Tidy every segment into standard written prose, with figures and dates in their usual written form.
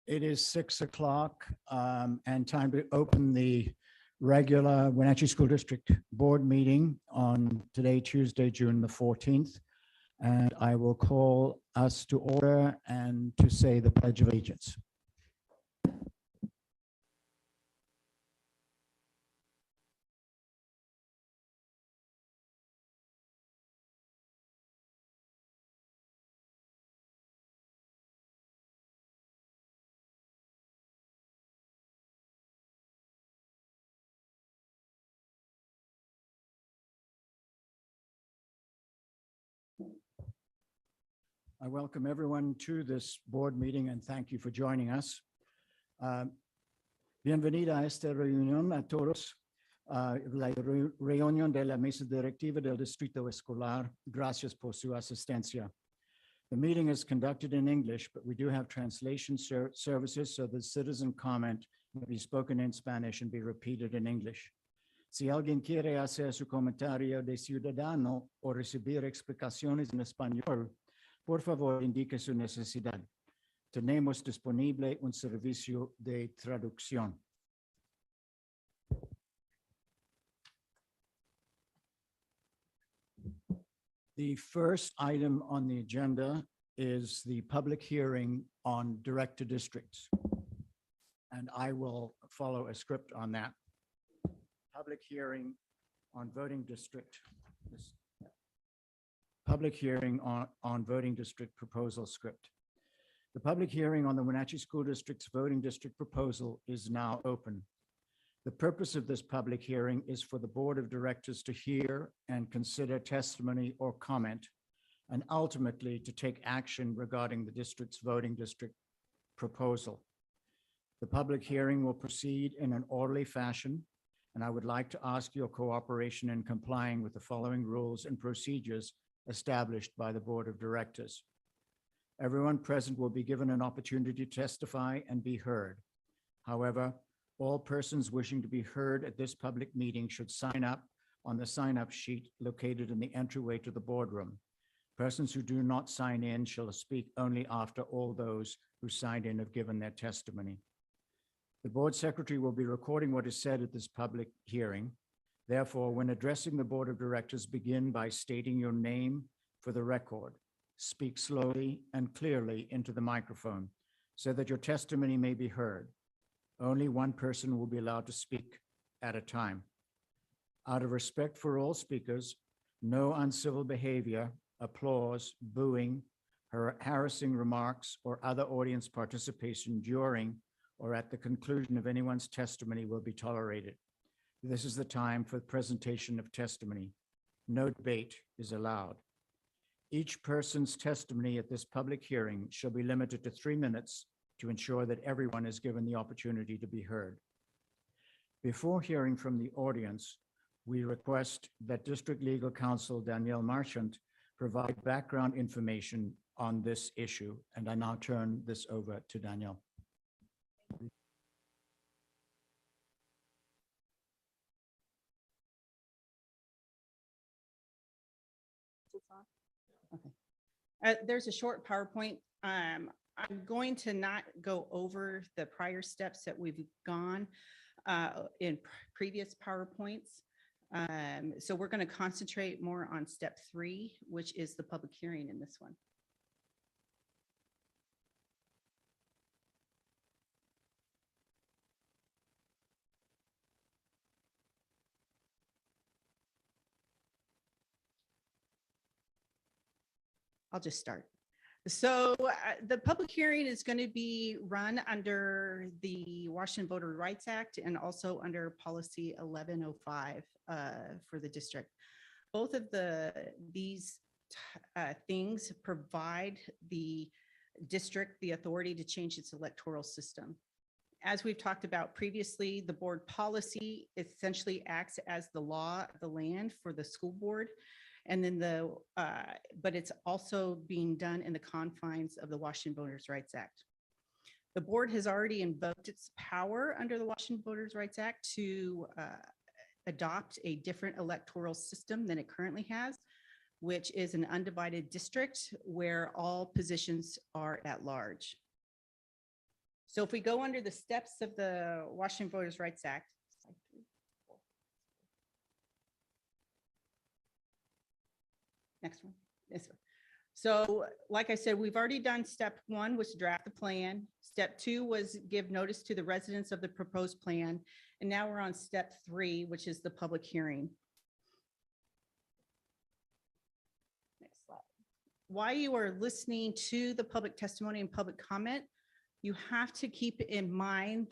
It is 6 o'clock and time to open the regular Wenatchee School District Board meeting on today, Tuesday, June the 14th. And I will call us to order and to say the Pledge of Allegiance. I welcome everyone to this board meeting and thank you for joining us. Bienvenida a esta reunión a todos. La reunión de la mesa directiva del Distrito Escolar. Gracias por su asistencia. The meeting is conducted in English, but we do have translation services, so the citizen comment will be spoken in Spanish and be repeated in English. Si alguien quiere hacer su comentario de ciudadano o recibir explicaciones en español, por favor, indique su necesidad. Tenemos disponible un servicio de traducción. The first item on the agenda is the public hearing on director districts. And I will follow a script on that. Public hearing on voting district. Public hearing on voting district proposal script. The public hearing on the Wenatchee School District's voting district proposal is now open. The purpose of this public hearing is for the Board of Directors to hear and consider testimony or comment, and ultimately to take action regarding the district's voting district proposal. The public hearing will proceed in an orderly fashion, and I would like to ask your cooperation in complying with the following rules and procedures established by the Board of Directors. Everyone present will be given an opportunity to testify and be heard. However, all persons wishing to be heard at this public meeting should sign up on the sign-up sheet located in the entryway to the boardroom. Persons who do not sign in shall speak only after all those who signed in have given their testimony. The board secretary will be recording what is said at this public hearing. Therefore, when addressing the Board of Directors, begin by stating your name for the record. Speak slowly and clearly into the microphone so that your testimony may be heard. Only one person will be allowed to speak at a time. Out of respect for all speakers, no uncivil behavior, applause, booing, harassing remarks, or other audience participation during or at the conclusion of anyone's testimony will be tolerated. This is the time for the presentation of testimony. No debate is allowed. Each person's testimony at this public hearing shall be limited to 3 minutes to ensure that everyone is given the opportunity to be heard. Before hearing from the audience, we request that District Legal Counsel Danielle Marchant provide background information on this issue, and I now turn this over to Danielle. Okay. There's a short PowerPoint. I'm going to not go over the prior steps that we've gone in previous PowerPoints. So we're going to concentrate more on step 3, which is the public hearing in this one. I'll just start. So the public hearing is going to be run under the Washington Voter Rights Act and also under policy 1105 for the district. Both of these things provide the district the authority to change its electoral system. As we've talked about previously, the board policy essentially acts as the law of the land for the school board. And then but it's also being done in the confines of the Washington Voters' Rights Act. The board has already invoked its power under the Washington Voters' Rights Act to adopt a different electoral system than it currently has, which is an undivided district where all positions are at large. So if we go under the steps of the Washington Voters' Rights Act. Next one, this one. So like I said, we've already done step 1 was to draft the plan. Step 2 was give notice to the residents of the proposed plan. And now we're on step 3, which is the public hearing. Next slide. While you are listening to the public testimony and public comment, you have to keep in mind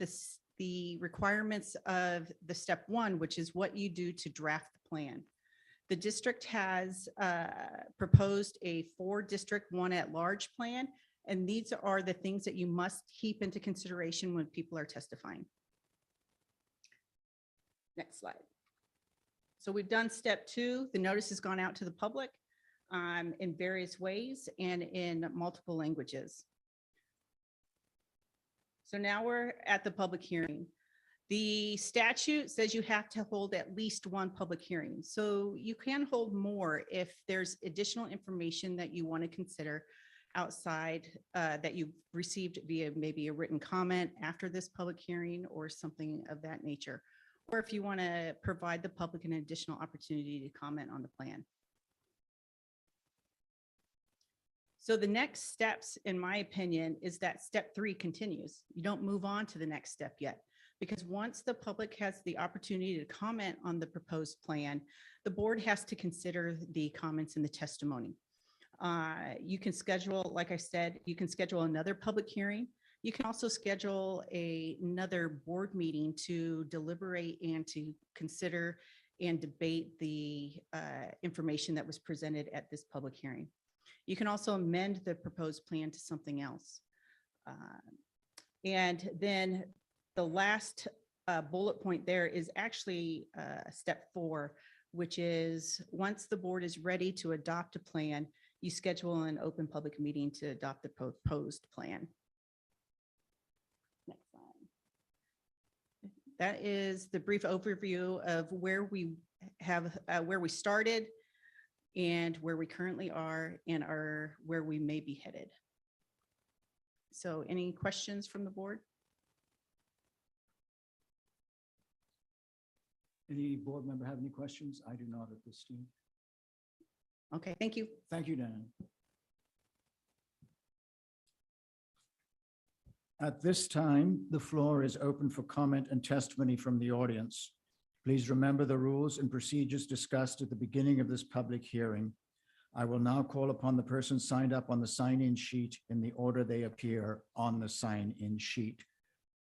the requirements of the step 1, which is what you do to draft the plan. The district has proposed a 4-district 1-at-large plan, and these are the things that you must keep into consideration when people are testifying. Next slide. So we've done step 2. The notice has gone out to the public in various ways and in multiple languages. So now we're at the public hearing. The statute says you have to hold at least 1 public hearing. So you can hold more if there's additional information that you want to consider outside that you've received via maybe a written comment after this public hearing or something of that nature. Or if you want to provide the public an additional opportunity to comment on the plan. So the next steps, in my opinion, is that step 3 continues. You don't move on to the next step yet. Because once the public has the opportunity to comment on the proposed plan, the board has to consider the comments in the testimony. You can schedule, like I said, you can schedule another public hearing. You can also schedule another board meeting to deliberate and to consider and debate the information that was presented at this public hearing. You can also amend the proposed plan to something else. And then the last bullet point there is actually step 4, which is once the board is ready to adopt a plan, you schedule an open public meeting to adopt the proposed plan. Next slide. That is the brief overview of where we have where we started and where we currently are and where we may be headed. So any questions from the board? Any board member have any questions? I do not at this stage. Okay, thank you. Thank you, Dan. At this time, the floor is open for comment and testimony from the audience. Please remember the rules and procedures discussed at the beginning of this public hearing. I will now call upon the person signed up on the sign-in sheet in the order they appear on the sign-in sheet.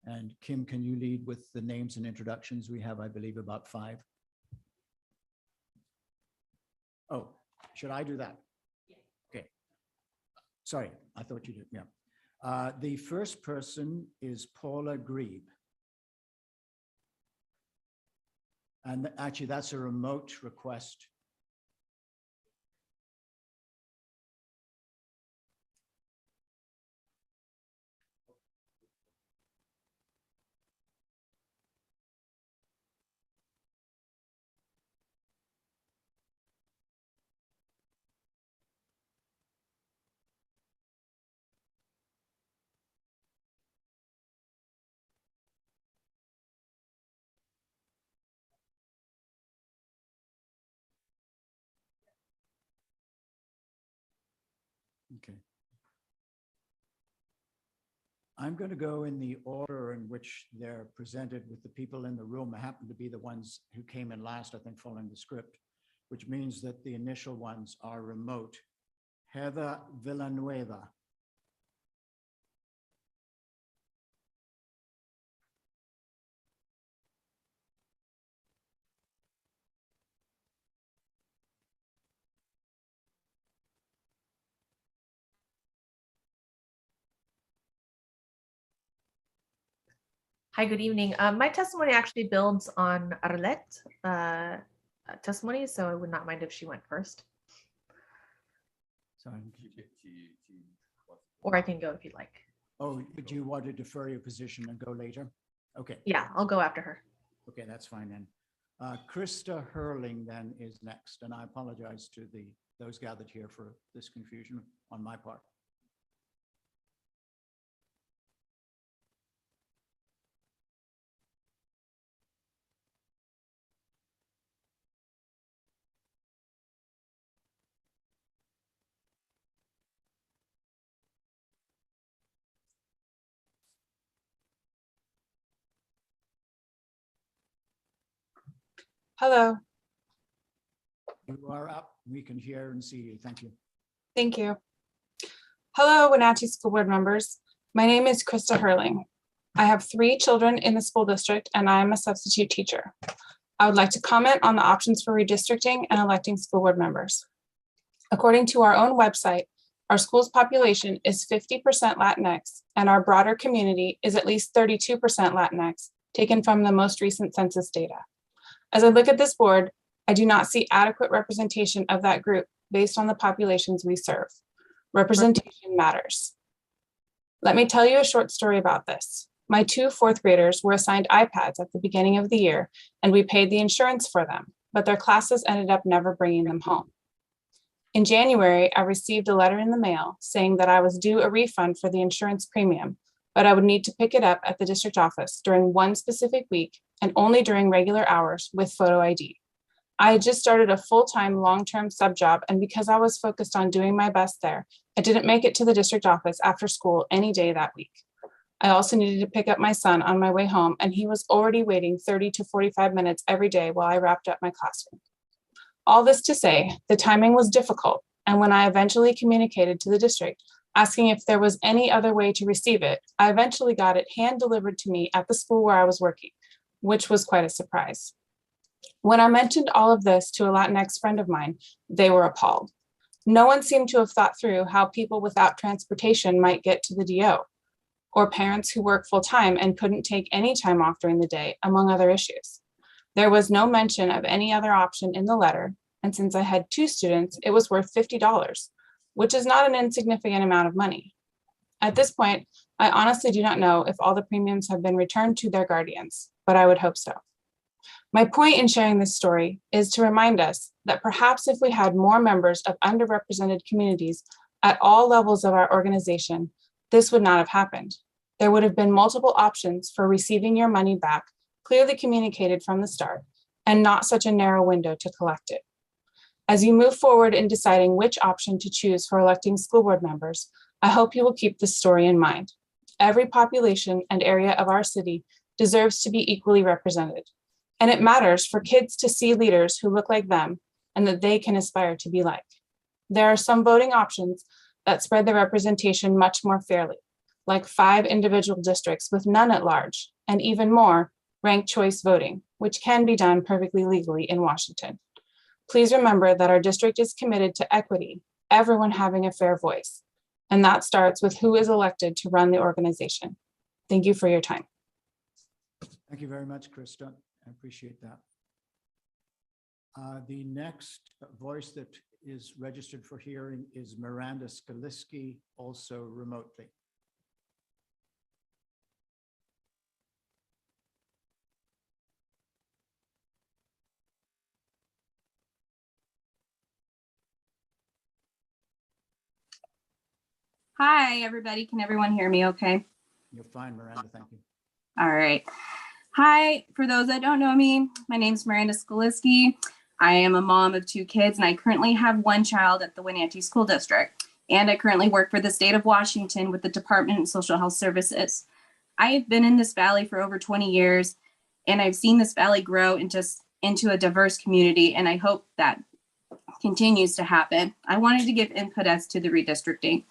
And Kim, can you lead with the names and introductions? We have, I believe, about 5. Oh, should I do that? Yeah. Okay. Sorry, I thought you did. Yeah. The first person is Paula Grebe. And actually, that's a remote request. Okay. I'm going to go in the order in which they're presented with the people in the room. I happen to be the ones who came in last, I think, following the script, which means that the initial ones are remote. Heather Villanueva. Hi, good evening. My testimony actually builds on Arlette testimony, so I would not mind if she went first. Sorry. Or I can go if you'd like. Oh, but you want to defer your position and go later? Okay. Yeah, I'll go after her. Okay, that's fine then. Krista Hurling then is next, and I apologize to those gathered here for this confusion on my part. Hello, You are up. We can hear and see you. Thank you. thank you. Hello, Wenatchee School Board members. My name is Krista Hurling. I have 3 children in the school district and I am a substitute teacher. I would like to comment on the options for redistricting and electing school board members. According to our own website, our school's population is 50% Latinx and our broader community is at least 32% Latinx, taken from the most recent census data. As I look at this board, I do not see adequate representation of that group based on the populations we serve. Representation matters. Let me tell you a short story about this. My 2 4th graders were assigned iPads at the beginning of the year, and we paid the insurance for them, but their classes ended up never bringing them home. In January, I received a letter in the mail saying that I was due a refund for the insurance premium, but I would need to pick it up at the district office during one specific week and only during regular hours with photo ID. I had just started a full-time, long-term sub job, and because I was focused on doing my best there, I didn't make it to the district office after school any day that week. I also needed to pick up my son on my way home, and he was already waiting 30 to 45 minutes every day while I wrapped up my classroom. All this to say, the timing was difficult, and when I eventually communicated to the district, asking if there was any other way to receive it, I eventually got it hand-delivered to me at the school where I was working, which was quite a surprise. When I mentioned all of this to a Latinx friend of mine, they were appalled. No one seemed to have thought through how people without transportation might get to the DO, or parents who work full-time and couldn't take any time off during the day, among other issues. There was no mention of any other option in the letter, and since I had 2 students, it was worth $50, which is not an insignificant amount of money. At this point, I honestly do not know if all the premiums have been returned to their guardians, but I would hope so. My point in sharing this story is to remind us that perhaps if we had more members of underrepresented communities at all levels of our organization, this would not have happened. There would have been multiple options for receiving your money back, clearly communicated from the start, and not such a narrow window to collect it. As you move forward in deciding which option to choose for electing school board members, I hope you will keep this story in mind. Every population and area of our city deserves to be equally represented. And it matters for kids to see leaders who look like them and that they can aspire to be like. There are some voting options that spread the representation much more fairly, like 5 individual districts with none at large, and even more, ranked choice voting, which can be done perfectly legally in Washington. Please remember that our district is committed to equity, everyone having a fair voice, and that starts with who is elected to run the organization. Thank you for your time. Thank you very much, Krista. I appreciate that. The next voice that is registered for hearing is Miranda Scolisky, also remotely. Hi, everybody. Can everyone hear me okay? You're fine, Miranda. Thank you. All right. Hi, for those that don't know me, my name is Miranda Scolisky. I am a mom of 2 kids, and I currently have 1 child at the Wenatchee School District. And I currently work for the state of Washington with the Department of Social Health Services. I have been in this valley for over 20 years, and I've seen this valley grow into a diverse community, and I hope that continues to happen. I wanted to give input as to the redistricting.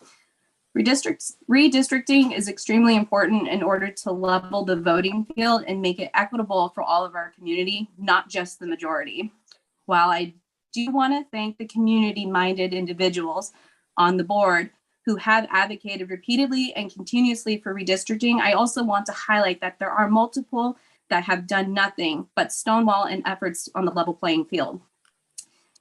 Redistricting is extremely important in order to level the voting field and make it equitable for all of our community, not just the majority. While I do want to thank the community-minded individuals on the board who have advocated repeatedly and continuously for redistricting, I also want to highlight that there are multiple that have done nothing but stonewall in efforts on the level playing field.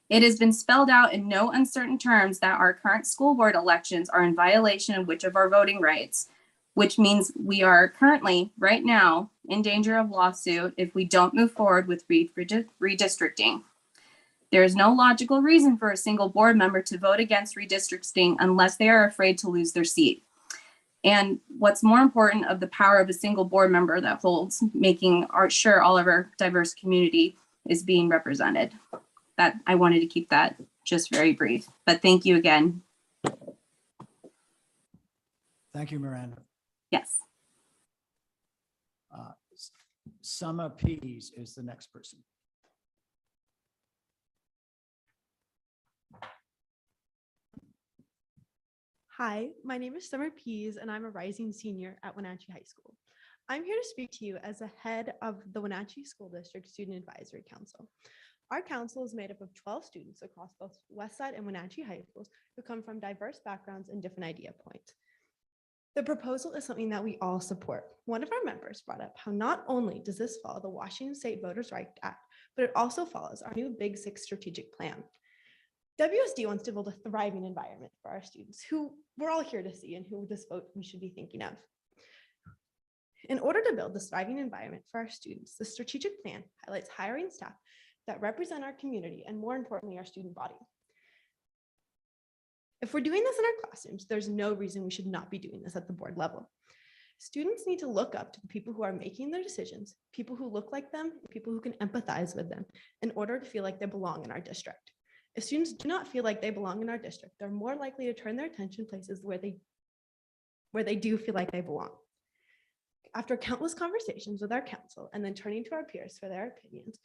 It has been spelled out in no uncertain terms that our current school board elections are in violation of which of our voting rights, which means we are currently, right now, in danger of lawsuit if we don't move forward with redistricting. There is no logical reason for a single board member to vote against redistricting unless they are afraid to lose their seat. And what's more important of the power of a single board member that holds, making sure all of our diverse community is being represented. That I wanted to keep that just very brief, but thank you again. Thank you, Miranda. Yes. Summer Pease is the next person. Hi, my name is Summer Pease, and I'm a rising senior at Wenatchee High School. I'm here to speak to you as the head of the Wenatchee School District Student Advisory Council. Our council is made up of 12 students across both Westside and Wenatchee High Schools who come from diverse backgrounds and different idea points. The proposal is something that we all support. One of our members brought up how not only does this follow the Washington State Voters' Rights Act, but it also follows our new Big Six strategic plan. WSD wants to build a thriving environment for our students who we're all here to see and who this vote we should be thinking of. In order to build this thriving environment for our students, the strategic plan highlights hiring staff that represent our community and, more importantly, our student body. If we're doing this in our classrooms, there's no reason we should not be doing this at the board level. Students need to look up to the people who are making their decisions, people who look like them, people who can empathize with them in order to feel like they belong in our district. If students do not feel like they belong in our district, they're more likely to turn their attention places where they do feel like they belong. After countless conversations with our council and then turning to our peers for their opinions,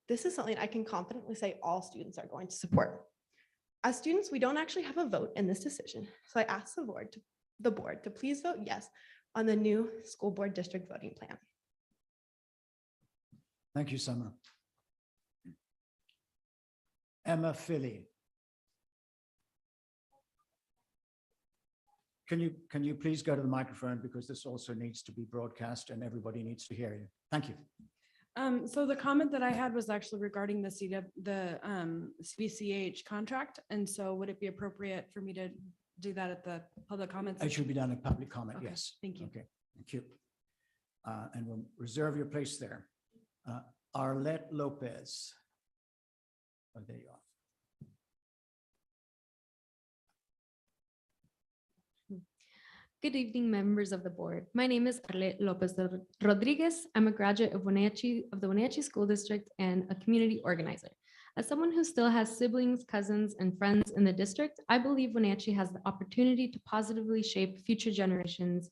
this is something I can confidently say all students are going to support. As students, we don't actually have a vote in this decision, so I ask the board to please vote yes on the new school board district voting plan. Thank you, Summer. Emma Philly. Can you please go to the microphone, because this also needs to be broadcast and everybody needs to hear you. Thank you. So the comment that I had was actually regarding the CVCH contract. And so would it be appropriate for me to do that at the public comments? It should be done in public comment, Okay, yes. thank you. Okay, thank you. And we'll reserve your place there. Arlette Lopez. Oh, there you are. Good evening, members of the board. My name is Arlette Lopez Rodriguez. I'm a graduate of the Wenatchee School District and a community organizer. As someone who still has siblings, cousins, and friends in the district, I believe Wenatchee has the opportunity to positively shape future generations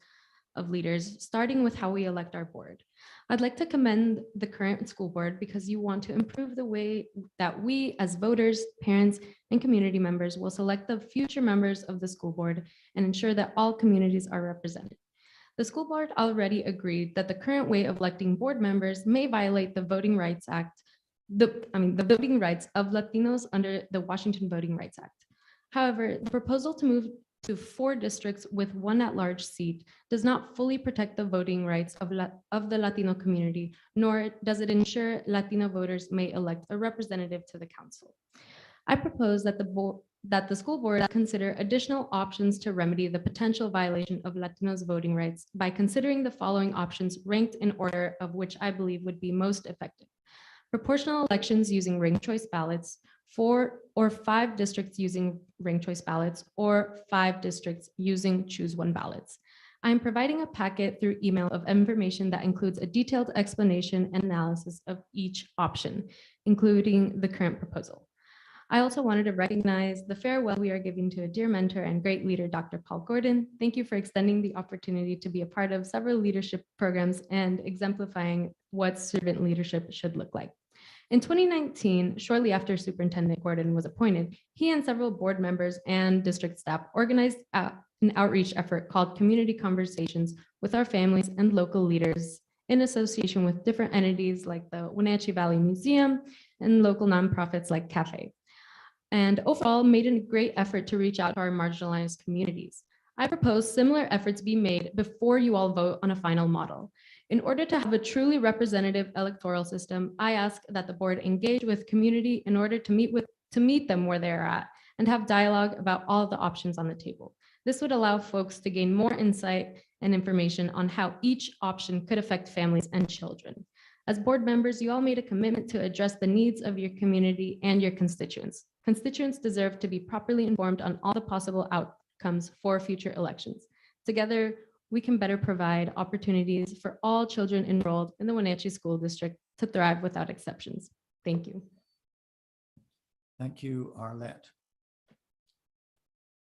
of leaders, starting with how we elect our board. I'd like to commend the current school board because you want to improve the way that we as voters, parents, and community members will select the future members of the school board and ensure that all communities are represented. The school board already agreed that the current way of electing board members may violate the Voting Rights Act, the voting rights of Latinos under the Washington Voting Rights Act. However, the proposal to move to 4 districts with 1 at-large seat does not fully protect the voting rights of the Latino community, nor does it ensure Latino voters may elect a representative to the council. I propose that the school board consider additional options to remedy the potential violation of Latinos' voting rights by considering the following options ranked in order of which I believe would be most effective. Proportional elections using ranked choice ballots, 4 or 5 districts using ranked choice ballots, or 5 districts using choose one ballots. I am providing a packet through email of information that includes a detailed explanation and analysis of each option, including the current proposal. I also wanted to recognize the farewell we are giving to a dear mentor and great leader, Dr. Paul Gordon. Thank you for extending the opportunity to be a part of several leadership programs and exemplifying what servant leadership should look like. In 2019, shortly after Superintendent Gordon was appointed, he and several board members and district staff organized an outreach effort called Community Conversations with our families and local leaders in association with different entities like the Wenatchee Valley Museum and local nonprofits like CAFE. And overall made a great effort to reach out to our marginalized communities. I propose similar efforts be made before you all vote on a final model. In order to have a truly representative electoral system, I ask that the board engage with community in order to meet them where they're at and have dialogue about all the options on the table. This would allow folks to gain more insight and information on how each option could affect families and children. As board members, you all made a commitment to address the needs of your community and your constituents. Constituents deserve to be properly informed on all the possible outcomes for future elections. Together, we can better provide opportunities for all children enrolled in the Wenatchee School District to thrive without exceptions. Thank you. Thank you, Arlette.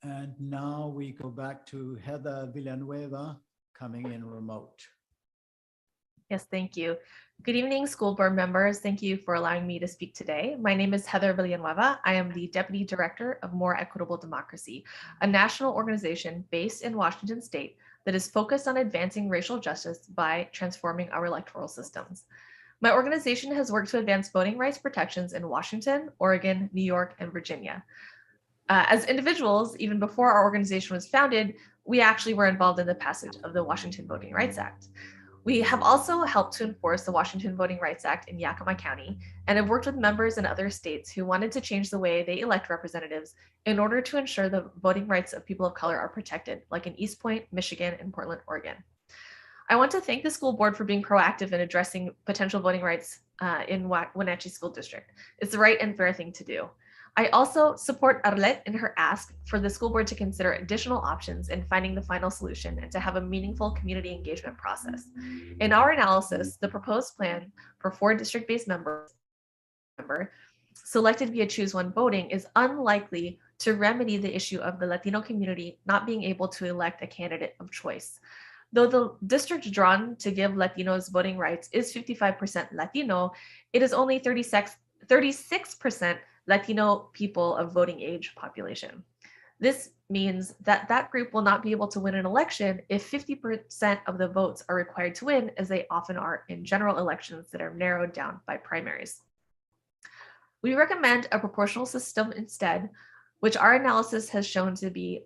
And now we go back to Heather Villanueva coming in remote. Yes, thank you. Good evening, school board members. Thank you for allowing me to speak today. My name is Heather Villanueva. I am the Deputy Director of More Equitable Democracy, a national organization based in Washington State that is focused on advancing racial justice by transforming our electoral systems. My organization has worked to advance voting rights protections in Washington, Oregon, New York, and Virginia. As individuals, even before our organization was founded, we actually were involved in the passage of the Washington Voting Rights Act. We have also helped to enforce the Washington Voting Rights Act in Yakima County and have worked with members in other states who wanted to change the way they elect representatives in order to ensure the voting rights of people of color are protected, like in East Point, Michigan, and Portland, Oregon. I want to thank the school board for being proactive in addressing potential voting rights in Wenatchee School District. It's the right and fair thing to do. I also support Arlette in her ask for the school board to consider additional options in finding the final solution and to have a meaningful community engagement process. In our analysis, the proposed plan for 4 district-based members selected via choose one voting is unlikely to remedy the issue of the Latino community not being able to elect a candidate of choice. Though the district drawn to give Latinos voting rights is 55% Latino, it is only 36% Latino people of voting age population. This means that that group will not be able to win an election if 50% of the votes are required to win, as they often are in general elections that are narrowed down by primaries. We recommend a proportional system instead, which our analysis has shown to be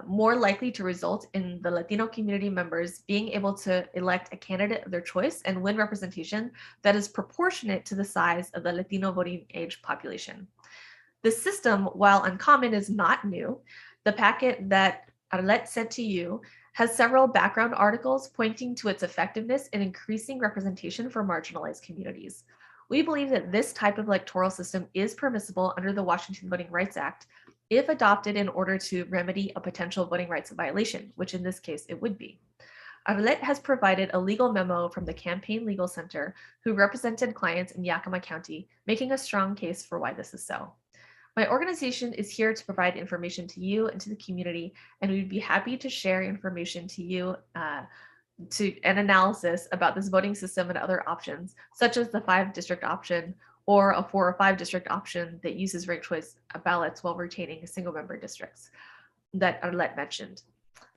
more likely to result in the Latino community members being able to elect a candidate of their choice and win representation that is proportionate to the size of the Latino voting age population. The system, while uncommon, is not new. The packet that Arlette sent to you has several background articles pointing to its effectiveness in increasing representation for marginalized communities. We believe that this type of electoral system is permissible under the Washington Voting Rights Act if adopted in order to remedy a potential voting rights violation, which in this case it would be. Arlette has provided a legal memo from the Campaign Legal Center, who represented clients in Yakima County, making a strong case for why this is so. My organization is here to provide information to you and to the community, and we'd be happy to share information to you to an analysis about this voting system and other options, such as the 5-district option or a 4 or 5 district option that uses ranked choice ballots while retaining single member districts that Arlette mentioned.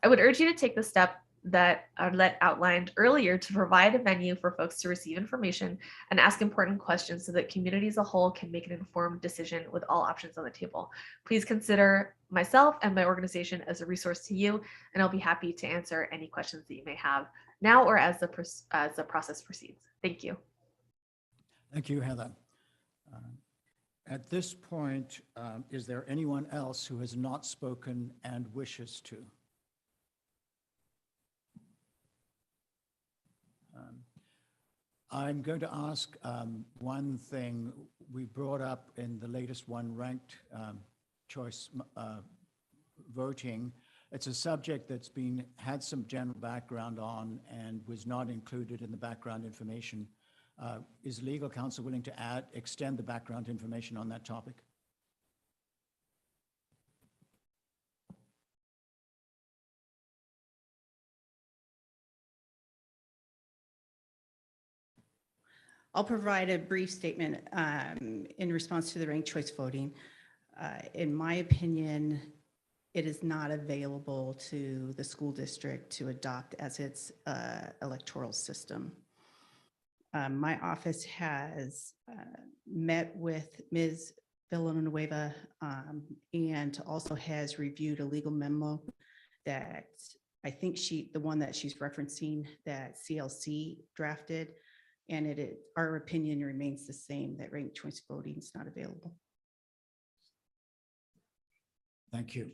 I would urge you to take the step that Arlette outlined earlier to provide a venue for folks to receive information and ask important questions so that community as a whole can make an informed decision with all options on the table. Please consider myself and my organization as a resource to you, and I'll be happy to answer any questions that you may have now or as the process proceeds. Thank you. Thank you, Heather. At this point, is there anyone else who has not spoken and wishes to? I'm going to ask one thing we brought up in the latest one, ranked choice voting. It's a subject that's had some general background on and was not included in the background information. Is legal counsel willing to extend the background information on that topic? I'll provide a brief statement in response to the ranked choice voting. In my opinion, it is not available to the school district to adopt as its electoral system. My office has met with Ms. Villanueva and also has reviewed a legal memo that I think the one that she's referencing that CLC drafted, and our opinion remains the same, that ranked choice voting is not available. Thank you.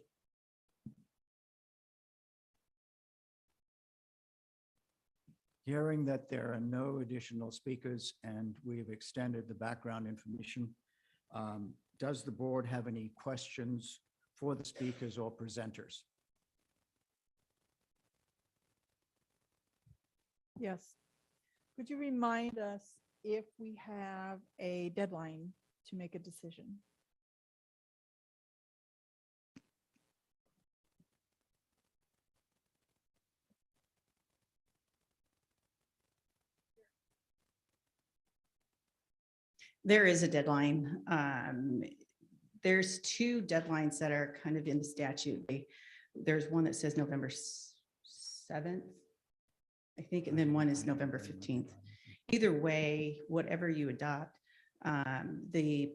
Hearing that there are no additional speakers and we've extended the background information, does the board have any questions for the speakers or presenters? Yes. Could you remind us if we have a deadline to make a decision? There is a deadline. There's two deadlines that are kind of in the statute. There's one that says November 7th, I think, and then one is November 15th. Either way, whatever you adopt, the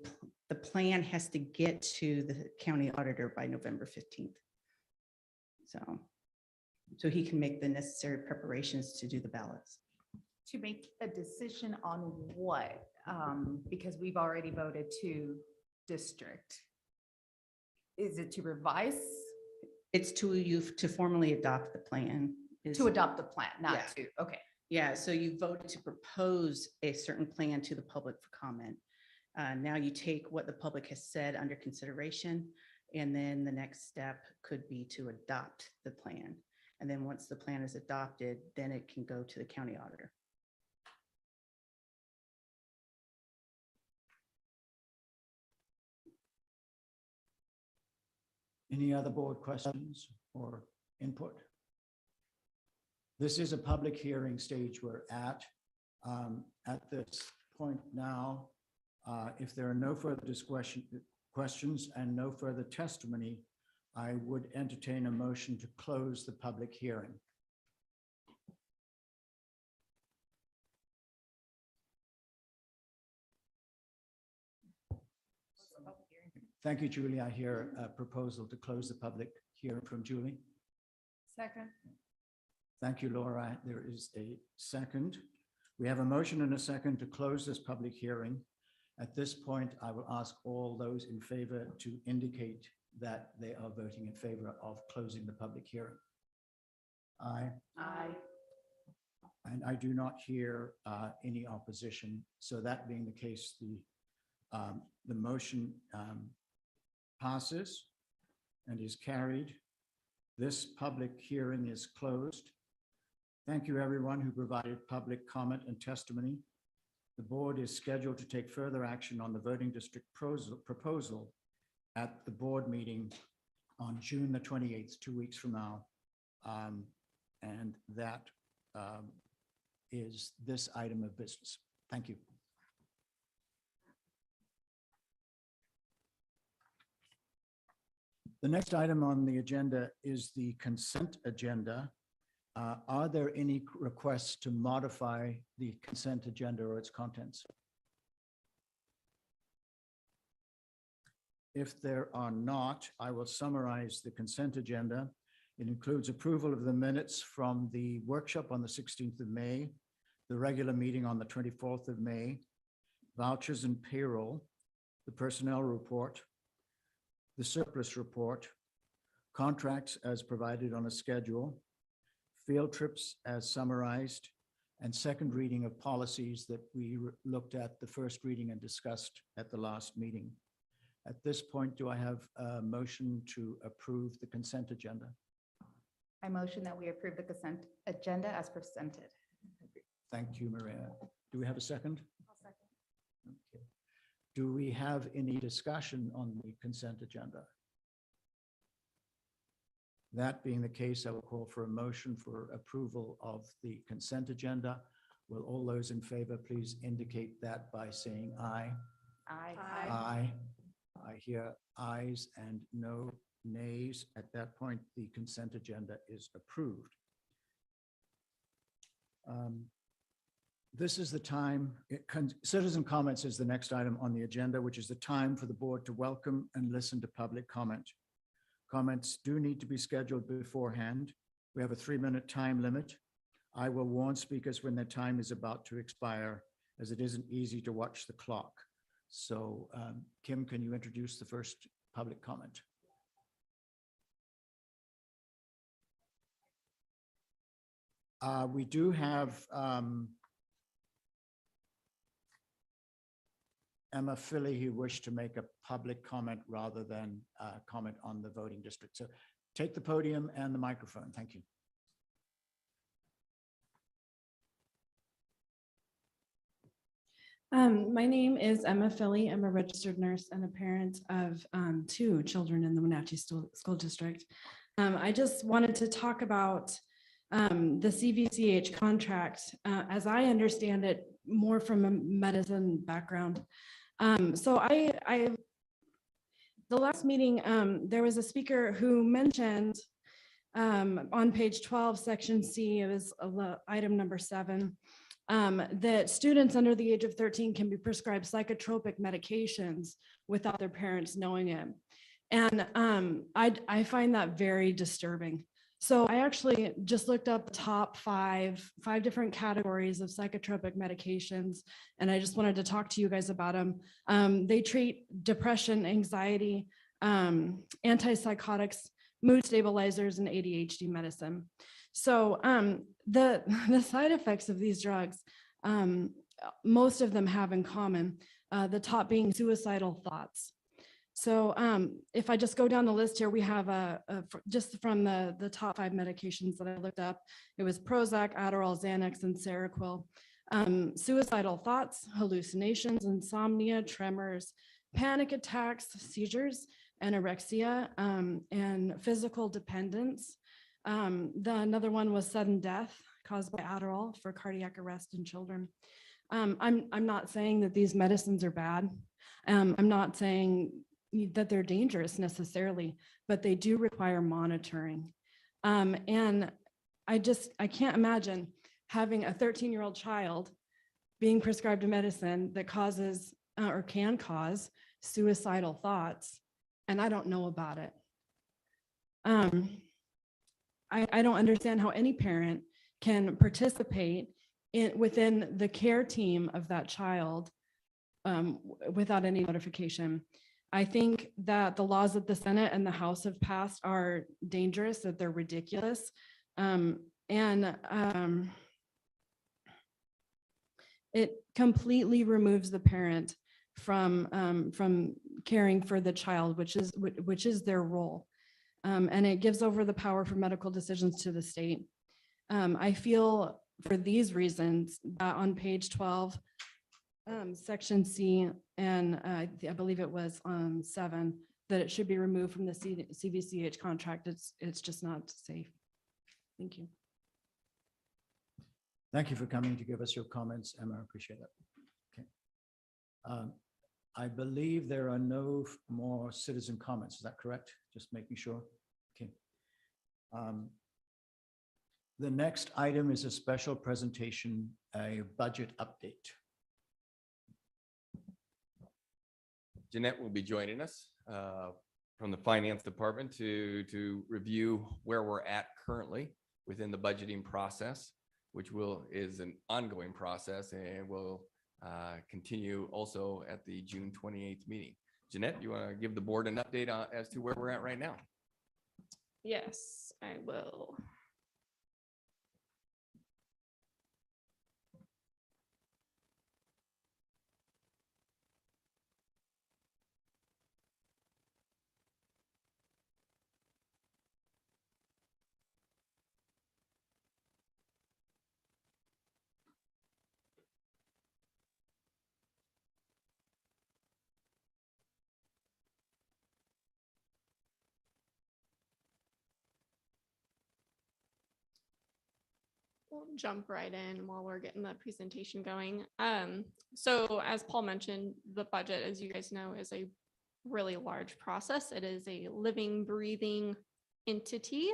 plan has to get to the county auditor by November 15th. So he can make the necessary preparations to do the ballots. To make a decision on what? Because we've already voted to district. Is it to revise? It's to you to formally adopt the plan. To adopt the plan, not Yeah. to, okay. Yeah, so you voted to propose a certain plan to the public for comment. Now you take what the public has said under consideration, and then the next step could be to adopt the plan. And then once the plan is adopted, then it can go to the county auditor. Any other board questions or input? This is a public hearing stage we're at. At this point now, if there are no further questions and no further testimony, I would entertain a motion to close the public hearing. Thank you, Julie. I hear a proposal to close the public hearing from Julie. Second. Thank you, Laura. There is a second. We have a motion and a second to close this public hearing. At this point, I will ask all those in favor to indicate that they are voting in favor of closing the public hearing. Aye. Aye. And I do not hear any opposition. So that being the case, the motion passes and is carried. This public hearing is closed. Thank you, everyone who provided public comment and testimony. The board is scheduled to take further action on the voting district proposal at the board meeting on June the 28th, 2 weeks from now. And that is this item of business. Thank you. The next item on the agenda is the consent agenda. Are there any requests to modify the consent agenda or its contents? If there are not, I will summarize the consent agenda. It includes approval of the minutes from the workshop on the 16th of May, the regular meeting on the 24th of May, vouchers and payroll, the personnel report, the surplus report, contracts as provided on a schedule, field trips as summarized, and second reading of policies that we looked at the first reading and discussed at the last meeting. At this point, do I have a motion to approve the consent agenda? I motion that we approve the consent agenda as presented. Thank you, Maria. Do we have a second? I'll second. Okay. Do we have any discussion on the consent agenda? That being the case, I will call for a motion for approval of the consent agenda. Will all those in favor please indicate that by saying aye? Aye. Aye. I hear ayes and no nays. At that point, the consent agenda is approved. This is the time, citizen comments is the next item on the agenda, which is the time for the board to welcome and listen to public comment. Comments do need to be scheduled beforehand. We have a 3-minute time limit. I will warn speakers when their time is about to expire, as it isn't easy to watch the clock. So Kim, can you introduce the first public comment? We do have Emma Philly who wished to make a public comment rather than comment on the voting district. So take the podium and the microphone. Thank you. My name is Emma Philly. I'm a registered nurse and a parent of 2 children in the Wenatchee School District. I just wanted to talk about the CVCH contract. As I understand it, more from a medicine background, The last meeting, there was a speaker who mentioned on page 12, section C, it was item number 7, that students under the age of 13 can be prescribed psychotropic medications without their parents knowing it. And I find that very disturbing. So I actually just looked up the top five different categories of psychotropic medications, and I just wanted to talk to you guys about them. They treat depression, anxiety, antipsychotics, mood stabilizers, and ADHD medicine. So the side effects of these drugs, most of them have in common, the top being suicidal thoughts. So if I just go down the list here, we have just from the top 5 medications that I looked up, it was Prozac, Adderall, Xanax, and Seroquel. Suicidal thoughts, hallucinations, insomnia, tremors, panic attacks, seizures, anorexia, and physical dependence. Another one was sudden death caused by Adderall for cardiac arrest in children. I'm not saying that these medicines are bad. I'm not saying that they're dangerous necessarily, but they do require monitoring. And I can't imagine having a 13-year-old child being prescribed a medicine that causes or can cause suicidal thoughts, and I don't know about it. I don't understand how any parent can participate within the care team of that child without any notification. I think that the laws that the Senate and the House have passed are dangerous, that they're ridiculous. It completely removes the parent from caring for the child, which is their role. And it gives over the power for medical decisions to the state. I feel for these reasons that on page 12, section C, and I believe it was 7, that it should be removed from the CVCH contract. It's just not safe. Thank you. Thank you for coming to give us your comments, Emma. I appreciate that. Okay. I believe there are no more citizen comments. Is that correct? Just making sure. Okay. The next item is a special presentation, a budget update. Jeanette will be joining us from the finance department to review where we're at currently within the budgeting process, which is an ongoing process and will continue also at the June 28th meeting. Jeanette, you want to give the board an update as to where we're at right now? Yes, I will. We'll jump right in while we're getting the presentation going. So as Paul mentioned, the budget, as you guys know, is a really large process. It is a living, breathing entity.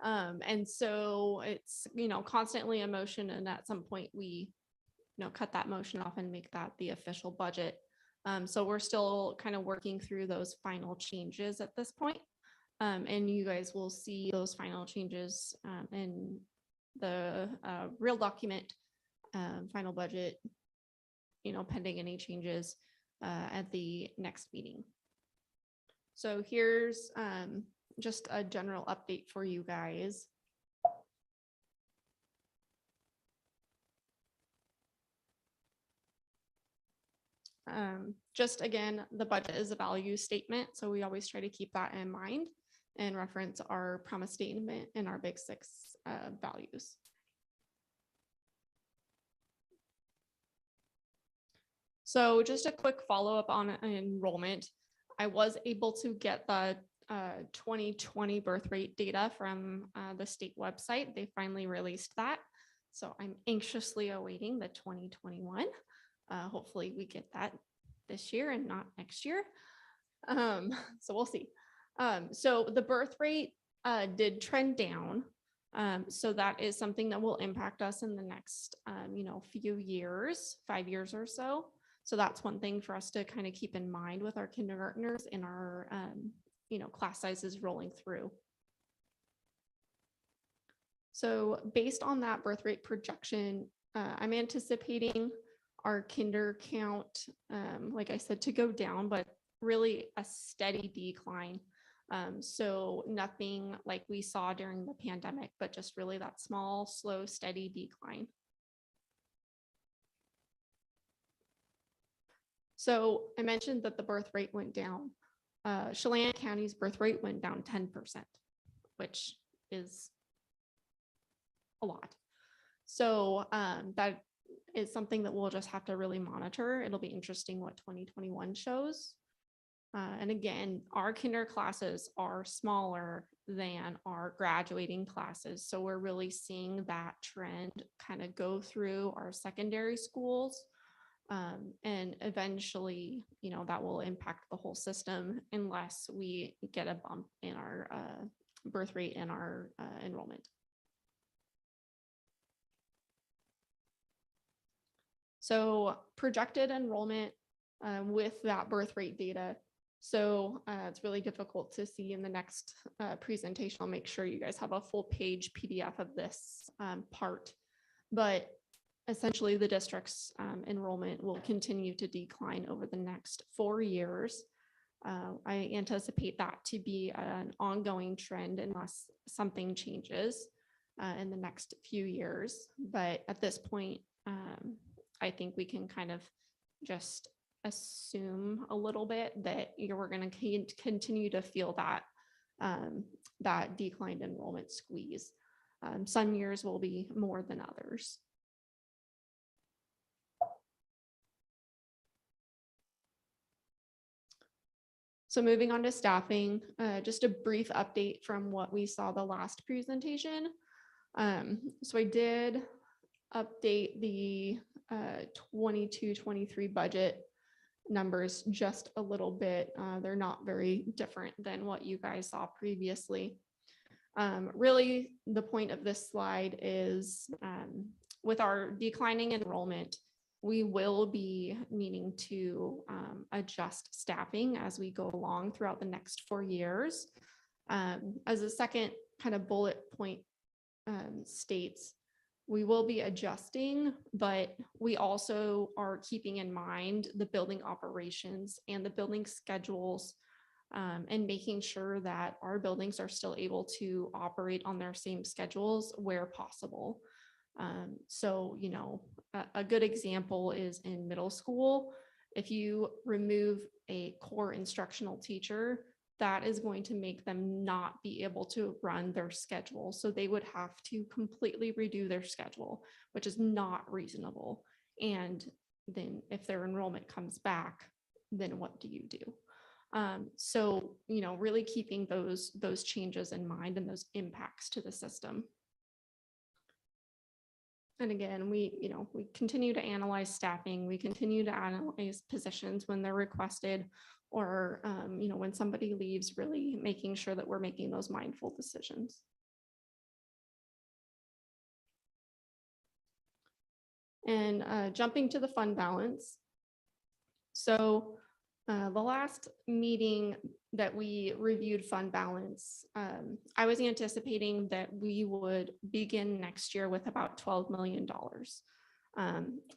And so it's, constantly a motion, and at some point we, cut that motion off and make that the official budget. So we're still kind of working through those final changes at this point. And you guys will see those final changes in the real document, final budget, pending any changes at the next meeting. So here's just a general update for you guys. Just again, the budget is a value statement, so we always try to keep that in mind and reference our promise statement and our big 6 values. So just a quick follow-up on enrollment. I was able to get the 2020 birth rate data from the state website. They finally released that. So I'm anxiously awaiting the 2021. Hopefully we get that this year and not next year. So we'll see. So the birth rate did trend down. So that is something that will impact us in the next, few years, 5 years or so. So that's one thing for us to kind of keep in mind with our kindergartners and our, class sizes rolling through. So based on that birth rate projection, I'm anticipating our kinder count, like I said, to go down, but really a steady decline. So nothing like we saw during the pandemic, but just really that small, slow, steady decline. So I mentioned that the birth rate went down. Chelan County's birth rate went down 10%, which is a lot. So that is something that we'll just have to really monitor. It'll be interesting what 2021 shows. And again, our kinder classes are smaller than our graduating classes. So we're really seeing that trend kind of go through our secondary schools. And eventually, that will impact the whole system unless we get a bump in our birth rate and our enrollment. So projected enrollment with that birth rate data. So it's really difficult to see in the next presentation. I'll make sure you guys have a full page PDF of this part, but essentially the district's enrollment will continue to decline over the next 4 years. I anticipate that to be an ongoing trend unless something changes in the next few years. But at this point, I think we can kind of just assume a little bit that we're going to continue to feel that that declined enrollment squeeze. Some years will be more than others. So moving on to staffing, just a brief update from what we saw the last presentation. So I did update the 22-23 budget numbers just a little bit. They're not very different than what you guys saw previously. Really, the point of this slide is with our declining enrollment, we will be needing to adjust staffing as we go along throughout the next 4 years. As a second kind of bullet point states, we will be adjusting, but we also are keeping in mind the building operations and the building schedules and making sure that our buildings are still able to operate on their same schedules where possible. So, a good example is in middle school. If you remove a core instructional teacher, that is going to make them not be able to run their schedule. So they would have to completely redo their schedule, which is not reasonable. And then if their enrollment comes back, then what do you do? So, really keeping those changes in mind and those impacts to the system. And again, we continue to analyze staffing. We continue to analyze positions when they're requested, or when somebody leaves, really making sure that we're making those mindful decisions. And jumping to the fund balance. So the last meeting that we reviewed fund balance, I was anticipating that we would begin next year with about $12 million.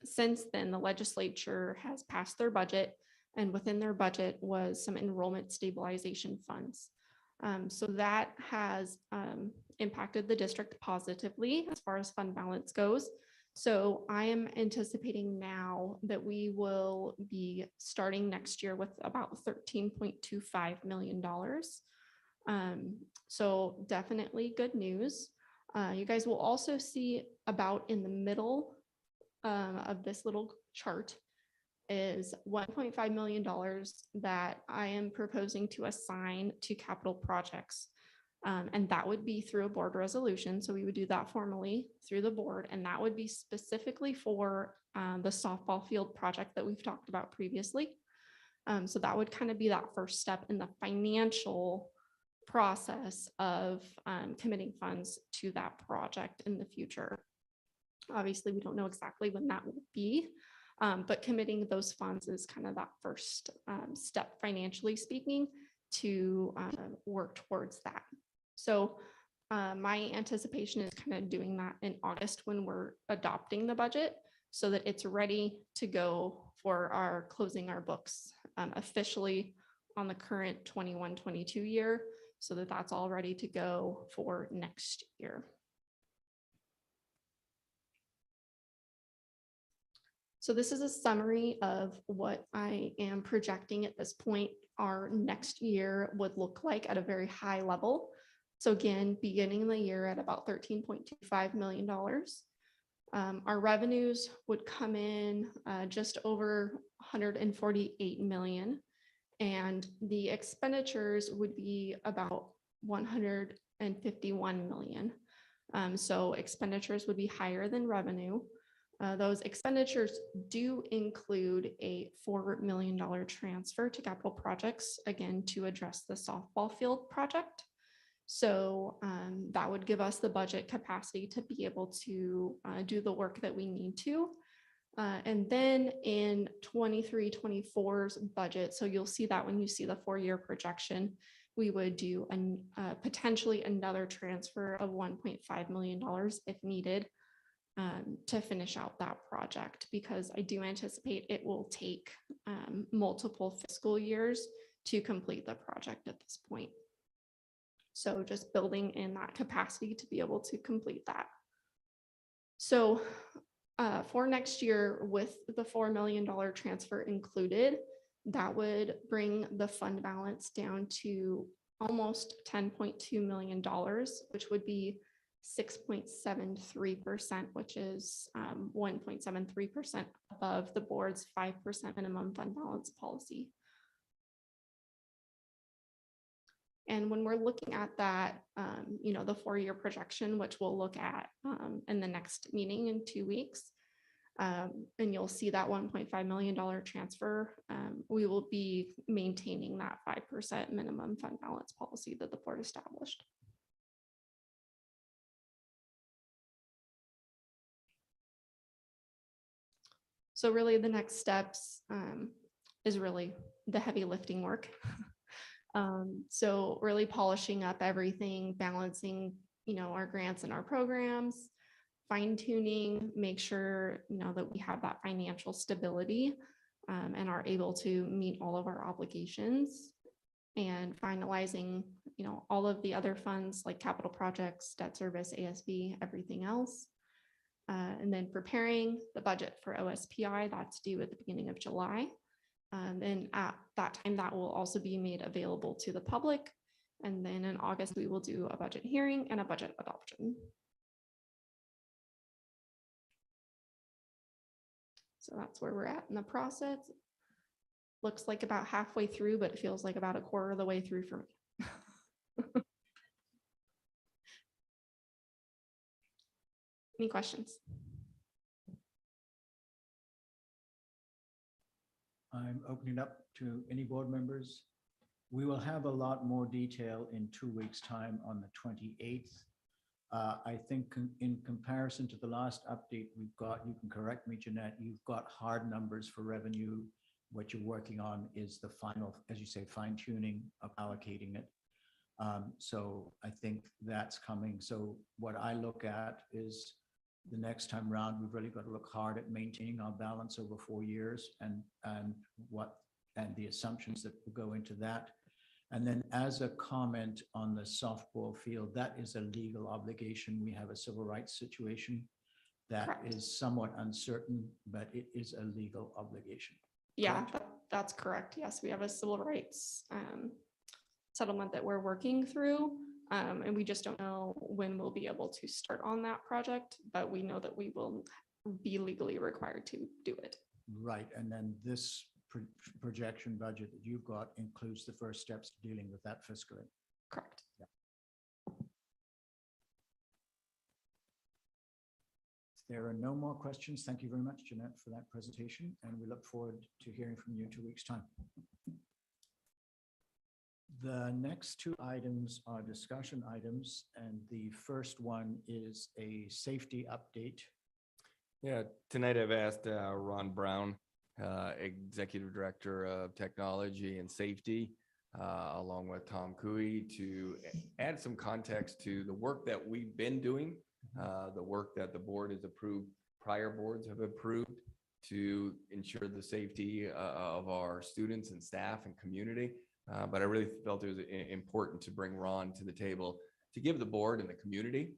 Since then, the legislature has passed their budget, and within their budget was some enrollment stabilization funds. So that has impacted the district positively as far as fund balance goes. So I am anticipating now that we will be starting next year with about $13.25 million. So definitely good news. You guys will also see about in the middle of this little chart is $1.5 million that I am proposing to assign to capital projects. And that would be through a board resolution. So we would do that formally through the board. And that would be specifically for the softball field project that we've talked about previously. So that would kind of be that first step in the financial process of committing funds to that project in the future. Obviously, we don't know exactly when that will be, but committing those funds is kind of that first step, financially speaking, to work towards that. So my anticipation is kind of doing that in August when we're adopting the budget so that it's ready to go for our closing our books officially on the current 21-22 year, so that that's all ready to go for next year. So this is a summary of what I am projecting at this point our next year would look like at a very high level. So again, beginning the year at about $13.25 million. Our revenues would come in just over 148 million, and the expenditures would be about 151 million. So expenditures would be higher than revenue. Those expenditures do include a $4 million transfer to capital projects, again, to address the softball field project. So that would give us the budget capacity to be able to do the work that we need to. And then in 23-24's budget, so you'll see that when you see the 4-year projection, we would do potentially another transfer of $1.5 million if needed to finish out that project, because I do anticipate it will take multiple fiscal years to complete the project at this point. So just building in that capacity to be able to complete that. So for next year, with the $4 million transfer included, that would bring the fund balance down to almost $10.2 million, which would be 6.73%, which is 1.73% above the board's 5% minimum fund balance policy. And when we're looking at that, you know, the 4-year projection, which we'll look at in the next meeting in 2 weeks, and you'll see that $1.5 million transfer, we will be maintaining that 5% minimum fund balance policy that the board established. So really the next steps is really the heavy lifting work. So really polishing up everything, balancing, you know, our grants and our programs, fine tuning, make sure, you know, that we have that financial stability and are able to meet all of our obligations, and finalizing, you know, all of the other funds like capital projects, debt service, ASB, everything else. And then preparing the budget for OSPI, that's due at the beginning of July. And at that time, that will also be made available to the public. And then in August, we will do a budget hearing and a budget adoption. So that's where we're at in the process. Looks like about halfway through, but it feels like about a quarter of the way through for me. Any questions? I'm opening up to any board members. We will have a lot more detail in 2 weeks' time on the 28th. I think in comparison to the last update we've got, you can correct me, Jeanette, you've got hard numbers for revenue. What you're working on is the final, as you say, fine tuning of allocating it. So I think that's coming. So what I look at is the next time around, we've really got to look hard at maintaining our balance over 4 years and the assumptions that will go into that. And then as a comment on the softball field, that is a legal obligation. We have a civil rights situation that Correct. is somewhat uncertain, but it is a legal obligation. Yeah, Correct? that's correct. Yes, we have a civil rights settlement that we're working through. And we just don't know when we'll be able to start on that project, but we know that we will be legally required to do it. Right. And then this projection budget that you've got includes the first steps dealing with that fiscally. Correct. Yeah. There are no more questions. Thank you very much, Jeanette, for that presentation, and we look forward to hearing from you in 2 weeks' time. The next two items are discussion items, and the first one is a safety update. Yeah, tonight I've asked Ron Brown, Executive Director of Technology and Safety, along with Tom Cooey, to add some context to the work that we've been doing, the work that the board has approved, prior boards have approved to ensure the safety of our students and staff and community. But I really felt it was important to bring Ron to the table to give the board and the community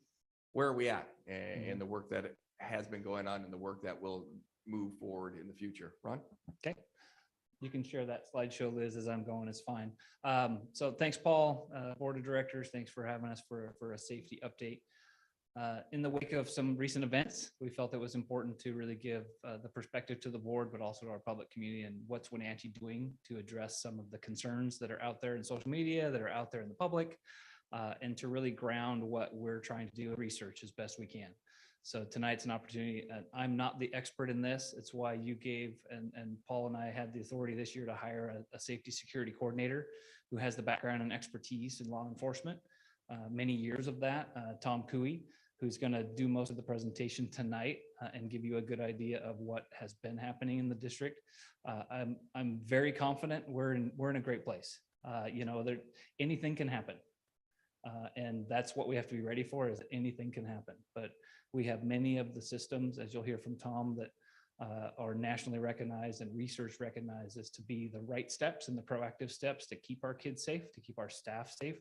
where are we at and the work that has been going on and the work that will move forward in the future. Ron? Okay. You can share that slideshow, Liz, as I'm going, is fine. So thanks, Paul, Board of Directors. Thanks for having us for a safety update. In the wake of some recent events, we felt it was important to really give the perspective to the board, but also to our public community and what's Wenatchee doing to address some of the concerns that are out there in social media, that are out there in the public, and to really ground what we're trying to do in research as best we can. So tonight's an opportunity. I'm not the expert in this. It's why you gave, and Paul and I had the authority this year to hire a safety security coordinator who has the background and expertise in law enforcement, many years of that, Tom Cooey, who's going to do most of the presentation tonight and give you a good idea of what has been happening in the district. I'm very confident we're in a great place. You know, anything can happen. And that's what we have to be ready for, is that anything can happen. But we have many of the systems, as you'll hear from Tom, that are nationally recognized and research recognizes to be the right steps and the proactive steps to keep our kids safe, to keep our staff safe,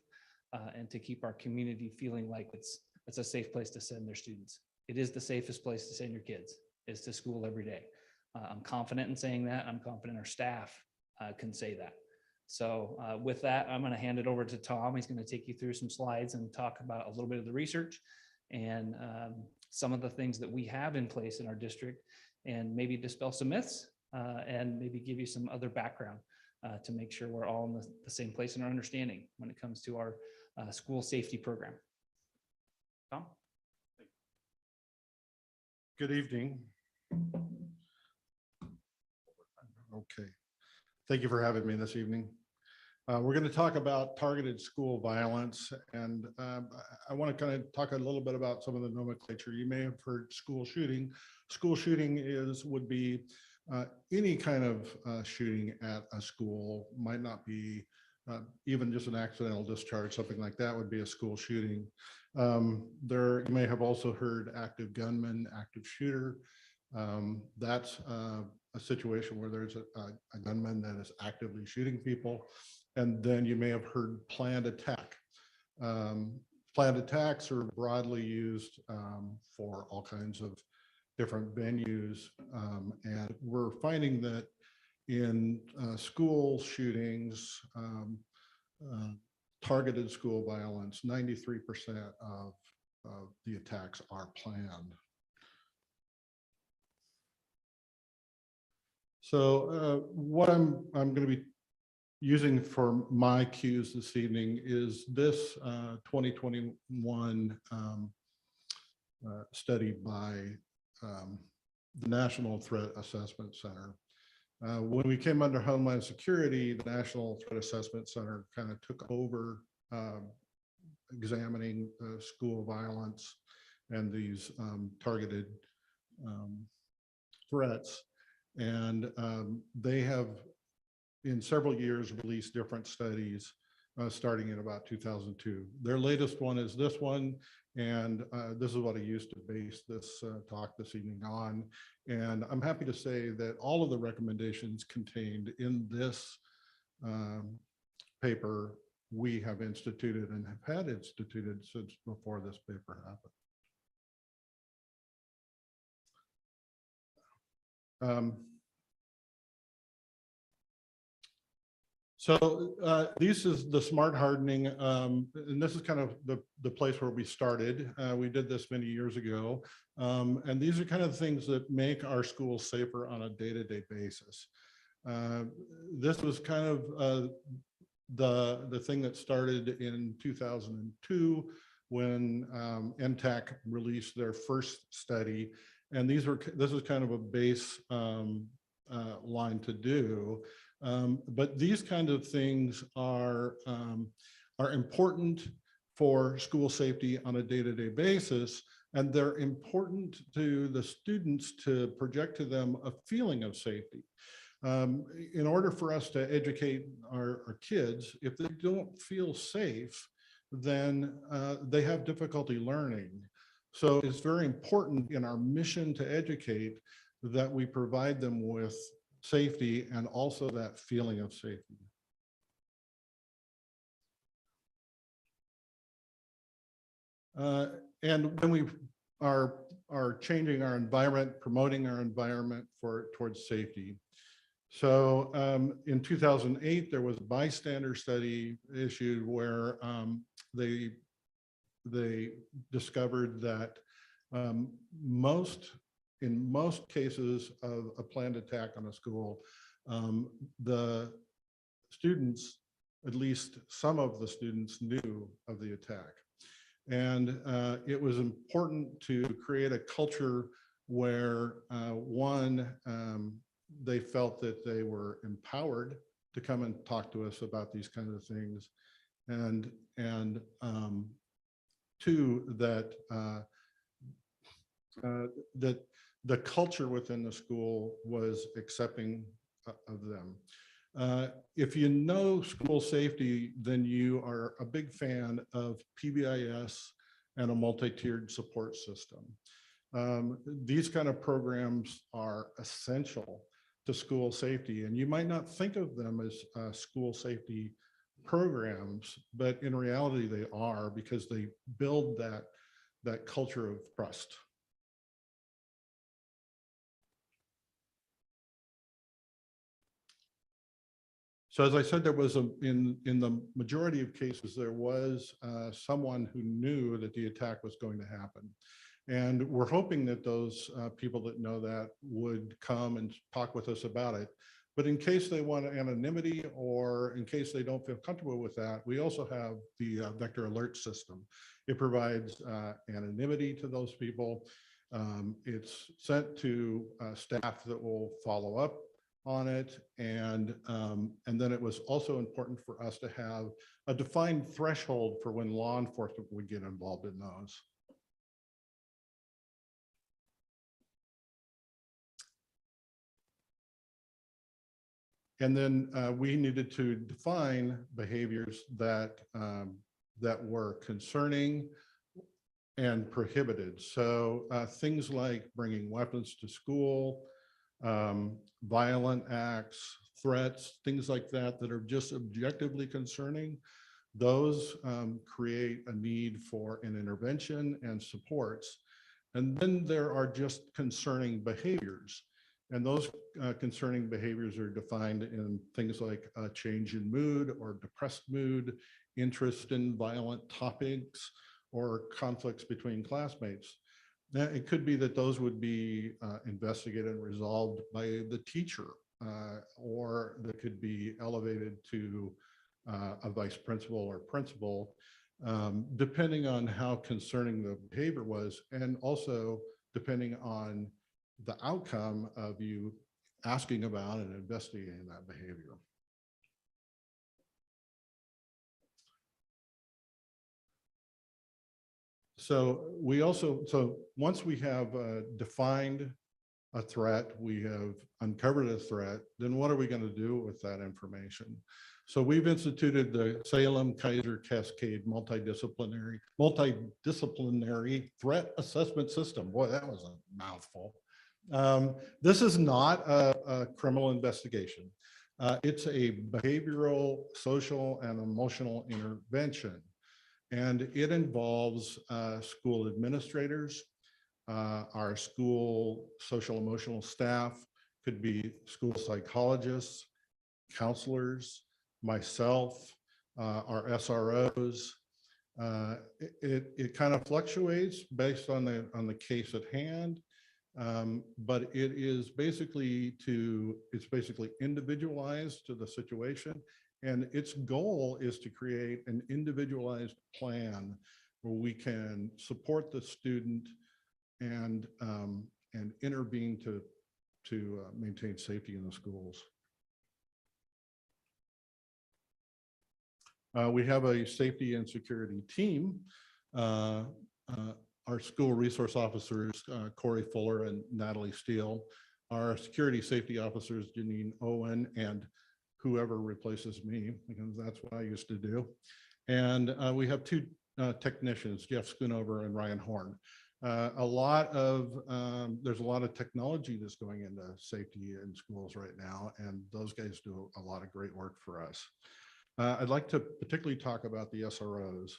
and to keep our community feeling like it's a safe place to send their students. It is the safest place to send your kids, is to school every day. I'm confident in saying that. I'm confident our staff can say that. So with that, I'm going to hand it over to Tom. He's going to take you through some slides and talk about a little bit of the research and some of the things that we have in place in our district, and maybe dispel some myths and maybe give you some other background to make sure we're all in the same place in our understanding when it comes to our school safety program. Tom? Good evening. Okay. Thank you for having me this evening. We're going to talk about targeted school violence, and I want to kind of talk a little bit about some of the nomenclature. You may have heard school shooting. School shooting would be any kind of shooting at a school. Might not be even just an accidental discharge. Something like that would be a school shooting. You may have also heard active gunman, active shooter. That's a situation where there's a gunman that is actively shooting people. And then you may have heard planned attack. Planned attacks are broadly used for all kinds of different venues. And we're finding that in school shootings, targeted school violence, 93% of the attacks are planned. So what I'm going to be using for my cues this evening is this 2021 study by the National Threat Assessment Center. When we came under Homeland Security, the National Threat Assessment Center kind of took over examining school violence and these targeted threats. And they have, in several years, released different studies starting in about 2002. Their latest one is this one, and this is what I used to base this talk this evening on. And I'm happy to say that all of the recommendations contained in this paper we have instituted and have had instituted since before this paper happened. So this is the smart hardening, and this is kind of the place where we started. We did this many years ago, and these are kind of things that make our schools safer on a day-to-day basis. This was kind of the thing that started in 2002 when NTAC released their first study, And this is kind of a base line to do. But these kind of things are important for school safety on a day-to-day basis. And they're important to the students to project to them a feeling of safety. In order for us to educate our kids, if they don't feel safe, then they have difficulty learning. So it's very important in our mission to educate that we provide them with safety and also that feeling of safety. And when we are changing our environment, promoting our environment towards safety. So in 2008, there was a bystander study issued where they discovered that in most cases of a planned attack on a school, the students, at least some of the students, knew of the attack. And it was important to create a culture where they felt that they were empowered to come and talk to us about these kinds of things, and two, that that the culture within the school was accepting of them. If you know school safety, then you are a big fan of PBIS and a multi-tiered support system. These kind of programs are essential to school safety, and you might not think of them as school safety programs, but in reality they are, because they build that culture of trust. So as I said, there was in the majority of cases, there was someone who knew that the attack was going to happen. And we're hoping that those people that know that would come and talk with us about it. But in case they want anonymity, or in case they don't feel comfortable with that, we also have the vector alert system. It provides anonymity to those people. It's sent to staff that will follow up on it. And then it was also important for us to have a defined threshold for when law enforcement would get involved in those. And then we needed to define behaviors that were concerning and prohibited. So things like bringing weapons to school, violent acts, threats, things like that that are just objectively concerning, those create a need for an intervention and supports. And then there are just concerning behaviors. And those concerning behaviors are defined in things like a change in mood or depressed mood, interest in violent topics, or conflicts between classmates. Now, it could be that those would be investigated and resolved by the teacher, or that could be elevated to a vice principal or principal, depending on how concerning the behavior was, and also depending on the outcome of you asking about and investigating that behavior. So once we have defined a threat, we have uncovered a threat, then what are we going to do with that information? So we've instituted the Salem Kaiser Cascade multidisciplinary threat assessment system. Boy, that was a mouthful. This is not a criminal investigation. It's a behavioral, social, and emotional intervention. And it involves school administrators, our school social emotional staff, could be school psychologists, counselors, myself, our SROs. It kind of fluctuates based on the case at hand, but it is basically individualized to the situation. And its goal is to create an individualized plan where we can support the student and and intervene to maintain safety in the schools. We have a safety and security team. Our school resource officers, Corey Fuller and Natalie Steele, our security safety officers, Janine Owen, and whoever replaces me, because that's what I used to do. And we have two technicians, Jeff Schoonover and Ryan Horn. There's a lot of technology that's going into safety in schools right now, and those guys do a lot of great work for us. I'd like to particularly talk about the SROs.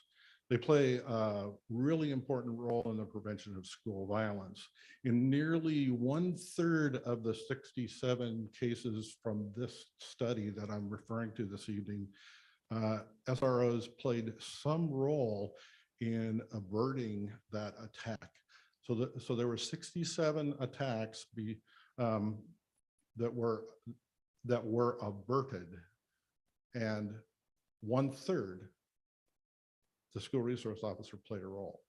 They play a really important role in the prevention of school violence. In nearly 1/3 of the 67 cases from this study that I'm referring to this evening, SROs played some role in averting that attack. So there were 67 attacks that were averted, and 1/3 the school resource officer played a role.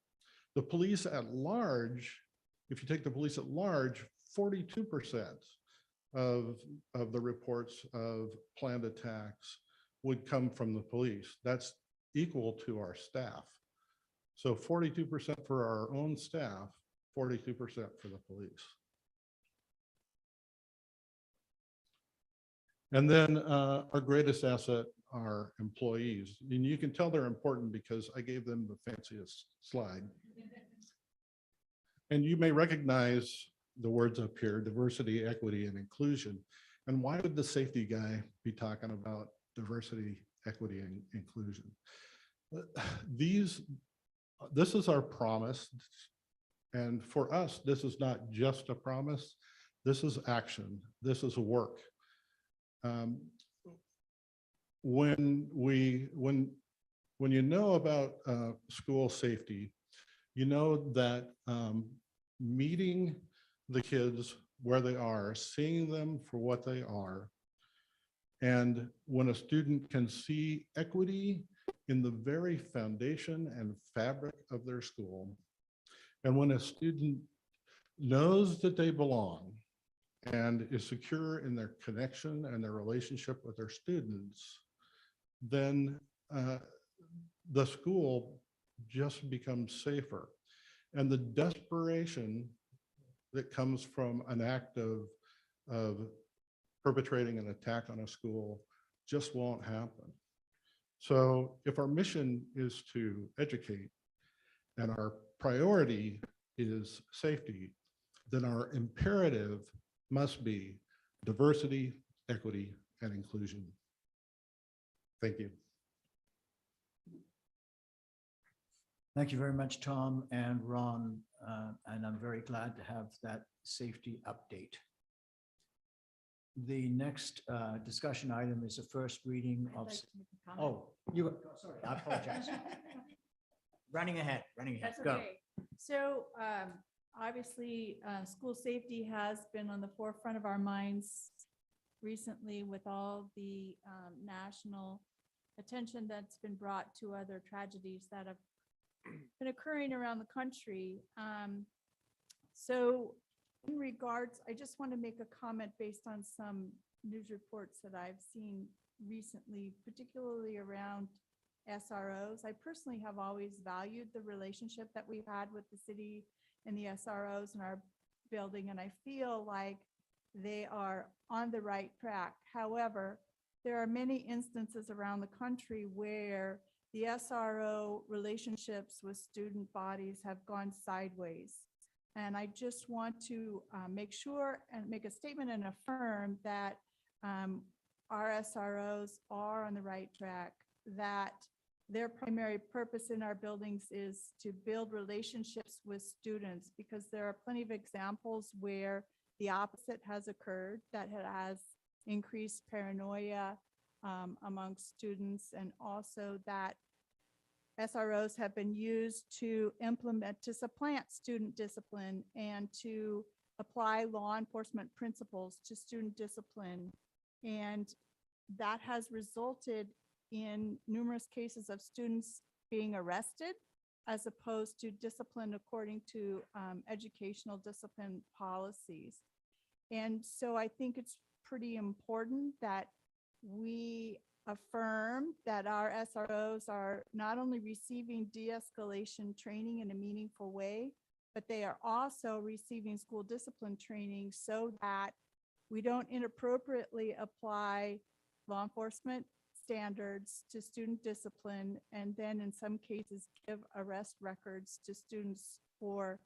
The police at large, if you take the police at large, 42% of the reports of planned attacks would come from the police. That's equal to our staff. So 42% for our own staff, 42% for the police. And then our greatest asset are employees. And you can tell they're important because I gave them the fanciest slide. And you may recognize the words up here: diversity, equity, and inclusion. And why would the safety guy be talking about diversity, equity, and inclusion? This is our promise. And for us, this is not just a promise. This is action. This is work. When you know about school safety, you know that meeting the kids where they are, seeing them for what they are, and when a student can see equity in the very foundation and fabric of their school, and when a student knows that they belong and is secure in their connection and their relationship with their students, then the school just becomes safer. And the desperation that comes from an act of perpetrating an attack on a school just won't happen. So if our mission is to educate and our priority is safety, then our imperative must be diversity, equity, and inclusion. Thank you. Thank you very much, Tom and Ron. And I'm very glad to have that safety update. The next discussion item is a first reading of. Oh, sorry, I apologize. Running ahead. That's Go. okay. So obviously, school safety has been on the forefront of our minds recently with all the national attention that's been brought to other tragedies that have been occurring around the country. So in regards, I just want to make a comment based on some news reports that I've seen recently, particularly around SROs. I personally have always valued the relationship that we've had with the city and the SROs in our building, and I feel like they are on the right track. However, there are many instances around the country where the SRO relationships with student bodies have gone sideways. And I just want to make sure and make a statement and affirm that our SROs are on the right track, that their primary purpose in our buildings is to build relationships with students, because there are plenty of examples where the opposite has occurred, that has increased paranoia amongst students, and also that SROs have been used to supplant student discipline and to apply law enforcement principles to student discipline. And that has resulted in numerous cases of students being arrested as opposed to discipline according to educational discipline policies. And so I think it's pretty important that we affirm that our SROs are not only receiving de-escalation training in a meaningful way, but they are also receiving school discipline training so that we don't inappropriately apply law enforcement standards to student discipline, and then in some cases give arrest records to students for,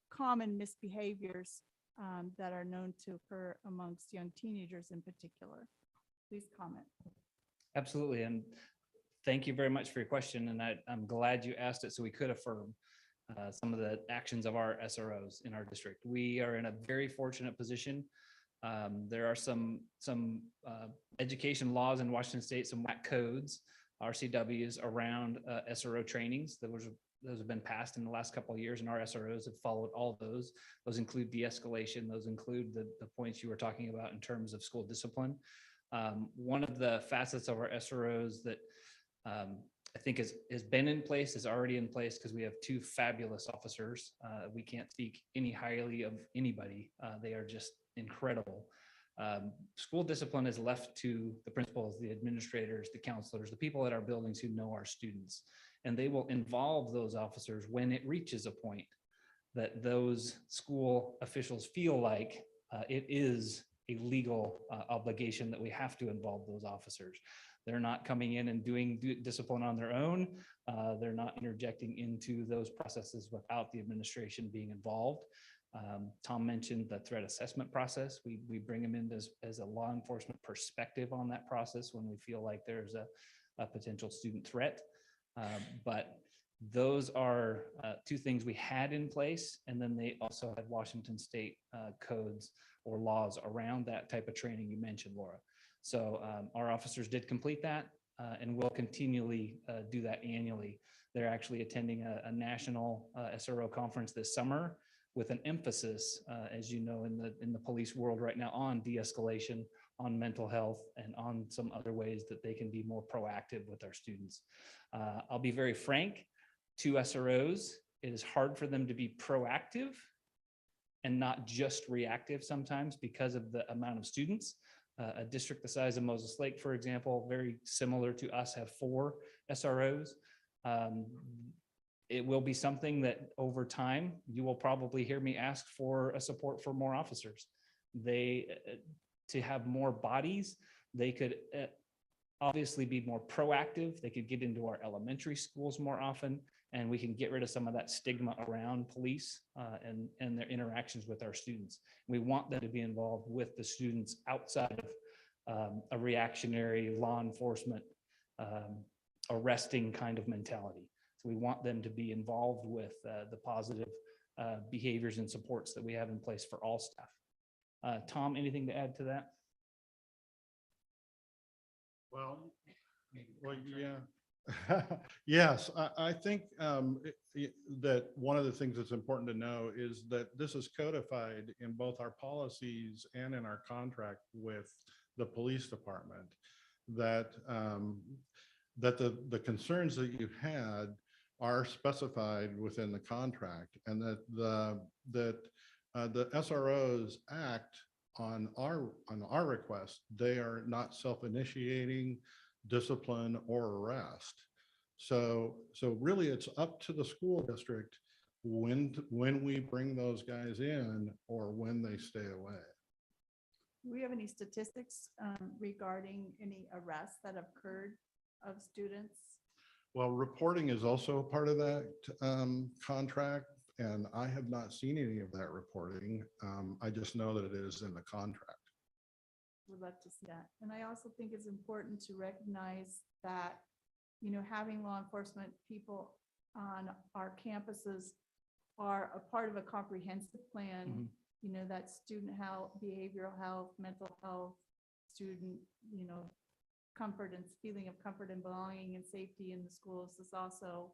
common misbehaviors that are known to occur amongst young teenagers in particular. Please comment. Absolutely. And thank you very much for your question. And I'm glad you asked it so we could affirm some of the actions of our SROs in our district. We are in a very fortunate position. There are some education laws in Washington State, some WAC codes, RCWs around SRO trainings. Those have been passed in the last couple of years, and our SROs have followed all those. Those include de-escalation. Those include the points you were talking about in terms of school discipline. One of the facets of our SROs that I think has been in place, is already in place, because we have two fabulous officers. We can't speak any highly of anybody. They are just incredible. School discipline is left to the principals, the administrators, the counselors, the people at our buildings who know our students, and they will involve those officers when it reaches a point that those school officials feel like it is a legal obligation that we have to involve those officers. They're not coming in and doing discipline on their own. They're not interjecting into those processes without the administration being involved. Tom mentioned the threat assessment process. We bring them in as a law enforcement perspective on that process when we feel like there's a potential student threat. But those are two things we had in place. And then they also had Washington State codes or laws around that type of training you mentioned, Laura. So our officers did complete that and will continually do that annually. They're actually attending a national SRO conference this summer with an emphasis, as you know, in the police world right now, on de-escalation, on mental health, and on some other ways that they can be more proactive with our students. I'll be very frank, to SROs, it is hard for them to be proactive and not just reactive sometimes because of the amount of students. A district the size of Moses Lake, for example, very similar to us, have 4 SROs. It will be something that over time, you will probably hear me ask for a support for more officers. To have more bodies, they could obviously be more proactive. They could get into our elementary schools more often, and we can get rid of some of that stigma around police and their interactions with our students. We want them to be involved with the students outside of a reactionary law enforcement arresting kind of mentality. So we want them to be involved with the positive behaviors and supports that we have in place for all staff. Tom, anything to add to that? Well, yeah. Yes, I think that one of the things that's important to know is that this is codified in both our policies and in our contract with the police department, that the concerns that you had are specified within the contract, and that the SROs act on our request. They are not self-initiating discipline or arrest. So really it's up to the school district when we bring those guys in or when they stay away. Do we have any statistics regarding any arrests that have occurred of students? Well, reporting is also a part of that contract, and I have not seen any of that reporting. I just know that it is in the contract. Would love to see that. And I also think it's important to recognize that, having law enforcement people on our campuses are a part of a comprehensive plan, that student health, behavioral health, mental health, student, comfort and feeling of comfort and belonging and safety in the schools is also,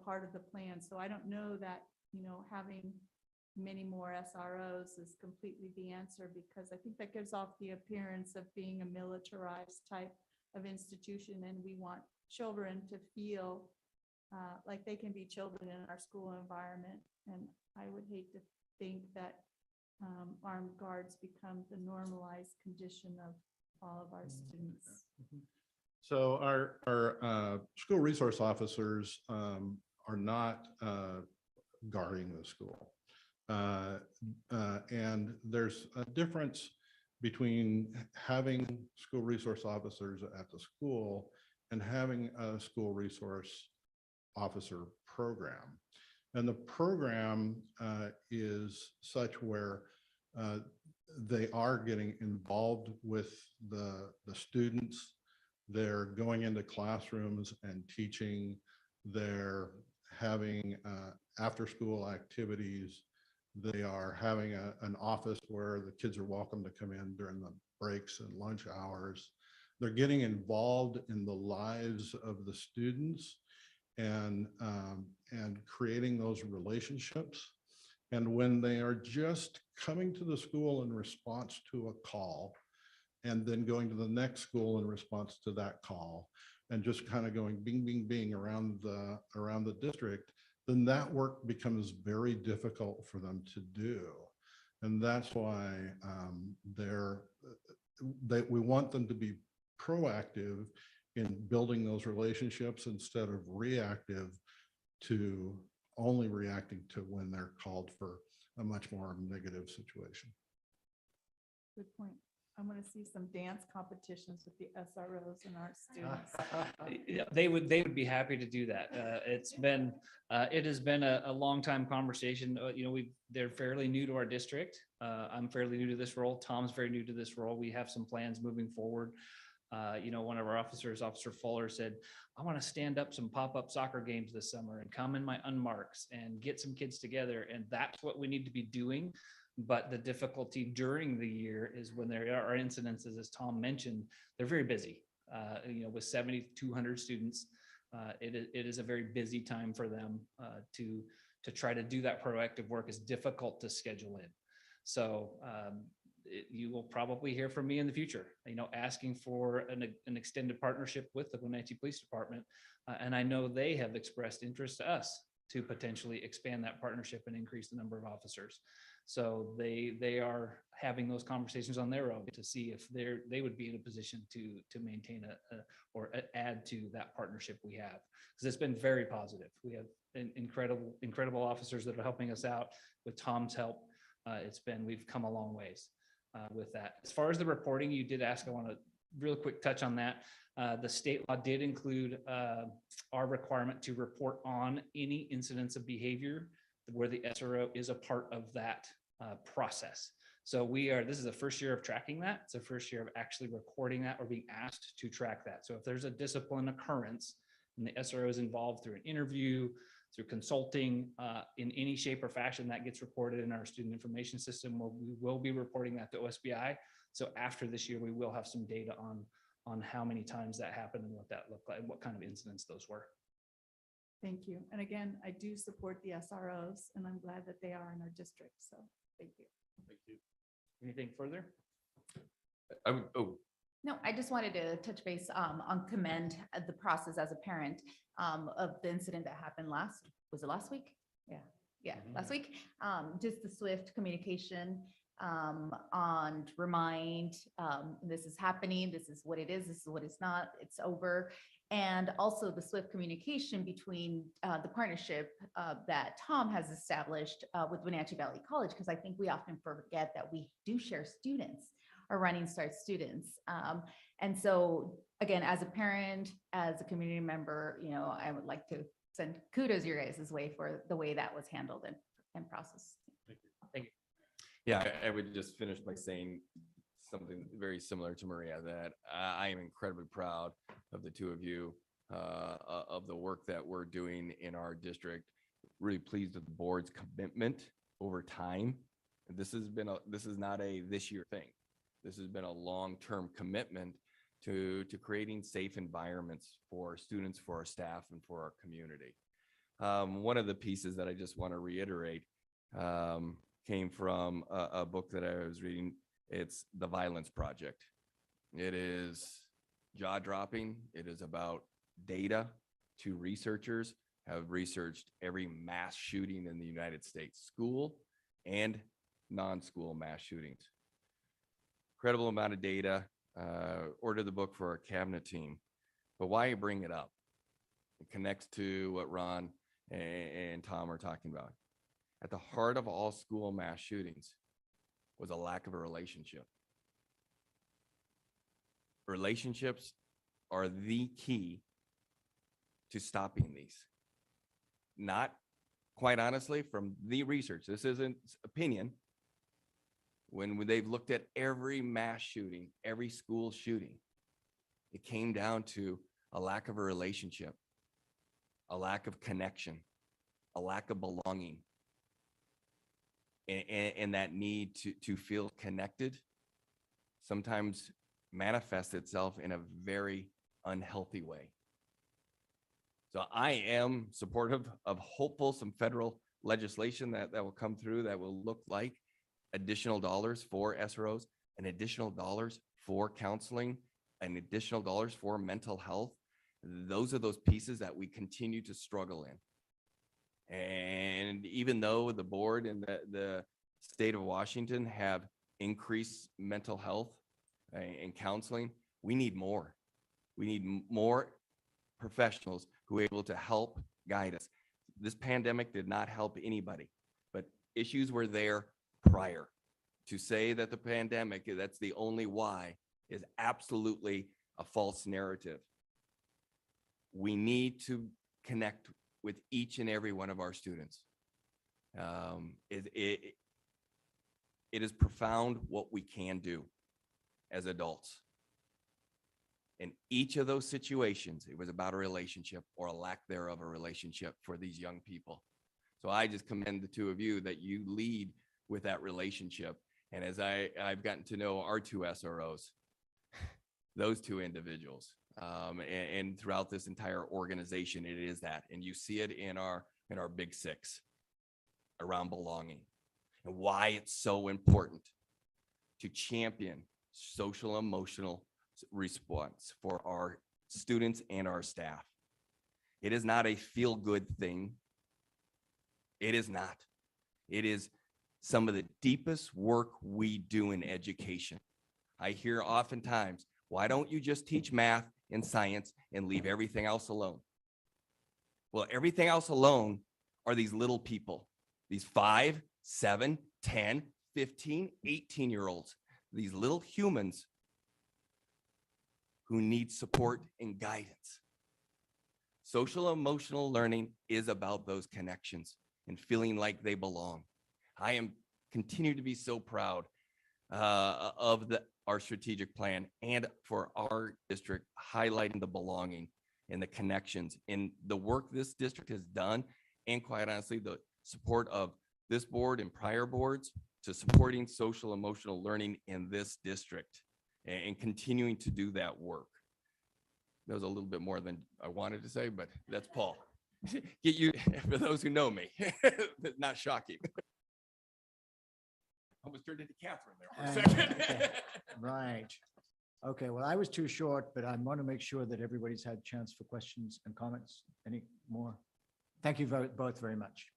part of the plan. So I don't know that, having many more SROs is completely the answer, because I think that gives off the appearance of being a militarized type of institution, and we want children to feel like they can be children in our school environment. And I would hate to think that armed guards become the normalized condition of all of our students. So our school resource officers are not guarding the school. And there's a difference between having school resource officers at the school and having a school resource officer program. And the program is such where they are getting involved with the students. They're going into classrooms and teaching. They're having after-school activities. They are having an office where the kids are welcome to come in during the breaks and lunch hours. They're getting involved in the lives of the students and creating those relationships. And when they are just coming to the school in response to a call, and then going to the next school in response to that call, and just kind of going bing, bing, bing around the district, then that work becomes very difficult for them to do. And that's why we want them to be proactive in building those relationships instead of reactive to only reacting to when they're called for a much more negative situation. Good point. I want to see some dance competitions with the SROs and our students. Yeah, they would be happy to do that. It has been a long time conversation. They're fairly new to our district. I'm fairly new to this role. Tom's very new to this role. We have some plans moving forward. One of our officers, Officer Fuller, said, I want to stand up some pop-up soccer games this summer and come in my unmarks and get some kids together. And that's what we need to be doing. But the difficulty during the year is when there are incidences, as Tom mentioned, they're very busy. With 7,200 students, it is a very busy time for them to try to do that proactive work. Is difficult to schedule in. So you will probably hear from me in the future, asking for an extended partnership with the Wenatchee Police Department. And I know they have expressed interest to us to potentially expand that partnership and increase the number of officers. So they are having those conversations on their own to see if they would be in a position to maintain or add to that partnership we have, because it's been very positive. We have incredible officers that are helping us out. With Tom's help, we've come a long ways with that. As far as the reporting you did ask, I want to real quick touch on that. The state law did include our requirement to report on any incidents of behavior where the SRO is a part of that process. So this is the first year of tracking that. It's the first year of actually recording that or being asked to track that. So if there's a discipline occurrence and the SRO is involved through an interview, through consulting in any shape or fashion, that gets reported in our student information system. We will be reporting that to OSBI. So after this year, we will have some data on how many times that happened and what that looked like, what kind of incidents those were. Thank you. And again, I do support the SROs, and I'm glad that they are in our district. So thank you. Thank you. Anything further? No, I just wanted to touch base on commend the process as a parent of the incident that happened last week? Yeah, last week. Just the swift communication on remind, this is happening, this is what it is, this is what it's not, it's over. And also the swift communication between the partnership that Tom has established with Wenatchee Valley College, because I think we often forget that we do share students, our Running Start students. And so again, as a parent, as a community member, I would like to send kudos your guys' way for the way that was handled and processed. Thank you. Yeah, I would just finish by saying something very similar to Maria, that I am incredibly proud of the two of you, of the work that we're doing in our district. Really pleased with the board's commitment over time. This is not a this year thing. This has been a long-term commitment to creating safe environments for students, for our staff, and for our community. One of the pieces that I just want to reiterate came from a book that I was reading. It's The Violence Project. It is jaw-dropping. It is about data to researchers have researched every mass shooting in the United States, school and non-school mass shootings. Incredible amount of data, ordered the book for our cabinet team. But why I bring it up? It connects to what Ron and Tom are talking about. At the heart of all school mass shootings was a lack of a relationship. Relationships are the key to stopping these. Not, quite honestly, from the research, this isn't opinion. When they've looked at every mass shooting, every school shooting, it came down to a lack of a relationship, a lack of connection, a lack of belonging, and that need to feel connected sometimes manifests itself in a very unhealthy way. So I am supportive of hopeful some federal legislation that will come through that will look like additional dollars for SROs and additional dollars for counseling and additional dollars for mental health. Those are those pieces that we continue to struggle in. And even though the board and the state of Washington have increased mental health and counseling, we need more. We need more professionals who are able to help guide us. This pandemic did not help anybody, but issues were there prior. To say that the pandemic, that's the only why, is absolutely a false narrative. We need to connect with each and every one of our students. It is profound what we can do as adults. In each of those situations, it was about a relationship or a lack thereof a relationship for these young people. So I just commend the two of you that you lead with that relationship. And as I've gotten to know our two SROs, those two individuals, and throughout this entire organization, it is that. And you see it in our big six around belonging and why it's so important to champion social emotional response for our students and our staff. It is not a feel-good thing. It is not. It is some of the deepest work we do in education. I hear oftentimes, why don't you just teach math and science and leave everything else alone? Well, everything else alone are these little people, these 5, 7, 10, 15, 18-year-olds, these little humans who need support and guidance. Social emotional learning is about those connections and feeling like they belong. I am continue to be so proud of our strategic plan and for our district highlighting the belonging and the connections in the work this district has done, and quite honestly, the support of this board and prior boards to supporting social emotional learning in this district and continuing to do that work. That was a little bit more than I wanted to say, but that's Paul. Get you, for those who know me, not shocking. Almost turned into Catherine there for a second. Okay. Right. Okay, well, I was too short, but I want to make sure that everybody's had a chance for questions and comments. Any more? Thank you both very much.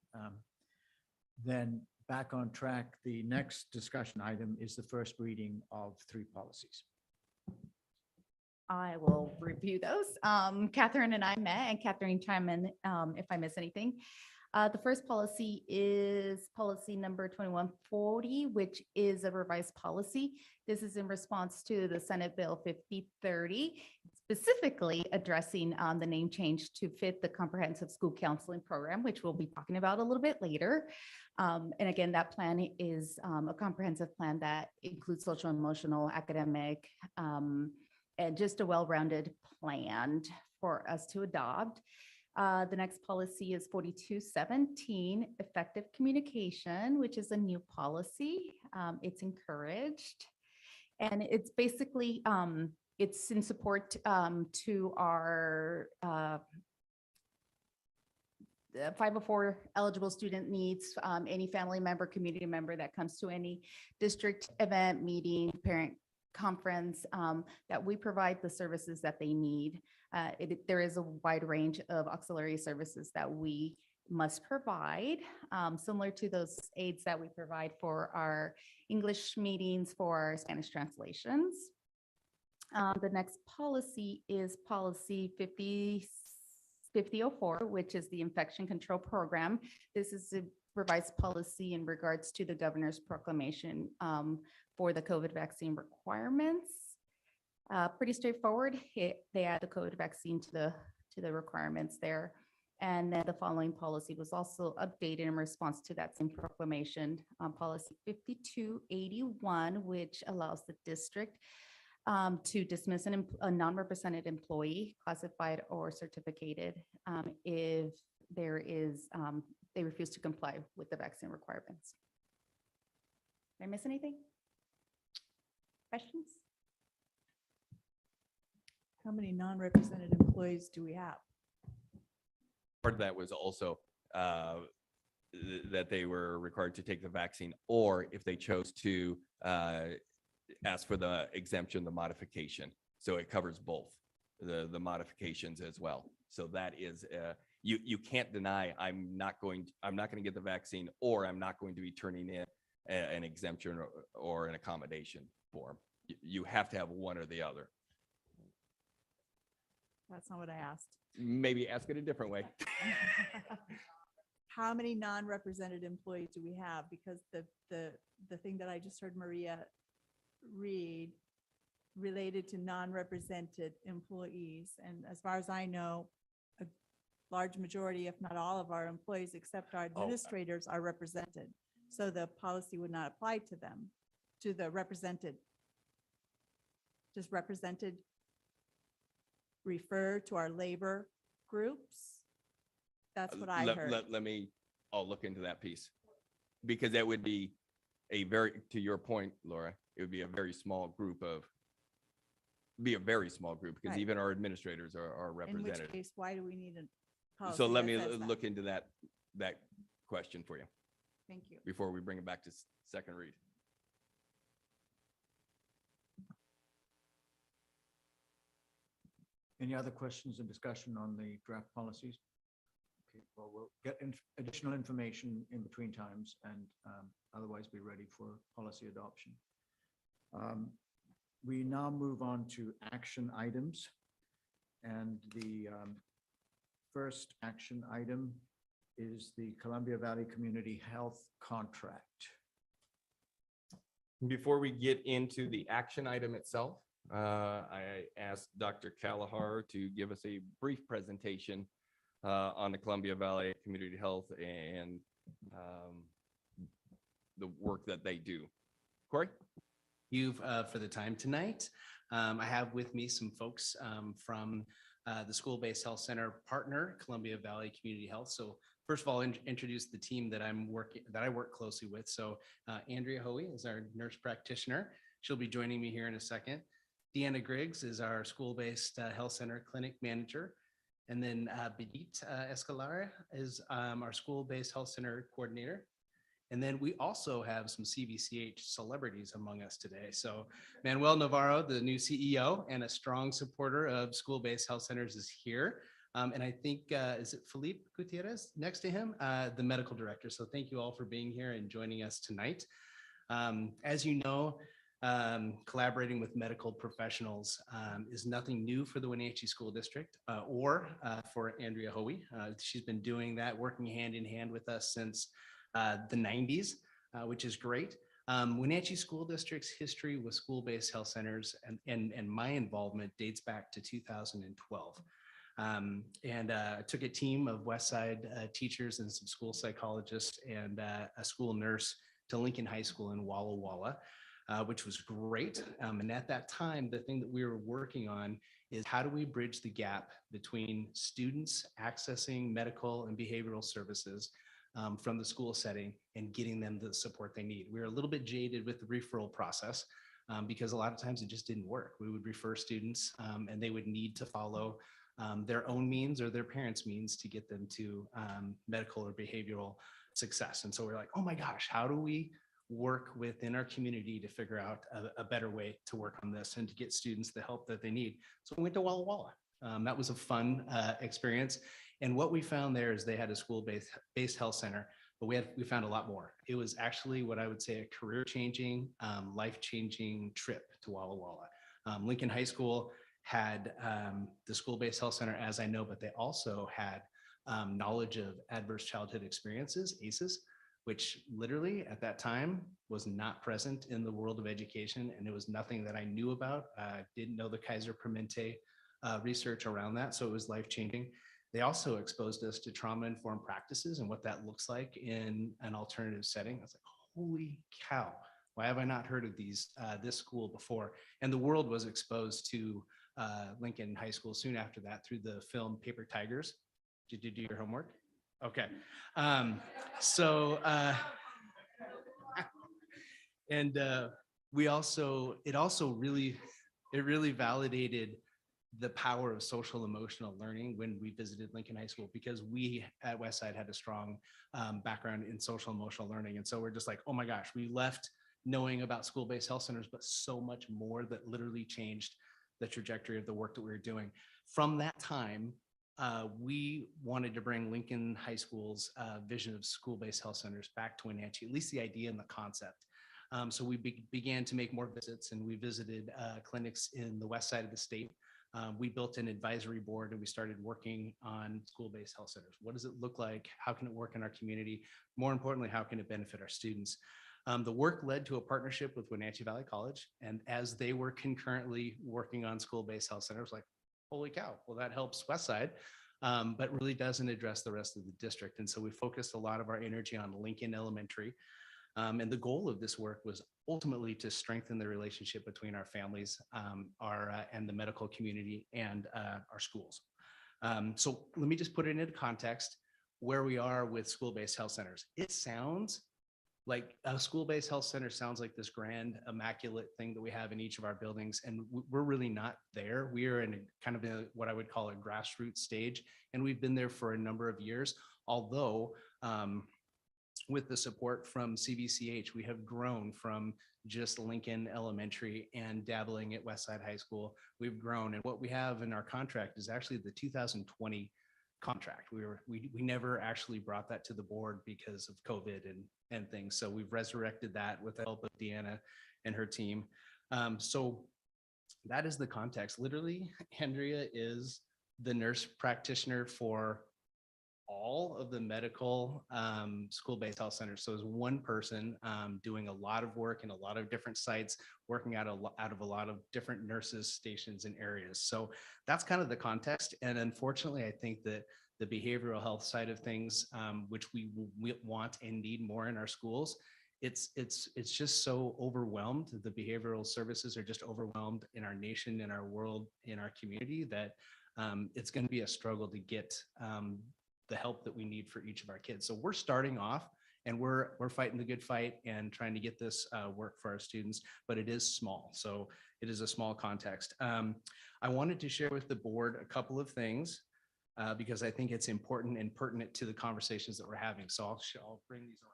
Then back on track, the next discussion item is the first reading of 3 policies. I will review those. Catherine and I met, and Catherine chime in if I miss anything. The first policy is policy number 2140, which is a revised policy. This is in response to the Senate Bill 5030, specifically addressing the name change to fit the comprehensive school counseling program, which we'll be talking about a little bit later. And again, that plan is a comprehensive plan that includes social, emotional, academic, and just a well-rounded plan for us to adopt. The next policy is 4217, effective communication, which is a new policy. It's encouraged. And it's basically, it's in support to our 504 eligible student needs, any family member, community member that comes to any district event, meeting, parent conference, that we provide the services that they need. There is a wide range of auxiliary services that we must provide, similar to those aids that we provide for our English meetings, for our Spanish translations. The next policy is policy 5004, which is the infection control program. This is a revised policy in regards to the governor's proclamation for the COVID vaccine requirements. Pretty straightforward. They add the COVID vaccine to the requirements there. And then the following policy was also updated in response to that same proclamation, policy 5281, which allows the district to dismiss a non-represented employee, classified or certificated, if there is, they refuse to comply with the vaccine requirements. Did I miss anything? Questions? How many non-represented employees do we have? Part of that was also that they were required to take the vaccine, or if they chose to ask for the exemption, the modification. So it covers both the modifications as well. So that is you can't deny I'm not going to get the vaccine, or I'm not going to be turning in an exemption or an accommodation form. You have to have one or the other. That's not what I asked. Maybe ask it a different way. How many non-represented employees do we have? Because the thing that I just heard Maria read related to non-represented employees. And as far as I know, a large majority, if not all of our employees, except our administrators, are represented. So the policy would not apply to them, to the represented. Just represented refer to our labor groups. That's what I heard. I'll look into that piece, because that would be to your point, Laura, it would be a very small group because Right. even our administrators are In represented. which case, why do we need a policy? So let that me says that? look into that question for you Thank you. before we bring it back to second read. Any other questions and discussion on the draft policies? Okay, well, we'll get additional information in between times and otherwise be ready for policy adoption. We now move on to action items. And the first action item is the Columbia Valley Community Health Contract. Before we get into the action item itself, I asked Dr. Kalahar to give us a brief presentation on the Columbia Valley Community Health and the work that they do. Corey? You for the time tonight. I have with me some folks from the school-based health center partner, Columbia Valley Community Health. So first of all, introduce the team that I work closely with. So Andrea Hoey is our nurse practitioner. She'll be joining me here in a second. Deanna Griggs is our school-based health center clinic manager. And then Bedit Escalara is our school-based health center coordinator. And then we also have some CVCH celebrities among us today. So Manuel Navarro, the new CEO and a strong supporter of school-based health centers, is here. And I think, is it Felipe Gutierrez next to him, the medical director. So thank you all for being here and joining us tonight. As you know, collaborating with medical professionals is nothing new for the Wenatchee School District or for Andrea Hoey. She's been doing that, working hand in hand with us since the 90s, which is great. Wenatchee School District's history with school-based health centers and my involvement dates back to 2012. And took a team of Westside teachers and some school psychologists and a school nurse to Lincoln High School in Walla Walla, which was great. And at that time, the thing that we were working on is how do we bridge the gap between students accessing medical and behavioral services from the school setting and getting them the support they need. We were a little bit jaded with the referral process because a lot of times it just didn't work. We would refer students and they would need to follow their own means or their parents' means to get them to medical or behavioral success. And so we're like, oh my gosh, how do we work within our community to figure out a better way to work on this and to get students the help that they need? So we went to Walla Walla That was a fun experience. And what we found there is they had a school-based health center, but we found a lot more. It was actually what I would say a career-changing, life-changing trip to Walla Walla. Lincoln High School had the school-based health center, as I know, but they also had knowledge of adverse childhood experiences, ACEs, which literally at that time was not present in the world of education. And it was nothing that I knew about. I didn't know the Kaiser Permanente research around that. So it was life-changing. They also exposed us to trauma-informed practices and what that looks like in an alternative setting. I was like, holy cow, why have I not heard of this school before? And the world was exposed to Lincoln High School soon after that through the film Paper Tigers. Did you do your homework? Okay. It really validated the power of social emotional learning when we visited Lincoln High School, because we at Westside had a strong background in social emotional learning. And so we're just like, oh my gosh, we left knowing about school-based health centers, but so much more that literally changed the trajectory of the work that we were doing. From that time, we wanted to bring Lincoln High School's vision of school-based health centers back to Wenatchee, at least the idea and the concept. So we began to make more visits, and we visited clinics in the west side of the state. We built an advisory board, and we started working on school-based health centers. What does it look like? How can it work in our community? More importantly, how can it benefit our students? The work led to a partnership with Wenatchee Valley College, and as they were concurrently working on school-based health centers, like, holy cow, well, that helps Westside, but really doesn't address the rest of the district. And so we focused a lot of our energy on Lincoln Elementary. And the goal of this work was ultimately to strengthen the relationship between our families, and the medical community and our schools. So let me just put it into context where we are with school-based health centers. It sounds like a school-based health center sounds like this grand, immaculate thing that we have in each of our buildings, and we're really not there. We are in kind of what I would call a grassroots stage, and we've been there for a number of years. Although, with the support from CVCH, we have grown from just Lincoln Elementary and dabbling at Westside High School. We've grown, and what we have in our contract is actually the 2020 contract. We never actually brought that to the board because of COVID and things. So we've resurrected that with the help of Deanna and her team. So that is the context. Literally, Andrea is the nurse practitioner for all of the medical school-based health centers. So it's one person doing a lot of work in a lot of different sites, working out of a lot of different nurses stations and areas. So that's kind of the context. And unfortunately, I think that the behavioral health side of things, which we want and need more in our schools, it's just so overwhelmed. The behavioral services are just overwhelmed in our nation, in our world, in our community, that it's going to be a struggle to get the help that we need for each of our kids. So we're starting off, and we're fighting the good fight and trying to get this work for our students, but it is small. So it is a small context. I wanted to share with the board a couple of things because I think it's important and pertinent to the conversations that we're having. So I'll bring these around.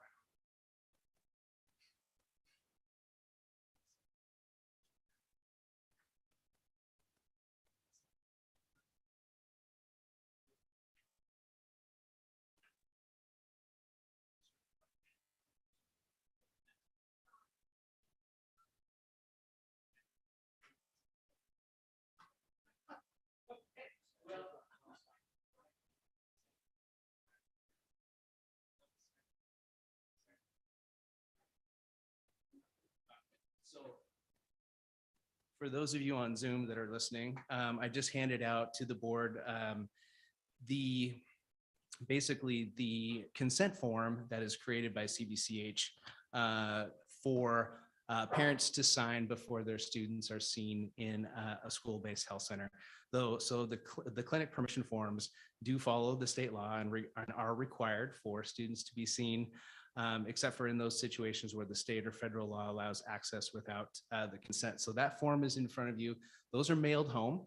So for those of you on Zoom that are listening, I just handed out to the board basically the consent form that is created by CVCH for parents to sign before their students are seen in a school-based health center. So the clinic permission forms do follow the state law and are required for students to be seen, except for in those situations where the state or federal law allows access without the consent. So that form is in front of you. Those are mailed home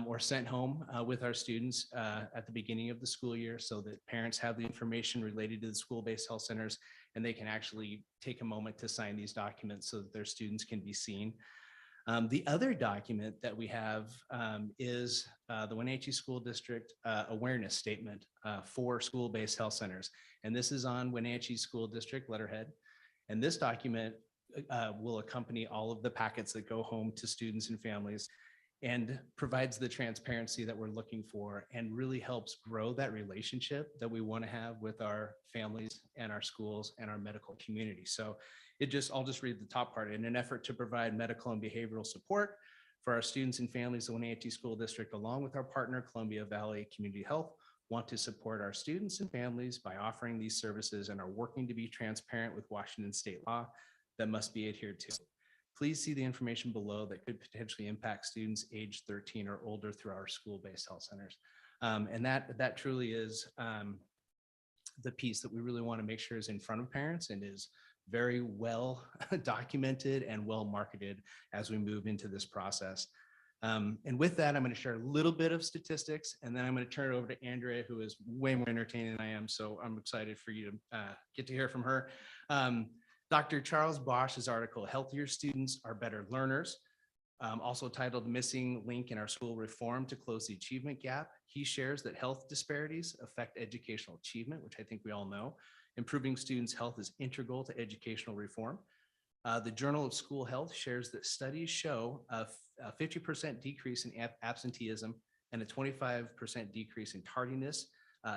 or sent home with our students at the beginning of the school year, so that parents have the information related to the school-based health centers, and they can actually take a moment to sign these documents so that their students can be seen. The other document that we have is the Wenatchee School District Awareness Statement for School-Based Health Centers. And this is on Wenatchee School District letterhead. And this document will accompany all of the packets that go home to students and families and provides the transparency that we're looking for and really helps grow that relationship that we want to have with our families and our schools and our medical community. So I'll just read the top part. In an effort to provide medical and behavioral support for our students and families, the Wenatchee School District, along with our partner, Columbia Valley Community Health, want to support our students and families by offering these services and are working to be transparent with Washington state law that must be adhered to. Please see the information below that could potentially impact students age 13 or older through our school-based health centers. And that truly is the piece that we really want to make sure is in front of parents and is very well documented and well marketed as we move into this process. And with that, I'm going to share a little bit of statistics, and then I'm going to turn it over to Andrea, who is way more entertaining than I am. So I'm excited for you to get to hear from her. Dr. Charles Bosch's article, Healthier Students Are Better Learners, also titled Missing Link in Our School Reform to Close the Achievement Gap. He shares that health disparities affect educational achievement, which I think we all know. Improving students' health is integral to educational reform. The Journal of School Health shares that studies show a 50% decrease in absenteeism and a 25% decrease in tardiness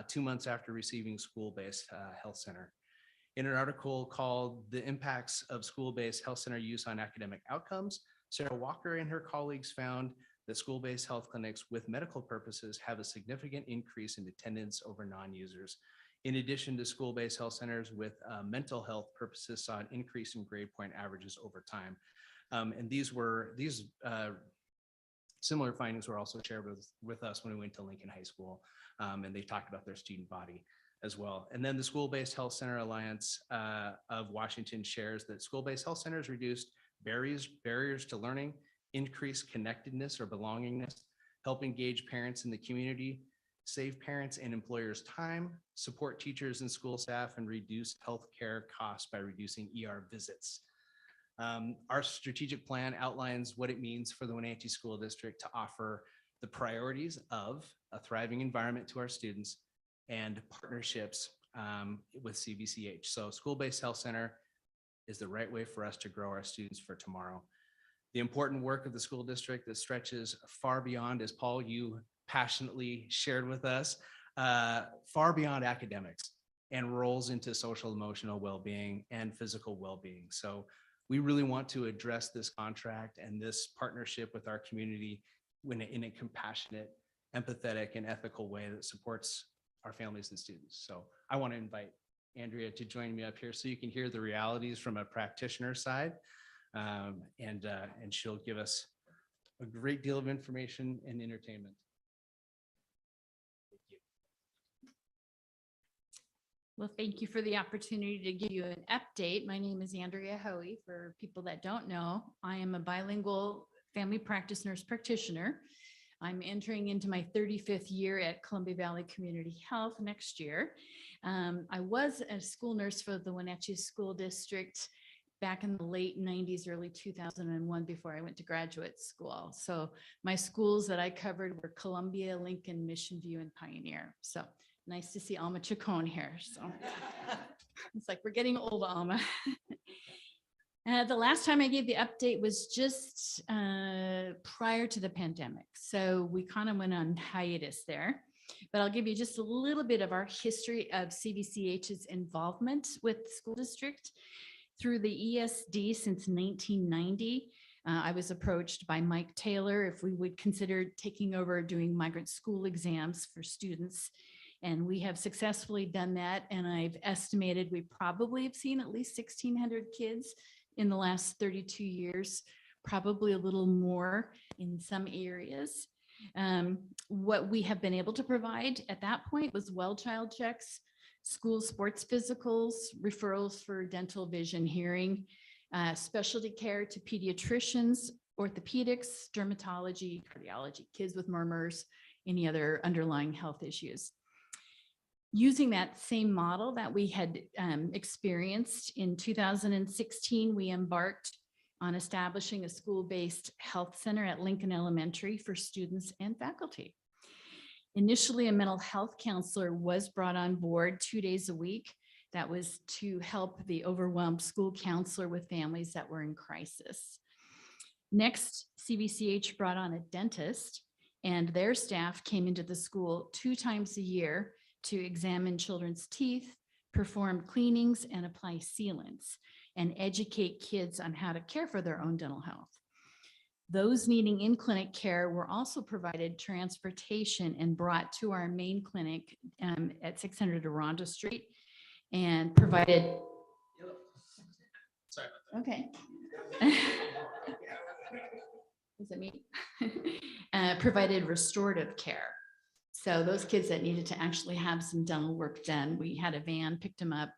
2 months after receiving school-based health center. In an article called The Impacts of School-Based Health Center Use on Academic Outcomes, Sarah Walker and her colleagues found that school-based health clinics with medical purposes have a significant increase in attendance over non-users. In addition to school-based health centers with mental health purposes saw an increase in grade point averages over time. And these similar findings were also shared with us when we went to Lincoln High School, and they talked about their student body as well. And then the School-Based Health Center Alliance of Washington shares that school-based health centers reduced barriers to learning, increase connectedness or belongingness, help engage parents in the community, save parents and employers time, support teachers and school staff, and reduce healthcare costs by reducing ER visits. Our strategic plan outlines what it means for the Wenatchee School District to offer the priorities of a thriving environment to our students and partnerships with CVCH. So school-based health center is the right way for us to grow our students for tomorrow. The important work of the school district that stretches far beyond, as Paul, you passionately shared with us, far beyond academics and rolls into social emotional well-being and physical well-being. So we really want to address this contract and this partnership with our community in a compassionate, empathetic, and ethical way that supports our families and students. So I want to invite Andrea to join me up here so you can hear the realities from a practitioner side. And she'll give us a great deal of information and entertainment. Thank you. Well, thank you for the opportunity to give you an update. My name is Andrea Hoey. For people that don't know, I am a bilingual family practice nurse practitioner. I'm entering into my 35th year at Columbia Valley Community Health next year. I was a school nurse for the Wenatchee School District back in the late 90s, early 2001, before I went to graduate school. So my schools that I covered were Columbia, Lincoln, Mission View, and Pioneer. So nice to see Alma Chacon here. So it's like we're getting old, Alma. The last time I gave the update was just prior to the pandemic. So we kind of went on hiatus there, but I'll give you just a little bit of our history of CVCH's involvement with the school district. Through the ESD since 1990, I was approached by Mike Taylor if we would consider taking over doing migrant school exams for students. And we have successfully done that. And I've estimated we probably have seen at least 1,600 kids in the last 32 years, probably a little more in some areas. What we have been able to provide at that point was well child checks, school sports physicals, referrals for dental, vision, hearing, specialty care to pediatricians, orthopedics, dermatology, cardiology, kids with murmurs, any other underlying health issues. Using that same model that we had experienced in 2016, we embarked on establishing a school-based health center at Lincoln Elementary for students and faculty. Initially, a mental health counselor was brought on board 2 days a week. That was to help the overwhelmed school counselor with families that were in crisis. Next, CVCH brought on a dentist, and their staff came into the school 2 times a year to examine children's teeth, perform cleanings, and apply sealants, and educate kids on how to care for their own dental health. Those needing in-clinic care were also provided transportation and brought to our main clinic at 600 Aranda Street and provided. Sorry about that. Okay. Is it me? Provided restorative care. So those kids that needed to actually have some dental work done, we had a van, picked them up,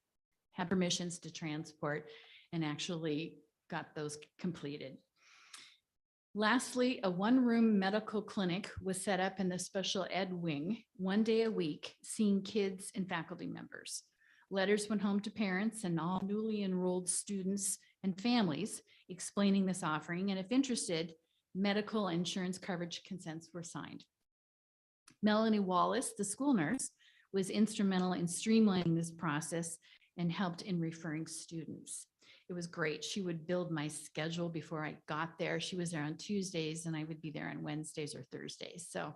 had permissions to transport, and actually got those completed. Lastly, a one-room medical clinic was set up in the special ed wing 1 day a week, seeing kids and faculty members. Letters went home to parents and all newly enrolled students and families explaining this offering, and if interested, medical insurance coverage consents were signed. Melanie Wallace, the school nurse, was instrumental in streamlining this process and helped in referring students. It was great. She would build my schedule before I got there. She was there on Tuesdays and I would be there on Wednesdays or Thursdays. So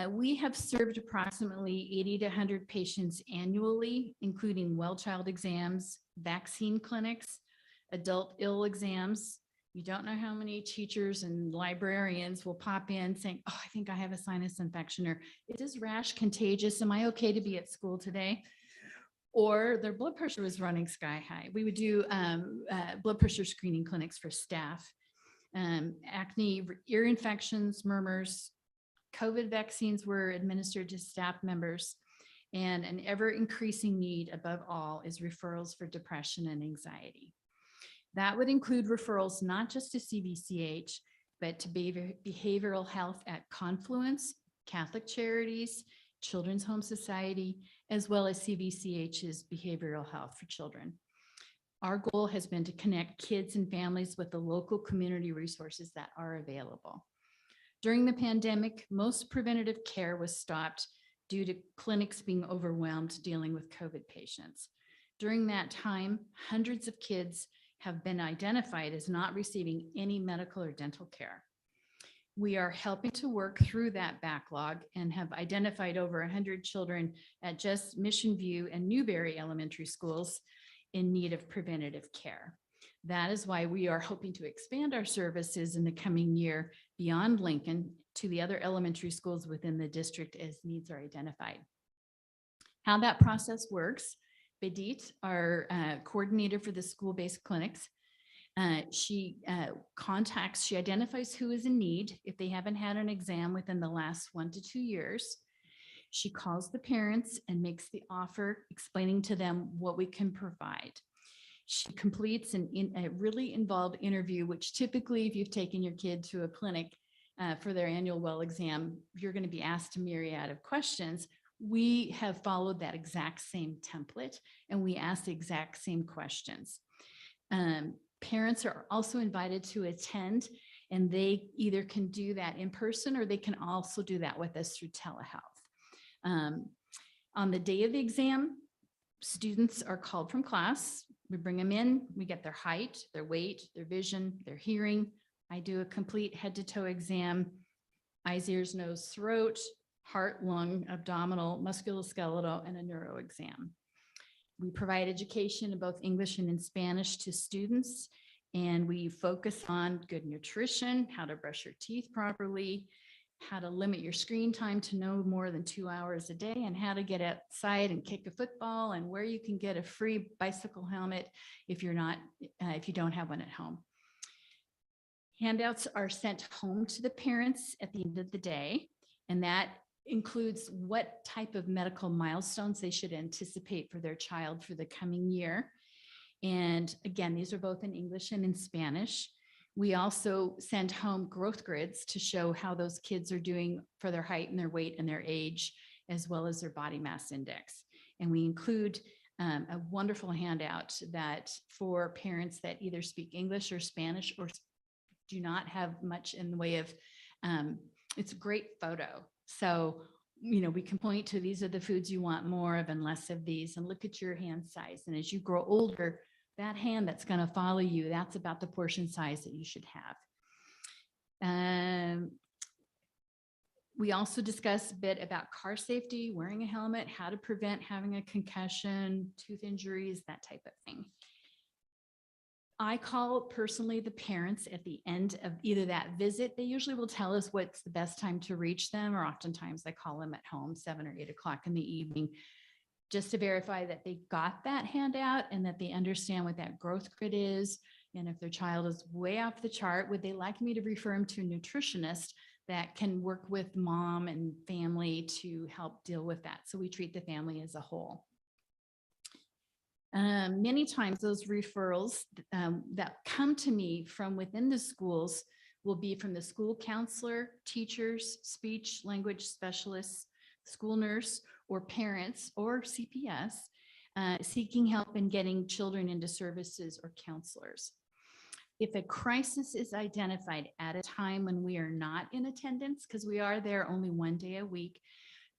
we have served approximately 80 to 100 patients annually, including well child exams, vaccine clinics, adult ill exams. You don't know how many teachers and librarians will pop in saying, oh, I think I have a sinus infection, or is this rash contagious? Am I okay to be at school today? Or their blood pressure was running sky high. We would do blood pressure screening clinics for staff, acne, ear infections, murmurs. COVID vaccines were administered to staff members, and an ever increasing need above all is referrals for depression and anxiety. That would include referrals not just to CVCH, but to behavioral health at Confluence, Catholic Charities, Children's Home Society, as well as CVCH's behavioral health for children. Our goal has been to connect kids and families with the local community resources that are available. During the pandemic, most preventative care was stopped due to clinics being overwhelmed dealing with COVID patients. During that time, hundreds of kids have been identified as not receiving any medical or dental care. We are helping to work through that backlog and have identified over 100 children at just Mission View and Newberry elementary schools in need of preventative care. That is why we are hoping to expand our services in the coming year beyond Lincoln to the other elementary schools within the district as needs are identified. How that process works, Bedit, our coordinator for the school-based clinics, she identifies who is in need if they haven't had an exam within the last 1 to 2 years. She calls the parents and makes the offer, explaining to them what we can provide. She completes a really involved interview, which typically if you've taken your kid to a clinic for their annual well exam, you're going to be asked a myriad of questions. We have followed that exact same template and we ask the exact same questions. Parents are also invited to attend, and they either can do that in person or they can also do that with us through telehealth. On the day of the exam, students are called from class. We bring them in, we get their height, their weight, their vision, their hearing. I do a complete head to toe exam, eyes, ears, nose, throat, heart, lung, abdominal, musculoskeletal, and a neuro exam. We provide education in both English and in Spanish to students, and we focus on good nutrition, how to brush your teeth properly, how to limit your screen time to no more than 2 hours a day, and how to get outside and kick a football, and where you can get a free bicycle helmet if you don't have one at home. Handouts are sent home to the parents at the end of the day, and that includes what type of medical milestones they should anticipate for their child for the coming year. And again, these are both in English and in Spanish. We also send home growth grids to show how those kids are doing for their height and their weight and their age, as well as their body mass index. And we include a wonderful handout that for parents that either speak English or Spanish or do not have much in the way of, it's a great photo. So, we can point to these are the foods you want more of and less of these, and look at your hand size. And as you grow older, that hand that's going to follow you, that's about the portion size that you should have. We also discussed a bit about car safety, wearing a helmet, how to prevent having a concussion, tooth injuries, that type of thing. I call personally the parents at the end of either that visit. They usually will tell us what's the best time to reach them, or oftentimes I call them at home 7 or 8 o'clock in the evening, just to verify that they got that handout and that they understand what that growth grid is. And if their child is way off the chart, would they like me to refer them to a nutritionist that can work with mom and family to help deal with that? So we treat the family as a whole. Many times those referrals that come to me from within the schools will be from the school counselor, teachers, speech language specialists, school nurse, or parents or CPS seeking help in getting children into services or counselors. If a crisis is identified at a time when we are not in attendance, because we are there only 1 day a week,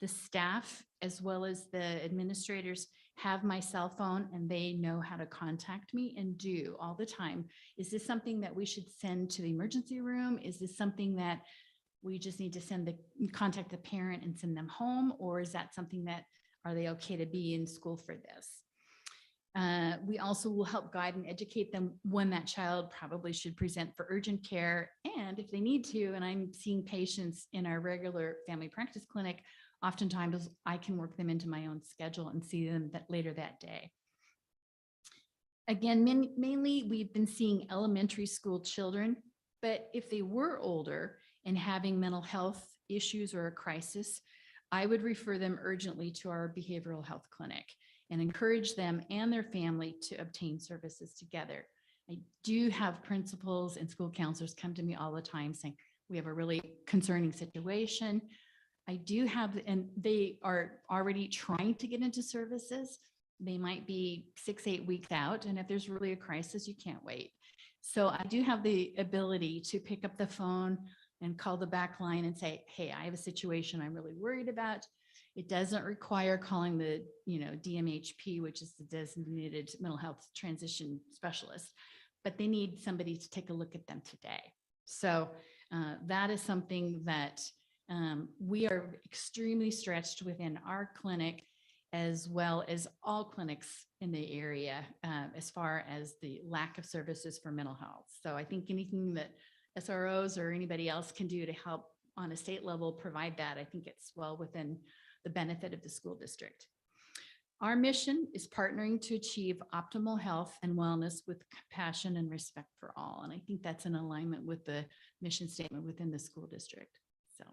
the staff as well as the administrators have my cell phone and they know how to contact me and do all the time. Is this something that we should send to the emergency room? Is this something that we just need to contact the parent and send them home? Or is that something that, are they okay to be in school for this? We also will help guide and educate them when that child probably should present for urgent care. And if they need to, and I'm seeing patients in our regular family practice clinic, oftentimes I can work them into my own schedule and see them later that day. Again, mainly we've been seeing elementary school children, but if they were older and having mental health issues or a crisis, I would refer them urgently to our behavioral health clinic and encourage them and their family to obtain services together. I do have principals and school counselors come to me all the time saying, we have a really concerning situation. I do have, and they are already trying to get into services. They might be 6-8 weeks out. And if there's really a crisis, you can't wait. So I do have the ability to pick up the phone and call the back line and say, hey, I have a situation I'm really worried about. It doesn't require calling the, DMHP, which is the designated mental health transition specialist, but they need somebody to take a look at them today. So that is something that we are extremely stretched within our clinic, as well as all clinics in the area, as far as the lack of services for mental health. So I think anything that SROs or anybody else can do to help on a state level provide that, I think it's well within the benefit of the school district. Our mission is partnering to achieve optimal health and wellness with compassion and respect for all. And I think that's in alignment with the mission statement within the school district. So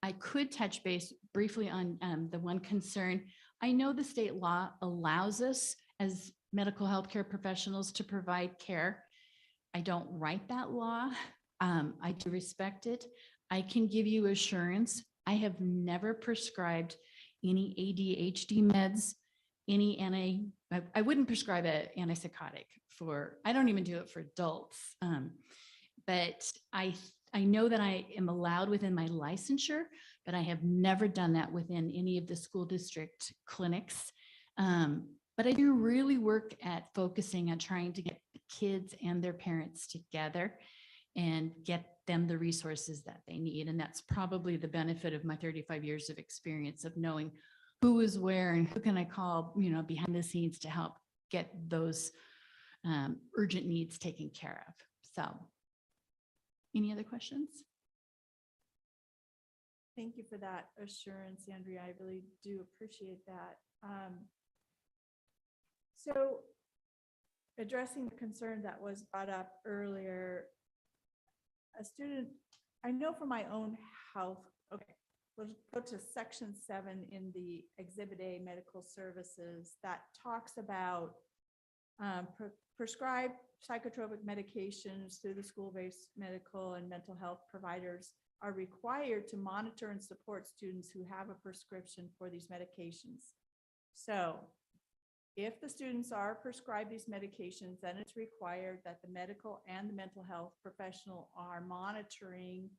I could touch base briefly on the one concern. I know the state law allows us as medical healthcare professionals to provide care. I don't write that law. I do respect it. I can give you assurance. I have never prescribed any ADHD meds, I wouldn't prescribe an antipsychotic I don't even do it for adults. But I know that I am allowed within my licensure, but I have never done that within any of the school district clinics. But I do really work at focusing on trying to get the kids and their parents together and get them the resources that they need. And that's probably the benefit of my 35 years of experience of knowing who is where and who can I call, behind the scenes to help get those urgent needs taken care of. So any other questions? Thank you for that assurance, Andrea. I really do appreciate that. So addressing the concern that was brought up earlier, a student, I know from my own health, okay, we'll go to section 7 in the Exhibit A medical services that talks about prescribed psychotropic medications through the school-based medical and mental health providers are required to monitor and support students who have a prescription for these medications. So If the students are prescribed these medications, then it's required that the medical and the mental health professional are monitoring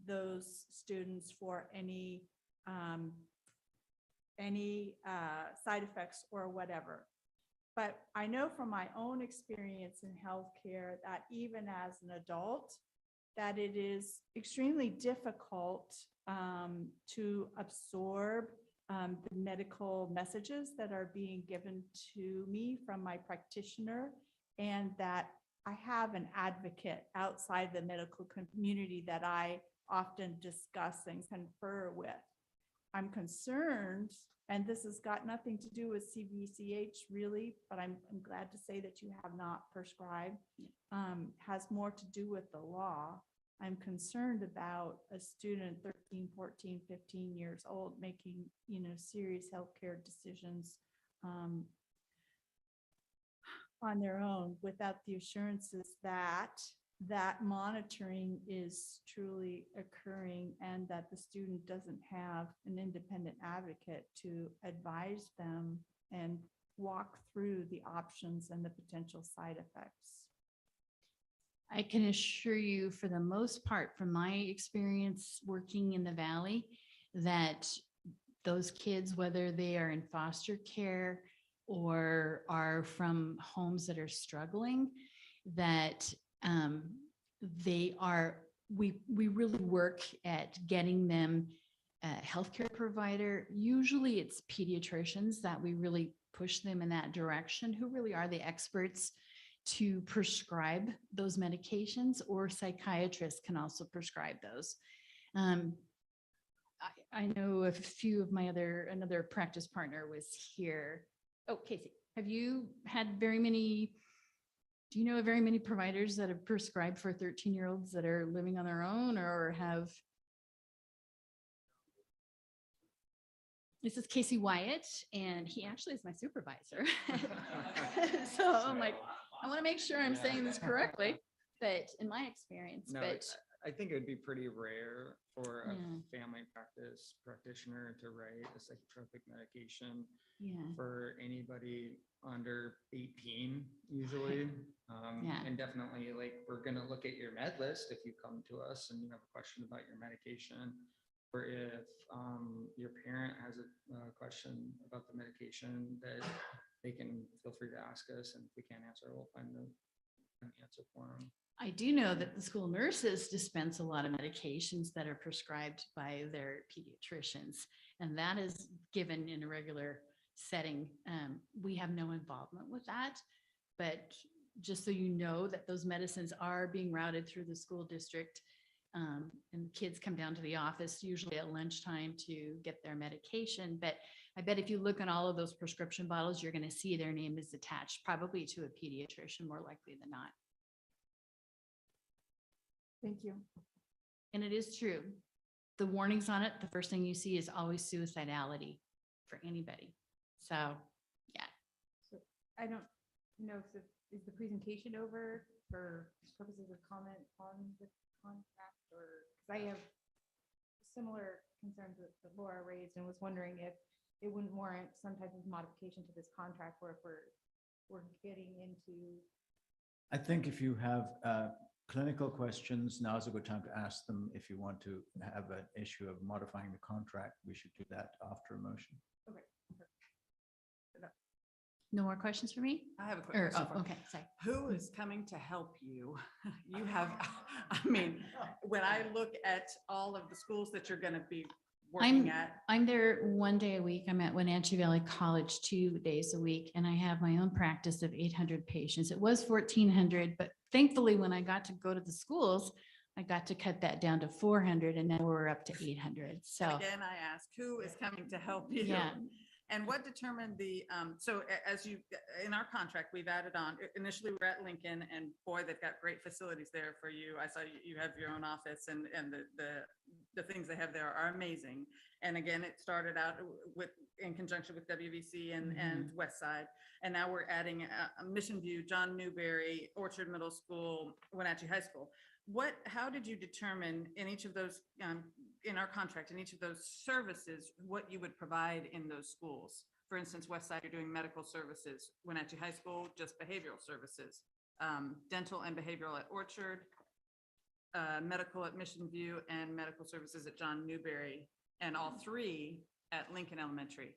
those students for any side effects or whatever. But I know from my own experience in healthcare that even as an adult, that it is extremely difficult to absorb the medical messages that are being given to me from my practitioner, and that I have an advocate outside the medical community that I often discuss and confer with. I'm concerned, and this has got nothing to do with CVCH really, but I'm glad to say that you have not prescribed, has more to do with the law. I'm concerned about a student 13, 14, 15 years old making, serious healthcare decisions on their own without the assurances that that monitoring is truly occurring and that the student doesn't have an independent advocate to advise them and walk through the options and the potential side effects. I can assure you, for the most part, from my experience working in the Valley, that those kids, whether they are in foster care or are from homes that are struggling, that we really work at getting them a healthcare provider. Usually it's pediatricians that we really push them in that direction, who really are the experts to prescribe those medications, or psychiatrists can also prescribe those. I know a few of another practice partner was here. Oh, Casey, have you had do you know of very many providers that have prescribed for 13-year-olds that are living on their own or have? This is Casey Wyatt, and he actually is my supervisor. So I'm like, I want to make sure I'm saying this correctly, but in my experience, No, but I think it would be pretty rare for a Yeah. family practice practitioner to write a psychotropic medication Yeah. for anybody under 18 usually. Yeah. And definitely, like, we're gonna look at your med list if you come to us and you have a question about your medication, or if your parent has a question about the medication, that they can feel free to ask us, and if we can't answer, we'll find an answer for them. I do know that the school nurses dispense a lot of medications that are prescribed by their pediatricians, and that is given in a regular setting. We have no involvement with that, but just so you know that those medicines are being routed through the school district, and kids come down to the office usually at lunchtime to get their medication. But I bet if you look on all of those prescription bottles, you're going to see their name is attached, probably to a pediatrician, more likely than not. Thank you. And it is true. The warnings on it, the first thing you see is always suicidality for anybody. So, yeah. So I don't know if is the presentation over for purposes of comment on the contract, or because I have similar concerns that Laura raised and was wondering if it wouldn't warrant some type of modification to this contract, or if we're getting into. I think if you have clinical questions, now's a good time to ask them. If you want to have an issue of modifying the contract, we should do that after a motion. Okay. No more questions for me? I have a Or- question. oh, okay, sorry. Who is coming to help you? You have, I mean, when I look at all of the schools that you're going to be working at. I'm there one day a week. I'm at Wenatchee Valley College 2 days a week, and I have my own practice of 800 patients. It was 1,400, but thankfully when I got to go to the schools, I got to cut that down to 400, and now we're up to 800. So Again, I ask, who is coming to help you? Yeah. And what determined as you, in our contract, we've added on, initially we're at Lincoln, and boy, they've got great facilities there for you. I saw you have your own office, and the things they have there are amazing. And again, it started out in conjunction with WVC and West Side. And now we're adding Mission View, John Newberry, Orchard Middle School, Wenatchee High School. How did you determine in each of those in our contract, in each of those services, what you would provide in those schools. For instance, West Side, you're doing medical services. Wenatchee High School, just behavioral services. Dental and behavioral at Orchard, medical at Mission View, and medical services at John Newberry, and all three at Lincoln Elementary.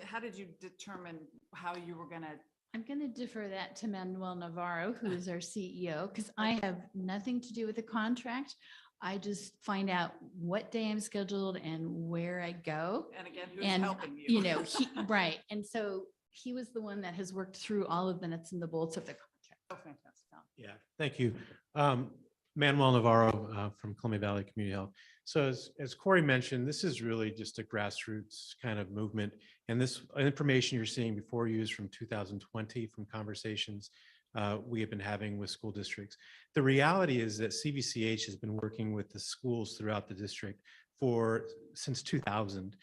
How did you determine how you were gonna? I'm going to defer that to Manuel Navarro, who is our CEO, because I have nothing to do with the contract. I just find out what day I'm scheduled and where I go. And again, who's helping you? You know, right. And so he was the one that has worked through all of the nuts and the bolts of the contract. Oh, fantastic. Yeah, thank you. Manuel Navarro from Columbia Valley Community Health. So as Corey mentioned, this is really just a grassroots kind of movement. And this information you're seeing before you is from 2020 from conversations we have been having with school districts. The reality is that CVCH has been working with the schools throughout the district since 2000.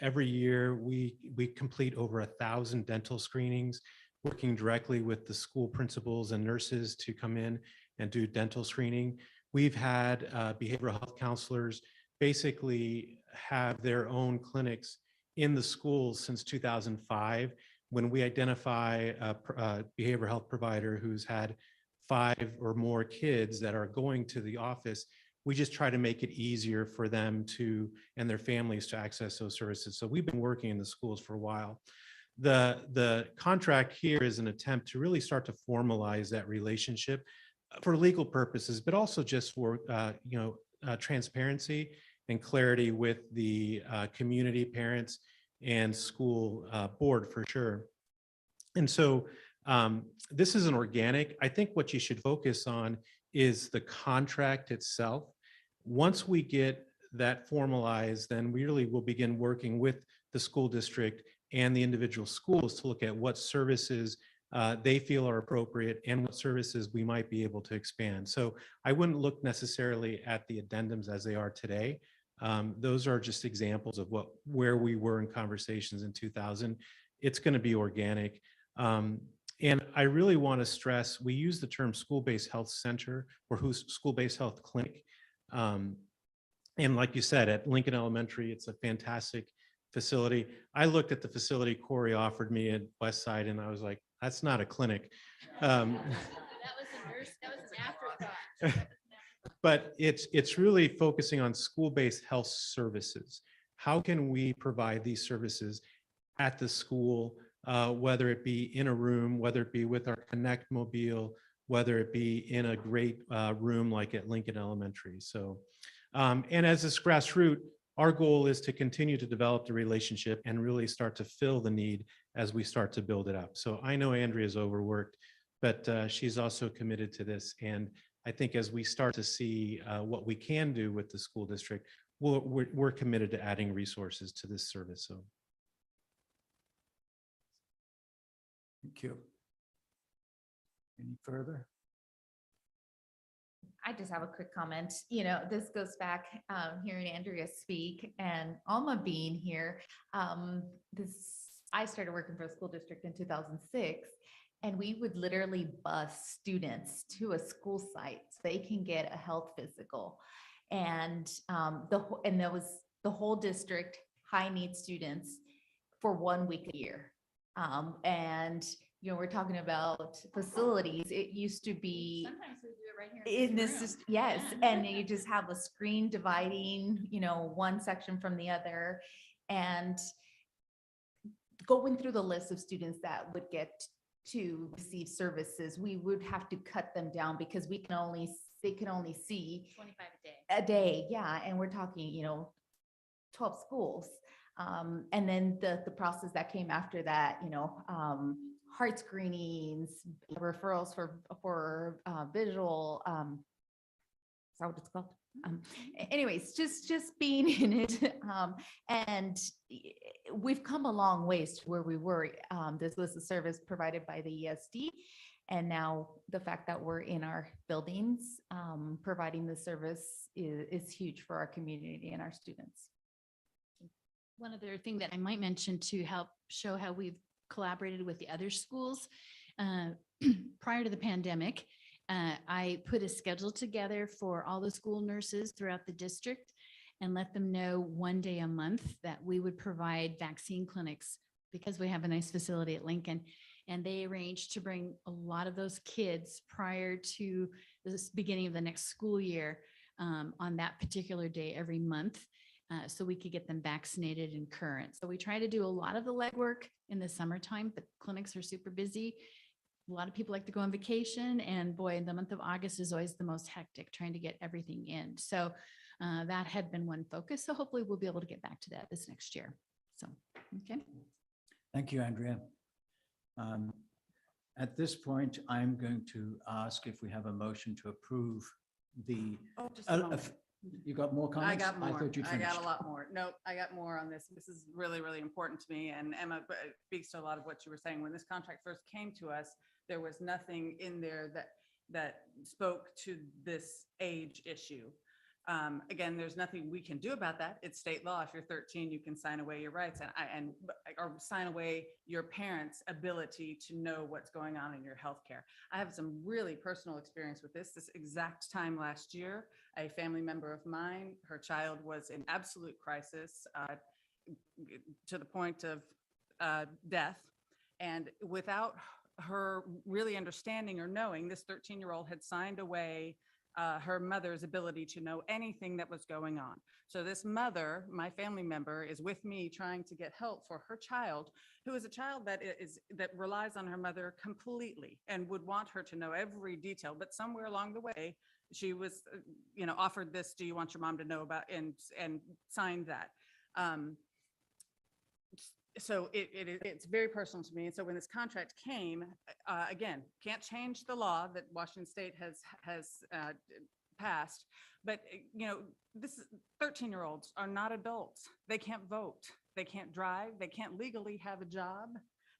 Every year we complete over 1,000 dental screenings, working directly with the school principals and nurses to come in and do dental screening. We've had behavioral health counselors basically have their own clinics in the schools since 2005. When we identify a behavioral health provider who's had 5 or more kids that are going to the office, we just try to make it easier for them to and their families to access those services. So we've been working in the schools for a while. The contract here is an attempt to really start to formalize that relationship for legal purposes, but also just for transparency and clarity with the community, parents, and school board for sure. And so this is an organic. I think what you should focus on is the contract itself. Once we get that formalized, then we really will begin working with the school district and the individual schools to look at what services they feel are appropriate and what services we might be able to expand. So I wouldn't look necessarily at the addendums as they are today. Those are just examples of where we were in conversations in 2000. It's going to be organic. And I really want to stress, we use the term school-based health center or school-based health clinic. And like you said, at Lincoln Elementary, it's a fantastic facility. I looked at the facility Corey offered me at West Side and I was like, that's not a clinic. That was an afterthought. But it's really focusing on school-based health services. How can we provide these services at the school, whether it be in a room, whether it be with our Connect Mobile, whether it be in a great room like at Lincoln Elementary. So, and as this grassroots, our goal is to continue to develop the relationship and really start to fill the need as we start to build it up. So I know Andrea's overworked, but she's also committed to this. And I think as we start to see what we can do with the school district, we're committed to adding resources to this service. So. Thank you. Any further? I just have a quick comment. You know, this goes back hearing Andrea speak and Alma being here. I started working for a school district in 2006, and we would literally bus students to a school site so they can get a health physical. And that was the whole district, high need students for 1 week a year. And you know, we're talking about facilities. It used to be Sometimes we do it right here in this, yes, and you just have a screen dividing, you know, one section from the other, and going through the list of students that would get to receive services, we would have to cut them down because they can only see 25 a day. Yeah, and we're talking, you know, 12 schools. And then the process that came after that, you know, heart screenings, referrals for visual, is that what it's called? Anyways, just being in it. And we've come a long ways to where we were. This was a service provided by the ESD. And now the fact that we're in our buildings, providing the service is huge for our community and our students. One other thing that I might mention to help show how we've collaborated with the other schools prior to the pandemic, I put a schedule together for all the school nurses throughout the district, and let them know one day a month that we would provide vaccine clinics because we have a nice facility at Lincoln. And they arranged to bring a lot of those kids prior to the beginning of the next school year on that particular day every month. So we could get them vaccinated and current. So we try to do a lot of the legwork in the summertime, but clinics are super busy. A lot of people like to go on vacation, and boy, the month of August is always the most hectic trying to get everything in. So that had been one focus. So hopefully we'll be able to get back to that this next year. So, okay. Thank you, Andrea. At this point, I'm going to ask if we have a motion to approve the. Oh, just a moment. You got more comments? I got more. thought you'd I got finished. a lot more. Nope, I got more on this. This is really, really important to me. And Emma speaks to a lot of what you were saying. When this contract first came to us, there was nothing in there that spoke to this age issue. Again, there's nothing we can do about that. It's state law. If you're 13, you can sign away your rights or sign away your parents' ability to know what's going on in your healthcare. I have some really personal experience with this. This exact time last year, a family member of mine, her child was in absolute crisis to the point of death. And without her really understanding or knowing, this 13-year-old had signed away her mother's ability to know anything that was going on. So this mother, my family member, is with me trying to get help for her child, who is a child that relies on her mother completely and would want her to know every detail. But somewhere along the way, she was, offered this, do you want your mom to know about, and signed that. So it's very personal to me. And so when this contract came, again, can't change the law that Washington State has passed, but this 13-year-olds are not adults. They can't vote. They can't drive. They can't legally have a job.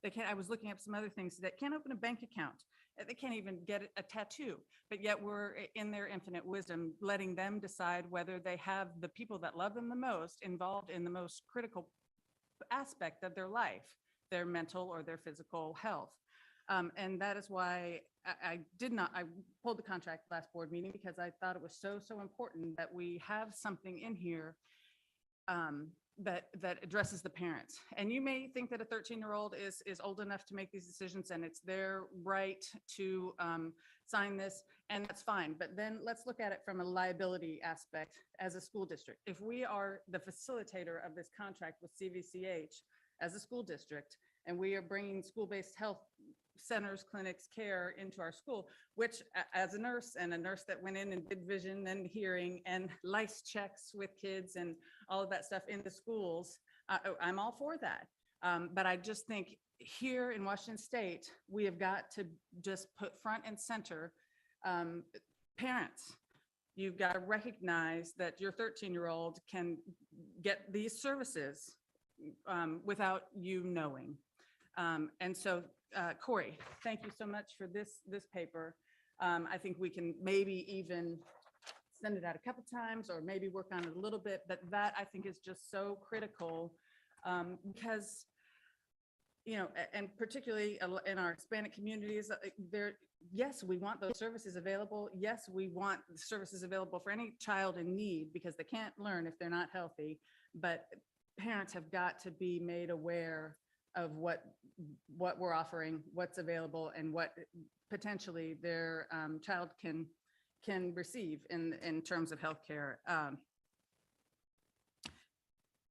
They can't. I was looking up some other things that can't open a bank account. They can't even get a tattoo. But yet we're in their infinite wisdom, letting them decide whether they have the people that love them the most involved in the most critical aspect of their life, their mental or their physical health. And that is why I pulled the contract last board meeting, because I thought it was so important that we have something in here that addresses the parents. And you may think that a 13-year-old is old enough to make these decisions and it's their right to sign this, and that's fine. But then let's look at it from a liability aspect as a school district. If we are the facilitator of this contract with CVCH as a school district, and we are bringing school-based health centers, clinics, care into our school, which as a nurse that went in and did vision and hearing and lice checks with kids and all of that stuff in the schools, I'm all for that. But I just think here in Washington State, we have got to just put front and center parents. You've got to recognize that your 13-year-old can get these services without you knowing. And so, Corey, thank you so much for this paper. I think we can maybe even send it out a couple times or maybe work on it a little bit, but that I think is just so critical because, and particularly in our Hispanic communities, yes, we want those services available. Yes, we want services available for any child in need because they can't learn if they're not healthy, but parents have got to be made aware of what we're offering, what's available, and what potentially their child can receive in terms of healthcare.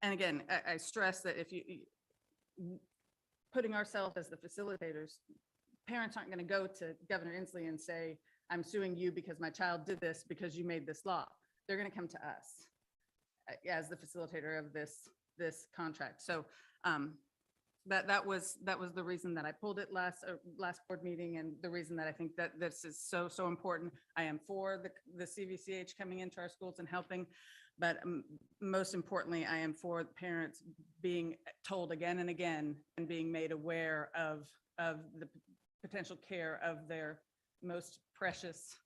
And again, I stress that if you putting ourselves as the facilitators, parents aren't going to go to Governor Inslee and say, I'm suing you because my child did this because you made this law. They're going to come to us as the facilitator of this contract. So that was the reason that I pulled it last board meeting, and the reason that I think that this is so important. I am for the CVCH coming into our schools and helping, but most importantly, I am for parents being told again and again and being made aware of the potential care of their most precious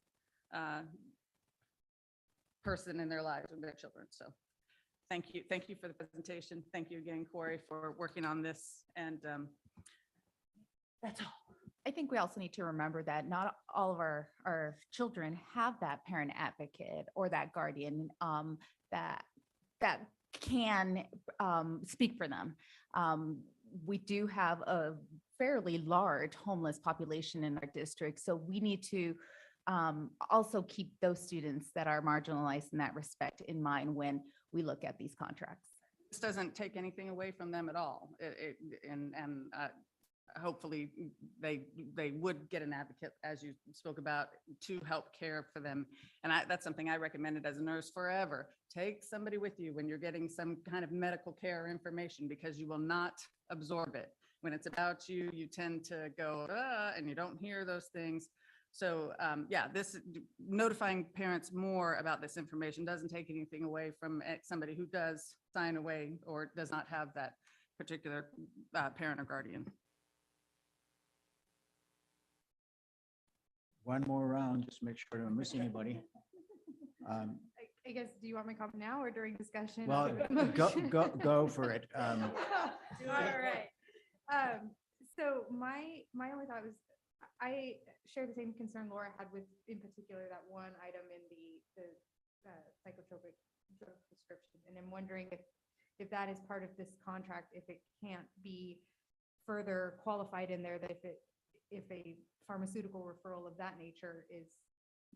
person in their lives and their children. So thank you for the presentation. Thank you again, Corey, for working on this. And that's all. I think we also need to remember that not all of our children have that parent advocate or that guardian that that can speak for them. We do have a fairly large homeless population in our district, so we need to also keep those students that are marginalized in that respect in mind when we look at these contracts. This doesn't take anything away from them at all. And hopefully they would get an advocate, as you spoke about, to help care for them. And that's something I recommended as a nurse forever. Take somebody with you when you're getting some kind of medical care information, because you will not absorb it. When it's about you, you tend to go, and you don't hear those things. So yeah, this notifying parents more about this information doesn't take anything away from somebody who does sign away or does not have that particular parent or guardian. One more round, just make sure I don't miss anybody. I guess, do you want my comment now or during discussion? Well, go for it. All right. So my only thought was, I share the same concern Laura had with, in particular, that one item in the psychotropic drug prescription. And I'm wondering if that is part of this contract, if it can't be further qualified in there, that if a pharmaceutical referral of that nature is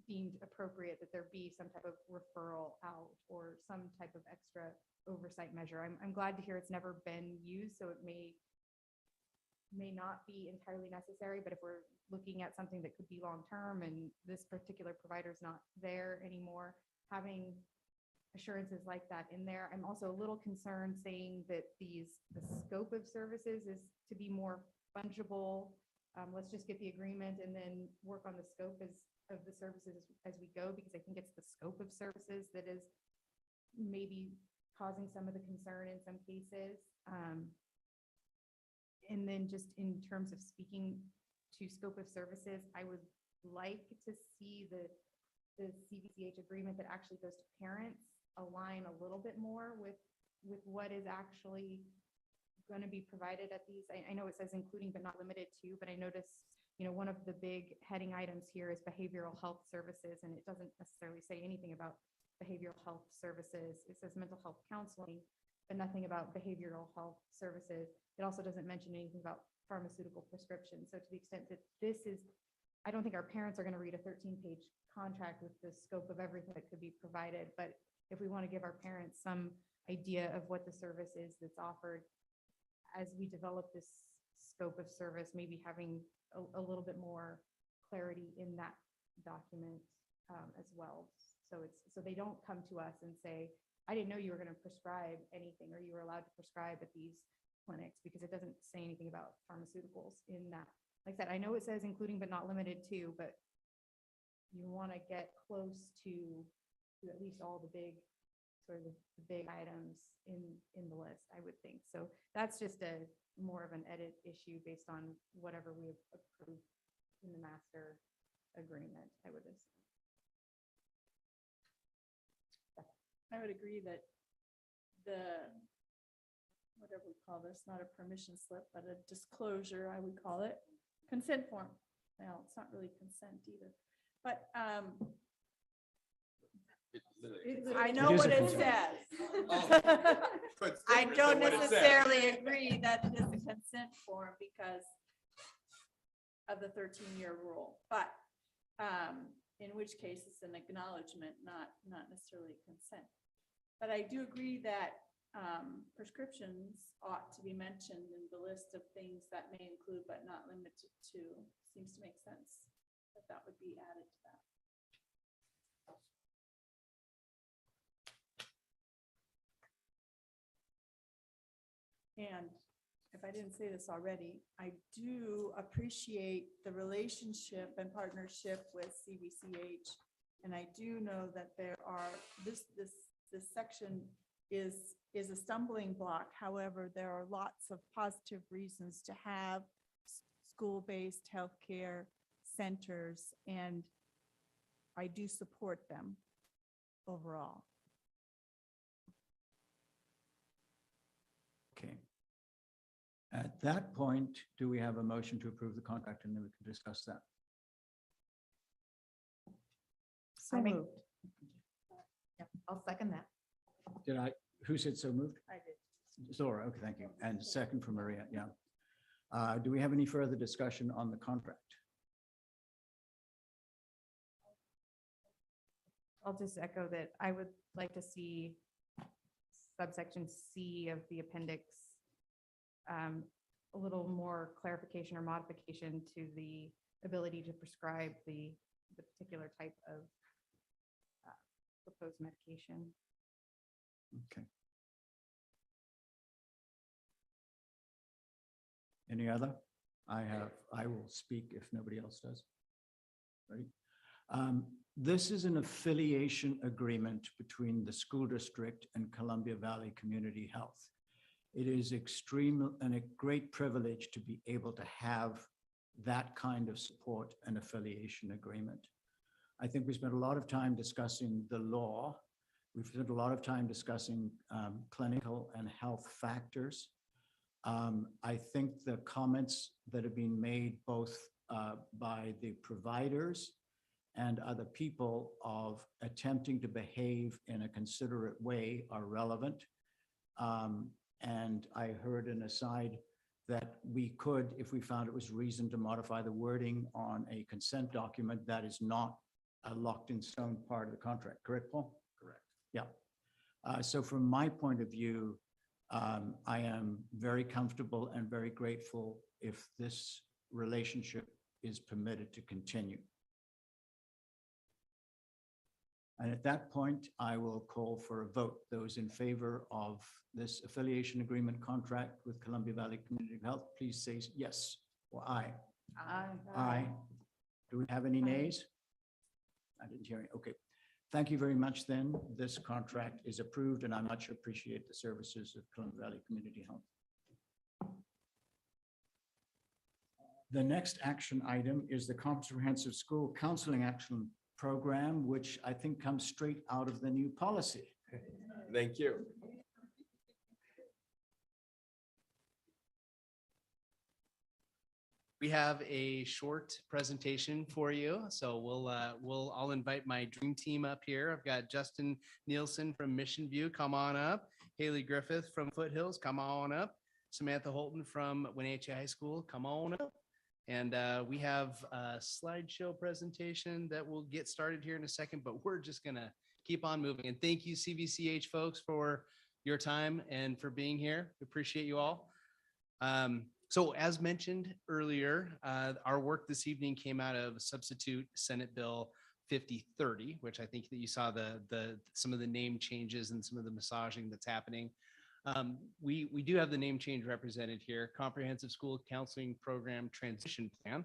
deemed appropriate, that there be some type of referral out or some type of extra oversight measure. I'm glad to hear it's never been used, so it may not be entirely necessary, but if we're looking at something that could be long-term and this particular provider is not there anymore, having assurances like that in there. I'm also a little concerned saying that the scope of services is to be more fungible. Let's just get the agreement and then work on the scope of the services as we go, because I think it's the scope of services that is maybe causing some of the concern in some cases. And then just in terms of speaking to scope of services, I would like to see the CVCH agreement that actually goes to parents align a little bit more with what is actually going to be provided at these. I know it says including but not limited to, but I noticed, one of the big heading items here is behavioral health services, and it doesn't necessarily say anything about behavioral health services. It says mental health counseling, but nothing about behavioral health services. It also doesn't mention anything about pharmaceutical prescriptions. So to the extent that this is, I don't think our parents are going to read a 13-page contract with the scope of everything that could be provided. But if we want to give our parents some idea of what the service is that's offered as we develop this scope of service, maybe having a little bit more clarity in that document as well. So they don't come to us and say, I didn't know you were going to prescribe anything or you were allowed to prescribe at these clinics, because it doesn't say anything about pharmaceuticals in that. Like I said, I know it says including but not limited to, but you want to get close to at least all the big the big items in the list, I would think. So that's just more of an edit issue based on whatever we have approved in the master agreement, I would assume. I would agree that whatever we call this, not a permission slip, but a disclosure, I would call it, consent form. Well, it's not really consent either, but I know what it says. I don't necessarily agree that it is a consent form because of the 13-year rule, but in which case it's an acknowledgement, not necessarily consent. But I do agree that prescriptions ought to be mentioned in the list of things that may include but not limited to. Seems to make sense that would be added to that. And if I didn't say this already, I do appreciate the relationship and partnership with CVCH. And I do know that there are, this section is a stumbling block. However, there are lots of positive reasons to have school-based healthcare centers, and I do support them overall. Okay. At that point, do we have a motion to approve the contract, and then we can discuss that? So moved. Yep, I'll second that. Did I, Who said so moved? I did. Zora, okay, thank you. And second from Maria, yeah. Do we have any further discussion on the contract? I'll just echo that I would like to see subsection C of the appendix, a little more clarification or modification to the ability to prescribe the particular type of proposed medication. Okay. Any other? I will speak if nobody else does. Ready? This is an affiliation agreement between the school district and Columbia Valley Community Health. It is extreme and a great privilege to be able to have that kind of support and affiliation agreement. I think we spent a lot of time discussing the law. We've spent a lot of time discussing clinical and health factors. I think the comments that have been made both by the providers and other people of attempting to behave in a considerate way are relevant. And I heard an aside that we could, if we found it was reason to modify the wording on a consent document, that is not a locked in stone part of the contract, correct, Paul? Correct. Yeah. So from my point of view, I am very comfortable and very grateful if this relationship is permitted to continue. And at that point, I will call for a vote. Those in favor of this affiliation agreement contract with Columbia Valley Community Health, please say yes or aye. Aye. Aye. Do we have any nays? I didn't hear any. Okay. Thank you very much then. This contract is approved and I much appreciate the services of Columbia Valley Community Health. The next action item is the Comprehensive School Counseling Action Program, which I think comes straight out of the new policy. Thank you. We have a short presentation for you. So I'll invite my dream team up here. I've got Justin Nielsen from Mission View, come on up. Haley Griffith from Foothills, come on up. Samantha Holton from Wenatchee High School, come on up. And we have a slideshow presentation that will get started here in a second, but we're just gonna keep on moving. And thank you CVCH folks for your time and for being here. We appreciate you all. So as mentioned earlier, our work this evening came out of Substitute Senate Bill 5030, which I think that you saw some of the name changes and some of the massaging that's happening. We do have the name change represented here, Comprehensive School Counseling Program Transition Plan.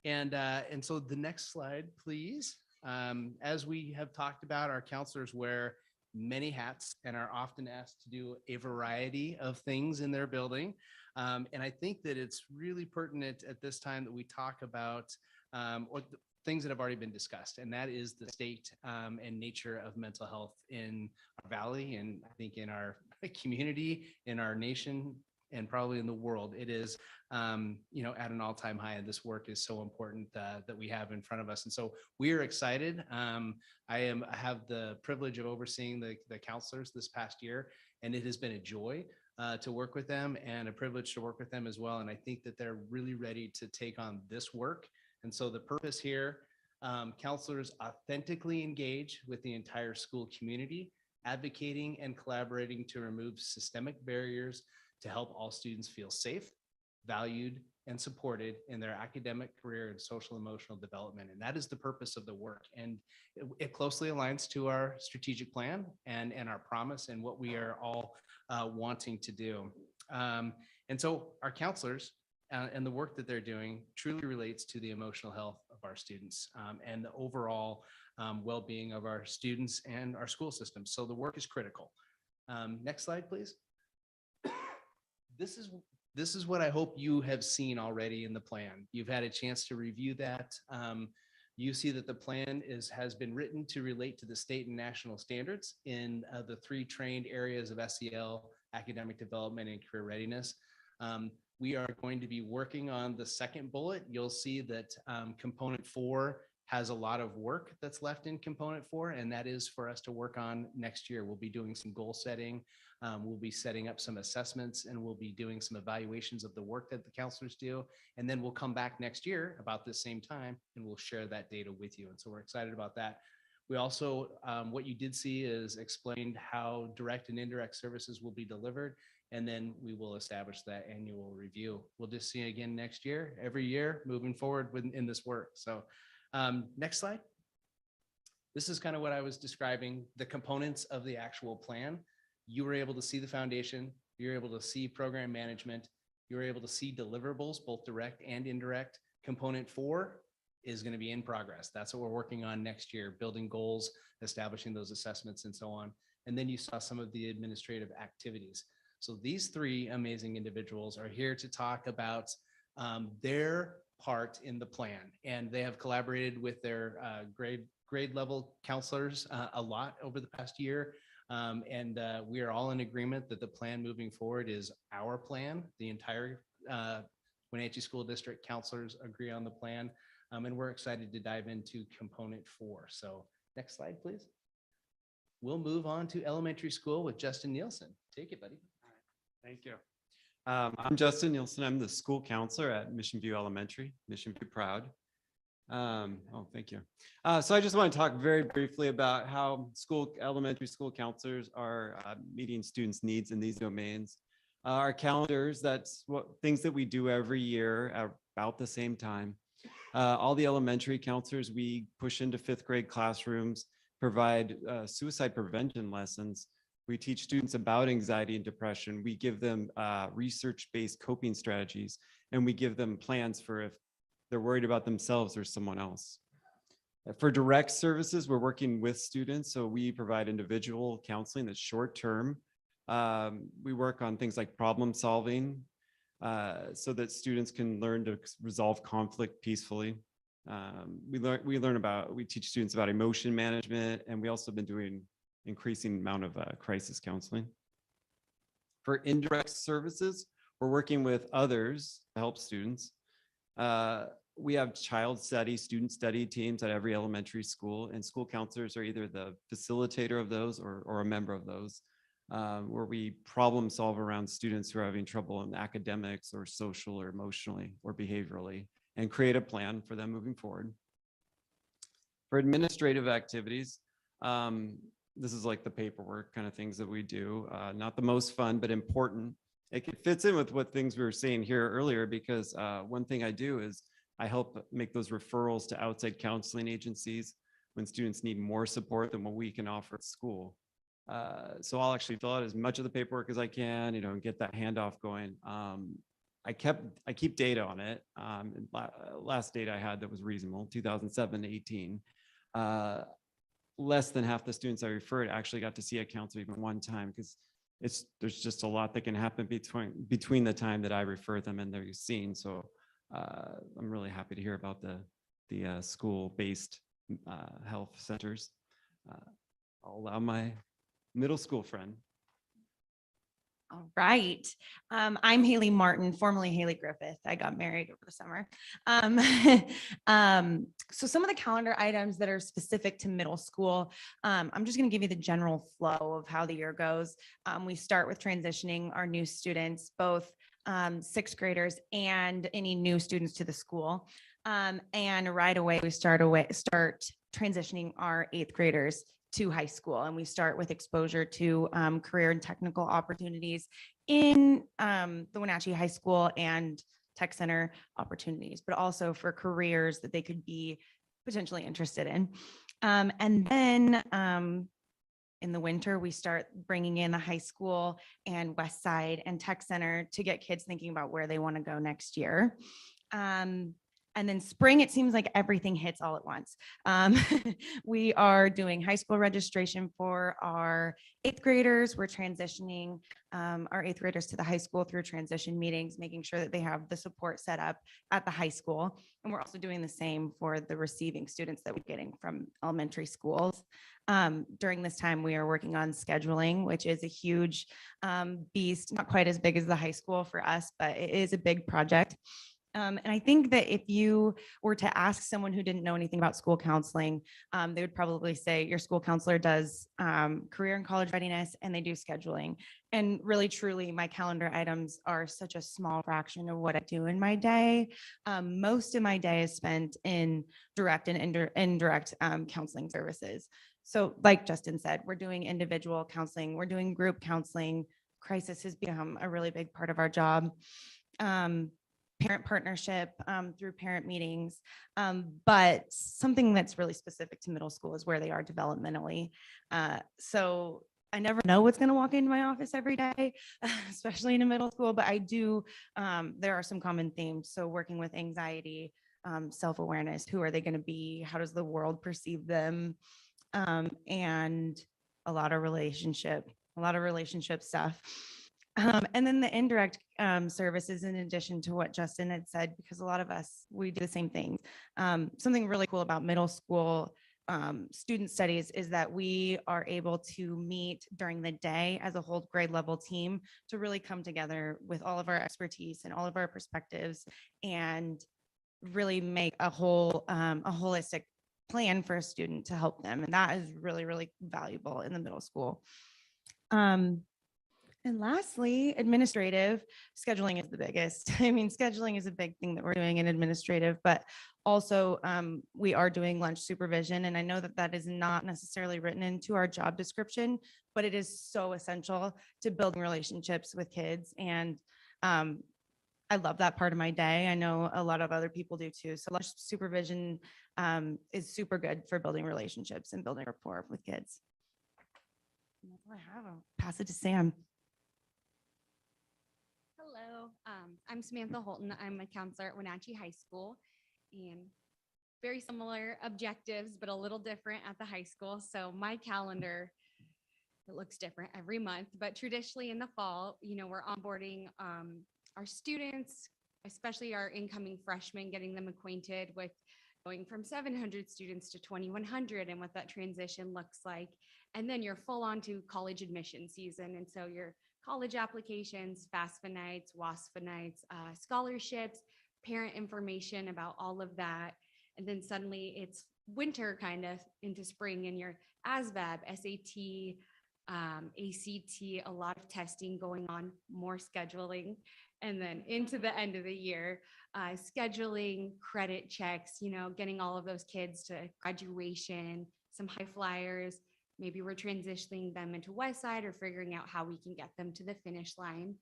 And so the next slide, please. As we have talked about, our counselors wear many hats and are often asked to do a variety of things in their building. And I think that it's really pertinent at this time that we talk about things that have already been discussed, and that is the state and nature of mental health in our valley, and I think in our community, in our nation, and probably in the world. It is, at an all-time high, and this work is so important that we have in front of us. And so we are excited. I have the privilege of overseeing the counselors this past year, and it has been a joy to work with them and a privilege to work with them as well. And I think that they're really ready to take on this work. And so the purpose here, counselors authentically engage with the entire school community, advocating and collaborating to remove systemic barriers to help all students feel safe, valued, and supported in their academic, career, and social emotional development. And that is the purpose of the work. And it closely aligns to our strategic plan and our promise and what we are all wanting to do. And so our counselors and the work that they're doing truly relates to the emotional health of our students and the overall well-being of our students and our school system. So the work is critical. Next slide, please. This is what I hope you have seen already in the plan. You've had a chance to review that. You see that the plan has been written to relate to the state and national standards in the 3 trained areas of SEL, academic development, and career readiness. We are going to be working on the second bullet. You'll see that component 4 has a lot of work that's left in component 4, and that is for us to work on next year. We'll be doing some goal setting. We'll be setting up some assessments, and we'll be doing some evaluations of the work that the counselors do. And then we'll come back next year about the same time, and we'll share that data with you. And so we're excited about that. We also, what you did see is explained how direct and indirect services will be delivered. And then we will establish that annual review. We'll just see you again next year, every year, moving forward in this work. So next slide. This is kind of what I was describing, the components of the actual plan. You were able to see the foundation. You're able to see program management. You're able to see deliverables, both direct and indirect. Component 4 is going to be in progress. That's what we're working on next year, building goals, establishing those assessments, and so on. And then you saw some of the administrative activities. So these 3 amazing individuals are here to talk about their part in the plan. And they have collaborated with their grade level counselors a lot over the past year. We are all in agreement that the plan moving forward is our plan. The entire Wenatchee School District counselors agree on the plan. And we're excited to dive into component 4. So next slide, please. We'll move on to elementary school with Justin Nielsen. Take it, buddy. Thank you. I'm Justin Nielsen. I'm the school counselor at Mission View Elementary, Mission View Proud. Thank you. So I just want to talk very briefly about how elementary school counselors are meeting students' needs in these domains. Our calendars, that's things that we do every year at about the same time. All the elementary counselors, we push into 5th grade classrooms, provide suicide prevention lessons. We teach students about anxiety and depression. We give them research-based coping strategies, and we give them plans for if they're worried about themselves or someone else. For direct services, we're working with students, so we provide individual counseling that's short-term. We work on things like problem solving so that students can learn to resolve conflict peacefully. We teach students about emotion management, and we also have been doing increasing amount of crisis counseling. For indirect services, we're working with others to help students. We have child study, student study teams at every elementary school, and school counselors are either the facilitator of those or a member of those, where we problem solve around students who are having trouble in academics or social or emotionally or behaviorally, and create a plan for them moving forward. For administrative activities, this is like the paperwork kind of things that we do, not the most fun, but important. It fits in with what things we were saying here earlier, because one thing I do is I help make those referrals to outside counseling agencies when students need more support than what we can offer at school. So I'll actually fill out as much of the paperwork as I can, and get that handoff going. I keep data on it. Last data I had that was reasonable, 2007 to 18. Less than half the students I referred actually got to see a counselor even one time, because there's just a lot that can happen between the time that I refer them and they're seen. So I'm really happy to hear about the school-based health centers. I'll allow my middle school friend. All right. I'm Haley Martin, formerly Haley Griffith. I got married over the summer. So some of the calendar items that are specific to middle school, I'm just going to give you the general flow of how the year goes. We start with transitioning our new students, both 6th graders and any new students to the school. And right away, we start transitioning our 8th graders to high school. And we start with exposure to career and technical opportunities in the Wenatchee High School and Tech Center opportunities, but also for careers that they could be potentially interested in. And then in the winter, we start bringing in the high school and West Side and Tech Center to get kids thinking about where they want to go next year. And then spring, it seems like everything hits all at once. We are doing high school registration for our 8th graders. We're transitioning our 8th graders to the high school through transition meetings, making sure that they have the support set up at the high school. And we're also doing the same for the receiving students that we're getting from elementary schools. During this time, we are working on scheduling, which is a huge beast, not quite as big as the high school for us, but it is a big project. And I think that if you were to ask someone who didn't know anything about school counseling, they would probably say your school counselor does career and college readiness and they do scheduling. And really, truly, my calendar items are such a small fraction of what I do in my day. Most of my day is spent in direct and indirect counseling services. So like Justin said, we're doing individual counseling, we're doing group counseling. Crisis has become a really big part of our job. Parent partnership through parent meetings. But something that's really specific to middle school is where they are developmentally. So I never know what's going to walk into my office every day, especially in a middle school, but I do, there are some common themes. So working with anxiety, self-awareness, who are they going to be? How does the world perceive them? And a lot of relationship stuff. And then the indirect services, in addition to what Justin had said, because a lot of us, we do the same things. Something really cool about middle school student studies is that we are able to meet during the day as a whole grade level team to really come together with all of our expertise and all of our perspectives and really make a holistic plan for a student to help them. And that is really, really valuable in the middle school. And lastly, administrative scheduling is the biggest. I mean, scheduling is a big thing that we're doing in administrative, but also we are doing lunch supervision. And I know that that is not necessarily written into our job description, but it is so essential to building relationships with kids. And I love that part of my day. I know a lot of other people do too. So lunch supervision is super good for building relationships and building rapport with kids. And that's all I have. I'll pass it to Sam. Hello, I'm Samantha Holton. I'm a counselor at Wenatchee High School, and very similar objectives, but a little different at the high school. So my calendar, it looks different every month, but traditionally in the fall, we're onboarding our students, especially our incoming freshmen, getting them acquainted with going from 700 students to 2,100 and what that transition looks like. And then you're full on to college admission season. And so your college applications, FAFSA nights, WASFA nights, scholarships, parent information about all of that. And then suddenly it's winter kind of into spring and your ASVAB, SAT, ACT, a lot of testing going on, more scheduling. And then into the end of the year, scheduling, credit checks, getting all of those kids to graduation, some high flyers. Maybe we're transitioning them into West Side or figuring out how we can get them to the finish line.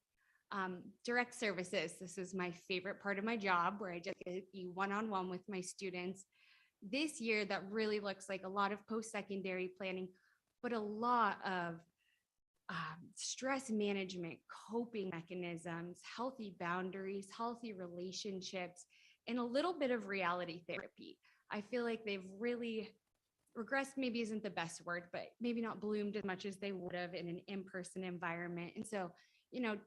Direct services. This is my favorite part of my job where I just get to be one-on-one with my students. This year, that really looks like a lot of post-secondary planning, but a lot of stress management, coping mechanisms, healthy boundaries, healthy relationships, and a little bit of reality therapy. I feel like they've really regressed, maybe isn't the best word, but maybe not bloomed as much as they would have in an in-person environment. And so,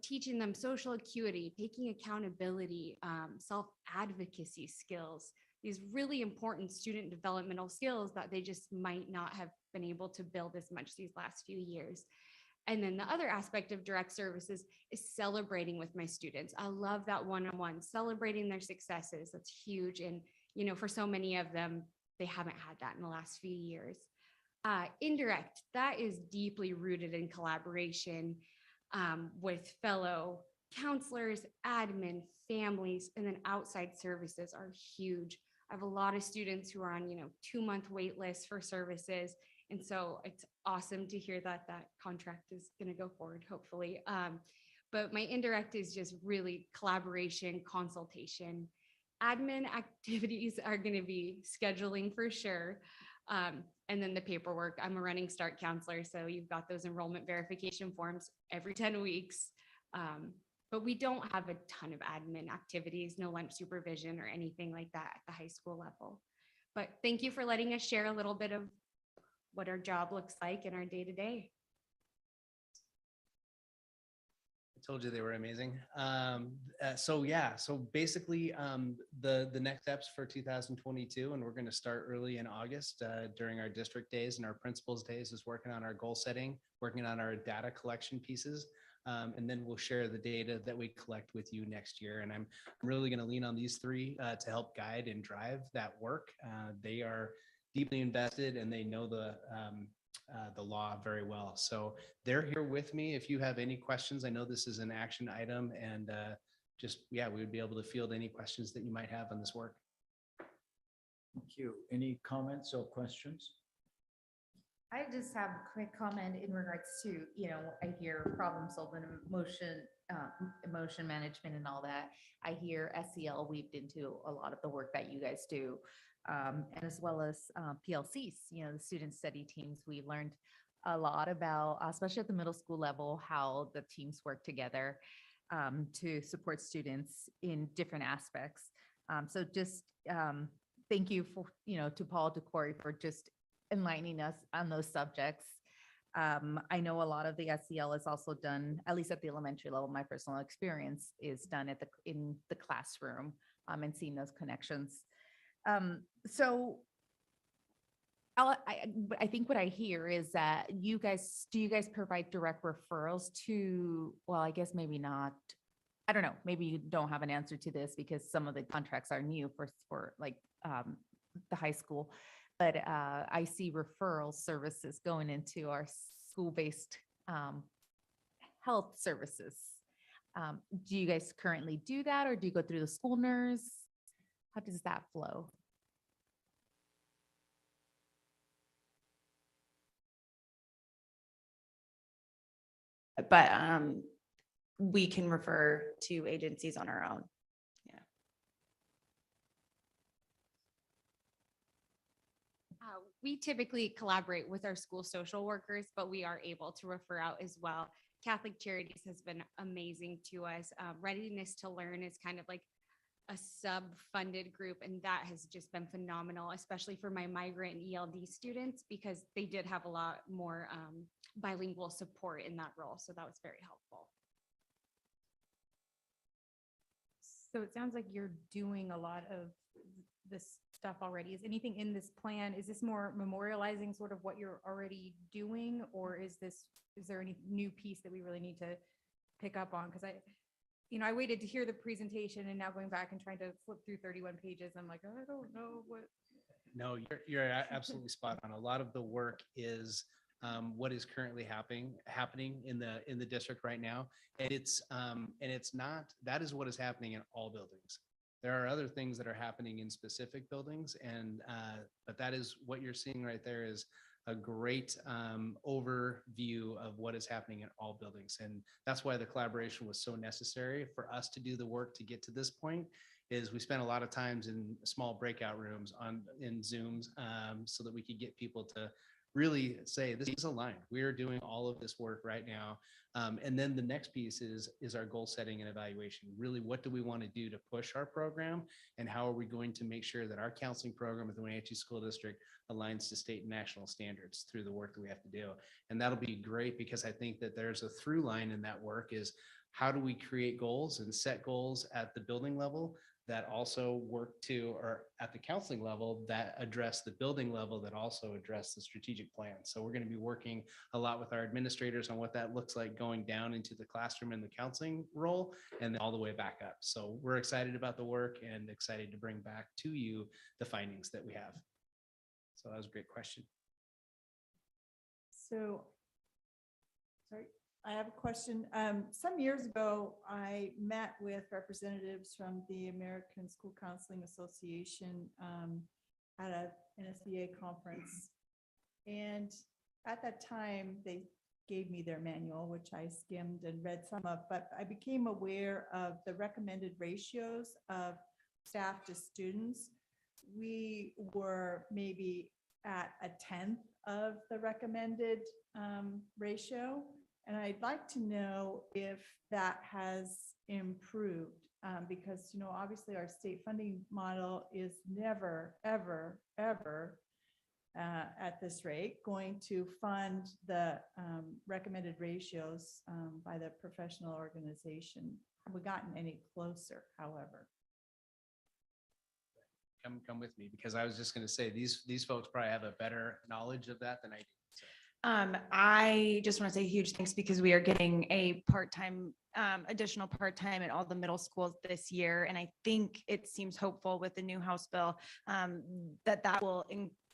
teaching them social acuity, taking accountability, self-advocacy skills, these really important student developmental skills that they just might not have been able to build as much these last few years. And then the other aspect of direct services is celebrating with my students. I love that one-on-one, celebrating their successes. That's huge. And, for so many of them, they haven't had that in the last few years. Indirect, that is deeply rooted in collaboration with fellow counselors, admin, families, and then outside services are huge. I have a lot of students who are on, 2-month wait lists for services. And so it's awesome to hear that that contract is going to go forward, hopefully. But my indirect is just really collaboration, consultation. Admin activities are going to be scheduling for sure. And then the paperwork. I'm a running start counselor, so you've got those enrollment verification forms every 10 weeks. But we don't have a ton of admin activities, no lunch supervision or anything like that at the high school level. But thank you for letting us share a little bit of what our job looks like in our day-to-day. I told you they were amazing. So basically the next steps for 2022, and we're going to start early in August during our district days and our principals days, is working on our goal setting, working on our data collection pieces. And then we'll share the data that we collect with you next year. And I'm really going to lean on these three to help guide and drive that work. They are deeply invested and they know the law very well. So they're here with me. If you have any questions, I know this is an action item and we would be able to field any questions that you might have on this work. Thank you. Any comments or questions? I just have a quick comment in regards to, I hear problem solving, emotion management and all that. I hear SEL weaved into a lot of the work that you guys do. And as well as PLCs, the student study teams, we learned a lot about, especially at the middle school level, how the teams work together to support students in different aspects. So just thank you for, to Paul, to Corey for just enlightening us on those subjects. I know a lot of the SEL is also done, at least at the elementary level, my personal experience is done in the classroom and seeing those connections. So I think what I hear is that do you guys provide direct referrals to, well, I guess maybe not. I don't know, maybe you don't have an answer to this because some of the contracts are new for like the high school, but I see referral services going into our school-based health services. Do you guys currently do that or do you go through the school nurse? How does that flow? But we can refer to agencies on our own. Yeah. We typically collaborate with our school social workers, but we are able to refer out as well. Catholic Charities has been amazing to us. Readiness to Learn is kind of like a sub-funded group, and that has just been phenomenal, especially for my migrant and ELD students, because they did have a lot more bilingual support in that role. So that was very helpful. So it sounds like you're doing a lot of this stuff already. Is anything in this plan, is this more memorializing sort of what you're already doing? Or is there any new piece that we really need to pick up on? Because I waited to hear the presentation and now going back and trying to flip through 31 pages, I'm like, I don't know what. No, you're absolutely spot on. A lot of the work is what is currently happening in the district right now. And it's not, that is what is happening in all buildings. There are other things that are happening in specific buildings, and but that is what you're seeing right there is a great overview of what is happening in all buildings. And that's why the collaboration was so necessary for us to do the work to get to this point. Is we spent a lot of times in small breakout rooms in Zooms so that we could get people to really say, this is aligned. We are doing all of this work right now. And then the next piece is our goal setting and evaluation. Really, what do we want to do to push our program? And how are we going to make sure that our counseling program with the Wenatchee School District aligns to state and national standards through the work that we have to do? And that'll be great because I think that there's a through line in that work is how do we create goals and set goals at the building level that also work to, or at the counseling level that address the building level that also address the strategic plan. So we're going to be working a lot with our administrators on what that looks like going down into the classroom and the counseling role and then all the way back up. So we're excited about the work and excited to bring back to you the findings that we have. So that was a great question. So, sorry, I have a question. Some years ago, I met with representatives from the American School Counseling Association at an SBA conference. And at that time, they gave me their manual, which I skimmed and read some of, but I became aware of the recommended ratios of staff to students. We were maybe at a 1/10 of the recommended ratio. And I'd like to know if that has improved because, obviously our state funding model is never, ever, ever at this rate going to fund the recommended ratios by the professional organization. Have we gotten any closer, however? Come with me because I was just going to say these folks probably have a better knowledge of that than I do. So. I just want to say huge thanks because we are getting a part-time, additional part-time at all the middle schools this year. And I think it seems hopeful with the new House bill that will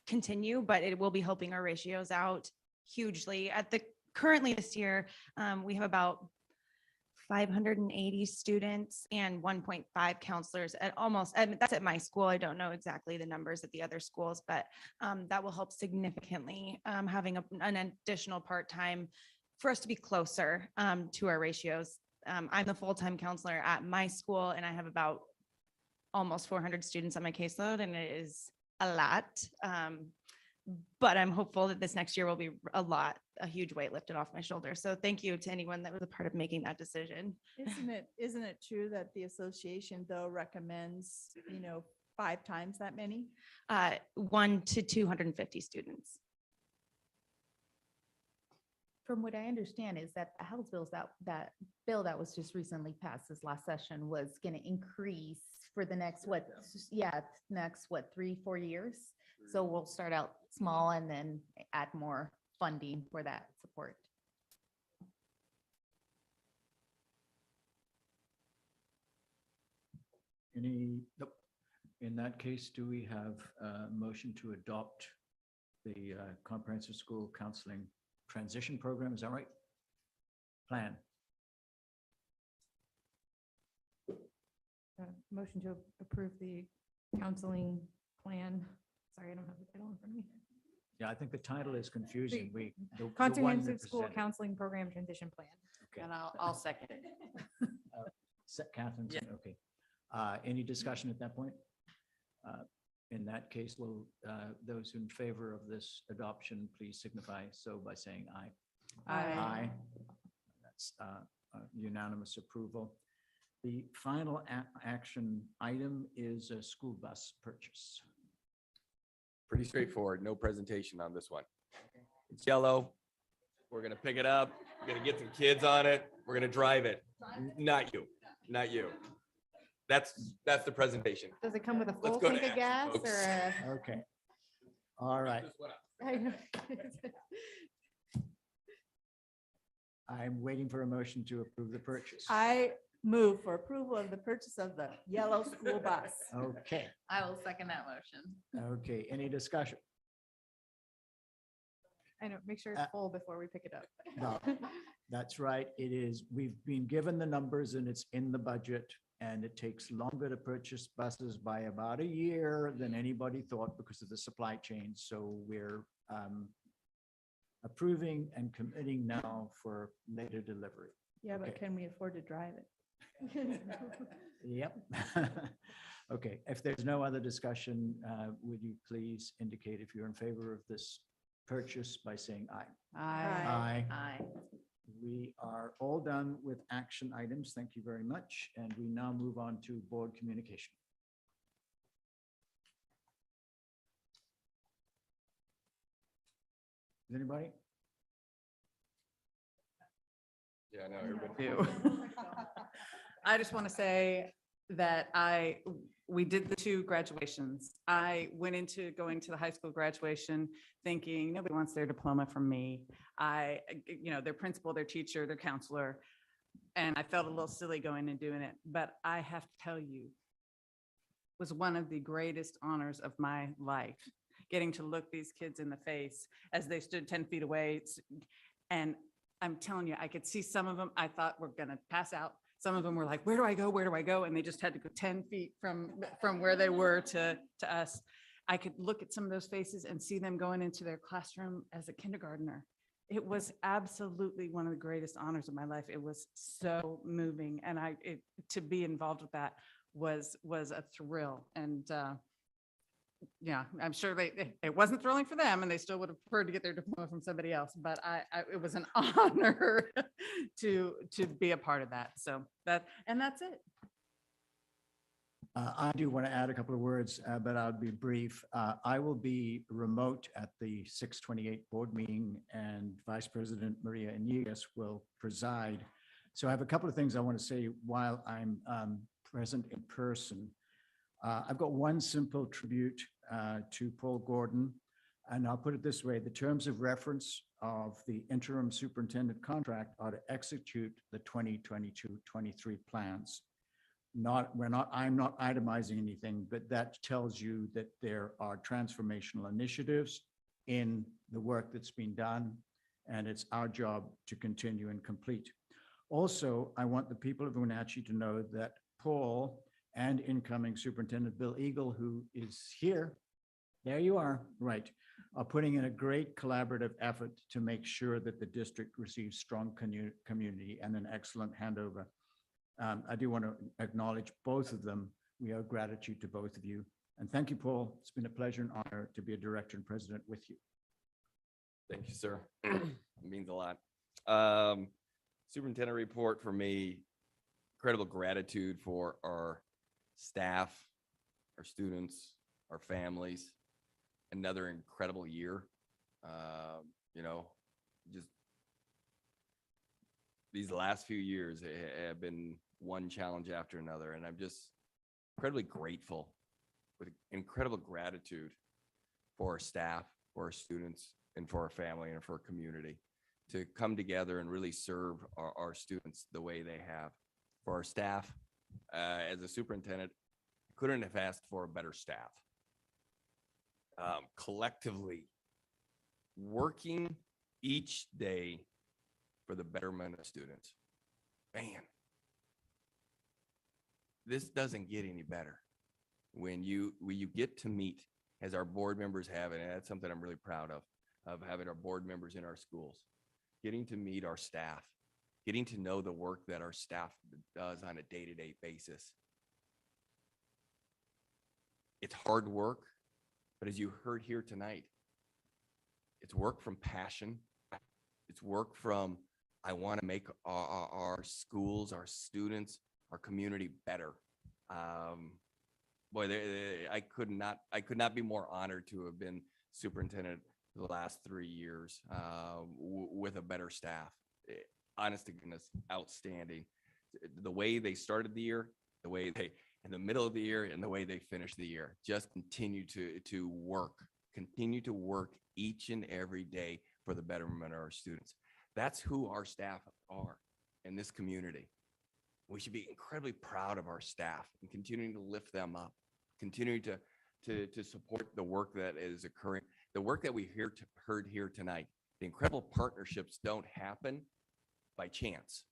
continue, but it will be helping our ratios out hugely. Currently this year, we have about 580 students and 1.5 counselors at that's at my school. I don't know exactly the numbers at the other schools, but that will help significantly having an additional part-time for us to be closer to our ratios. I'm the full-time counselor at my school and I have about almost 400 students on my caseload and it is a lot. But I'm hopeful that this next year will be a huge weight lifted off my shoulders. So thank you to anyone that was a part of making that decision. Isn't it true that the association though recommends, 5 times that many? 1 to 250 students. From what I understand is that the House bills that bill that was just recently passed this last session was going to increase for the next, 3-4 years. So we'll start out small and then add more funding for that support. Nope. In that case, do we have a motion to adopt the comprehensive school counseling transition program? Is that right? Plan. Motion to approve the counseling plan. Sorry, I don't have the title in front of me. Yeah, I think the title is confusing. The one Comprehensive that School presented. Counseling Program Transition Plan. Okay. And I'll second it. Catherine, okay. Any discussion at that point? In that case, will those in favor of this adoption, please signify so by saying aye. Aye. That's unanimous approval. The final action item is a school bus purchase. Pretty straightforward. No presentation on this one. It's yellow. We're going to pick it up. We're going to get some kids on it. We're going to drive it. Not you. Not you. That's the presentation. Does it come with a Let's full go to tank of action, gas folks. or a? Okay. All right. I know. I'm waiting for a motion to approve the purchase. I move for approval of the purchase of the yellow school bus. Okay. I will second that motion. Okay. Any discussion? I know, make sure it's full before we pick it up. No, that's right. It is. We've been given the numbers and it's in the budget. And it takes longer to purchase buses by about a year than anybody thought because of the supply chain. So we're approving and committing now for later delivery. Yeah, but Okay. can we afford to drive it? Yep. Okay, if there's no other discussion, would you please indicate if you're in favor of this purchase by saying aye? Aye. Aye. We are all done with action items. Thank you very much. And we now move on to board communication. Is anybody? Yeah, no, everybody. Do. I just want to say that we did the 2 graduations. I went into going to the high school graduation thinking nobody wants their diploma from me. Their principal, their teacher, their counselor, and I felt a little silly going and doing it. But I have to tell you, it was one of the greatest honors of my life, getting to look these kids in the face as they stood 10 feet away. And I'm telling you, I could see some of them, I thought were going to pass out. Some of them were like, where do I go? Where do I go? And they just had to go 10 feet from where they were to us. I could look at some of those faces and see them going into their classroom as a kindergartner. It was absolutely one of the greatest honors of my life. It was so moving. And to be involved with that was a thrill. And yeah, I'm sure it wasn't thrilling for them and they still would have preferred to get their diploma from somebody else, but it was an honor to be a part of that. So that's it. I do want to add a couple of words, but I'll be brief. I will be remote at the 628 board meeting and Vice President Maria Inegas will preside. So I have a couple of things I want to say while I'm present in person. I've got one simple tribute to Paul Gordon. And I'll put it this way, the terms of reference of the interim superintendent contract are to execute the 2022-23 plans. I'm not itemizing anything, but that tells you that there are transformational initiatives in the work that's been done, and it's our job to continue and complete. Also, I want the people of Wenatchee to know that Paul and incoming Superintendent Bill Eagle, who is here, there you are, right, are putting in a great collaborative effort to make sure that the district receives strong community and an excellent handover. I do want to acknowledge both of them. We owe gratitude to both of you. And thank you, Paul. It's been a pleasure and honor to be a director and president with you. Thank you, sir. It means a lot. Superintendent report for me, incredible gratitude for our staff, our students, our families. Another incredible year. Just these last few years have been one challenge after another, and I'm just incredibly grateful with incredible gratitude for our staff, for our students, and for our family and for our community to come together and really serve our students the way they have. For our staff, as a superintendent, couldn't have asked for a better staff. Collectively working each day for the betterment of students. Man, this doesn't get any better when you get to meet, as our board members have, and that's something I'm really proud of having our board members in our schools, getting to meet our staff, getting to know the work that our staff does on a day-to-day basis. It's hard work, but as you heard here tonight, it's work from passion. It's work from, I want to make our schools, our students, our community better. I could not be more honored to have been superintendent the last 3 years with a better staff. Honest to goodness, outstanding. The way they started the year, the way they in the middle of the year, and the way they finished the year. Just continue to work each and every day for the betterment of our students. That's who our staff are in this community. We should be incredibly proud of our staff and continuing to lift them up, continuing to support the work that is occurring, the work that we heard here tonight. The incredible partnerships don't happen by chance.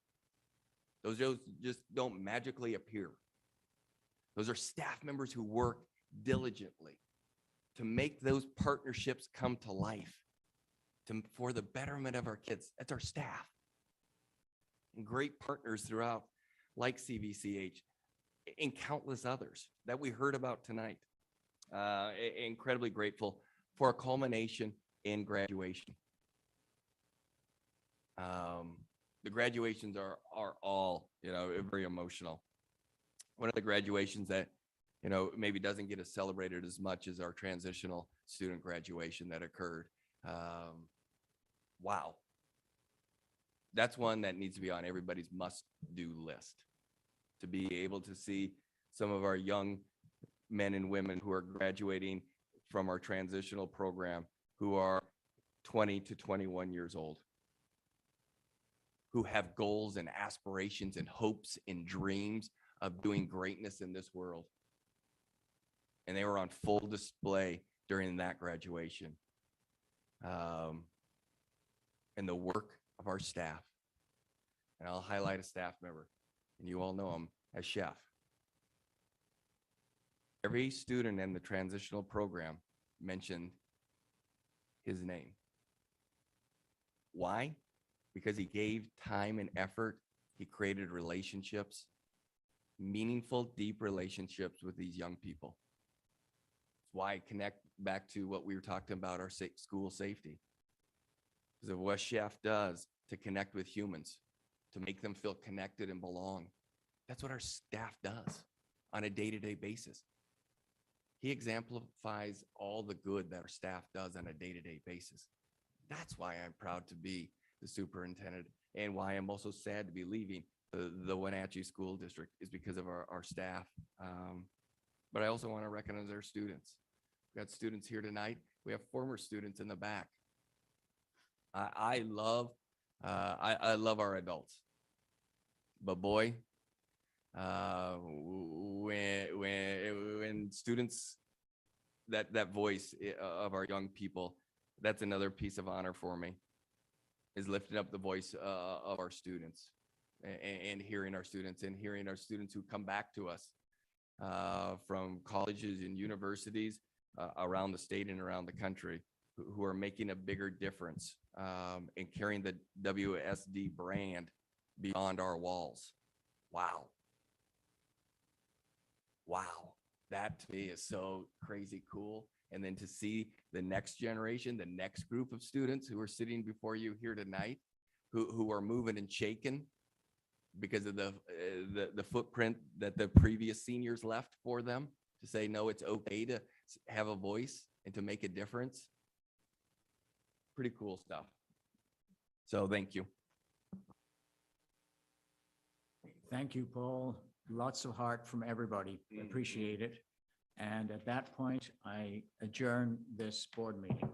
Those just don't magically appear. Those are staff members who work diligently to make those partnerships come to life for the betterment of our kids. That's our staff. And great partners throughout, like CVCH and countless others that we heard about tonight. Incredibly grateful for a culmination in graduation. The graduations are all, very emotional. One of the graduations that, maybe doesn't get us celebrated as much as our transitional student graduation that occurred. Wow. That's one that needs to be on everybody's must-do list, to be able to see some of our young men and women who are graduating from our transitional program, who are 20 to 21 years old, who have goals and aspirations and hopes and dreams of doing greatness in this world. And they were on full display during that graduation. And the work of our staff. And I'll highlight a staff member, and you all know him as Chef. Every student in the transitional program mentioned his name. Why? Because he gave time and effort. He created relationships, meaningful, deep relationships with these young people. That's why I connect back to what we were talking about, our school safety. Because of what Chef does to connect with humans, to make them feel connected and belong. That's what our staff does on a day-to-day basis. He exemplifies all the good that our staff does on a day-to-day basis. That's why I'm proud to be the superintendent, and why I'm also sad to be leaving the Wenatchee School District, is because of our staff. But I also want to recognize our students We got students here tonight. We have former students in the back. I love our adults. But boy, when students, that voice of our young people, that's another piece of honor for me, is lifting up the voice of our students and hearing our students who come back to us from colleges and universities around the state and around the country, who are making a bigger difference in carrying the WSD brand beyond our walls. Wow. Wow. That to me is so crazy cool. And then to see the next generation, the next group of students who are sitting before you here tonight, who are moving and shaking because of the footprint that the previous seniors left for them, to say, no, it's okay to have a voice and to make a difference. Pretty cool stuff. So thank you. Thank you, Paul. Lots of heart from everybody. Appreciate it. And at that point, I adjourn this board meeting.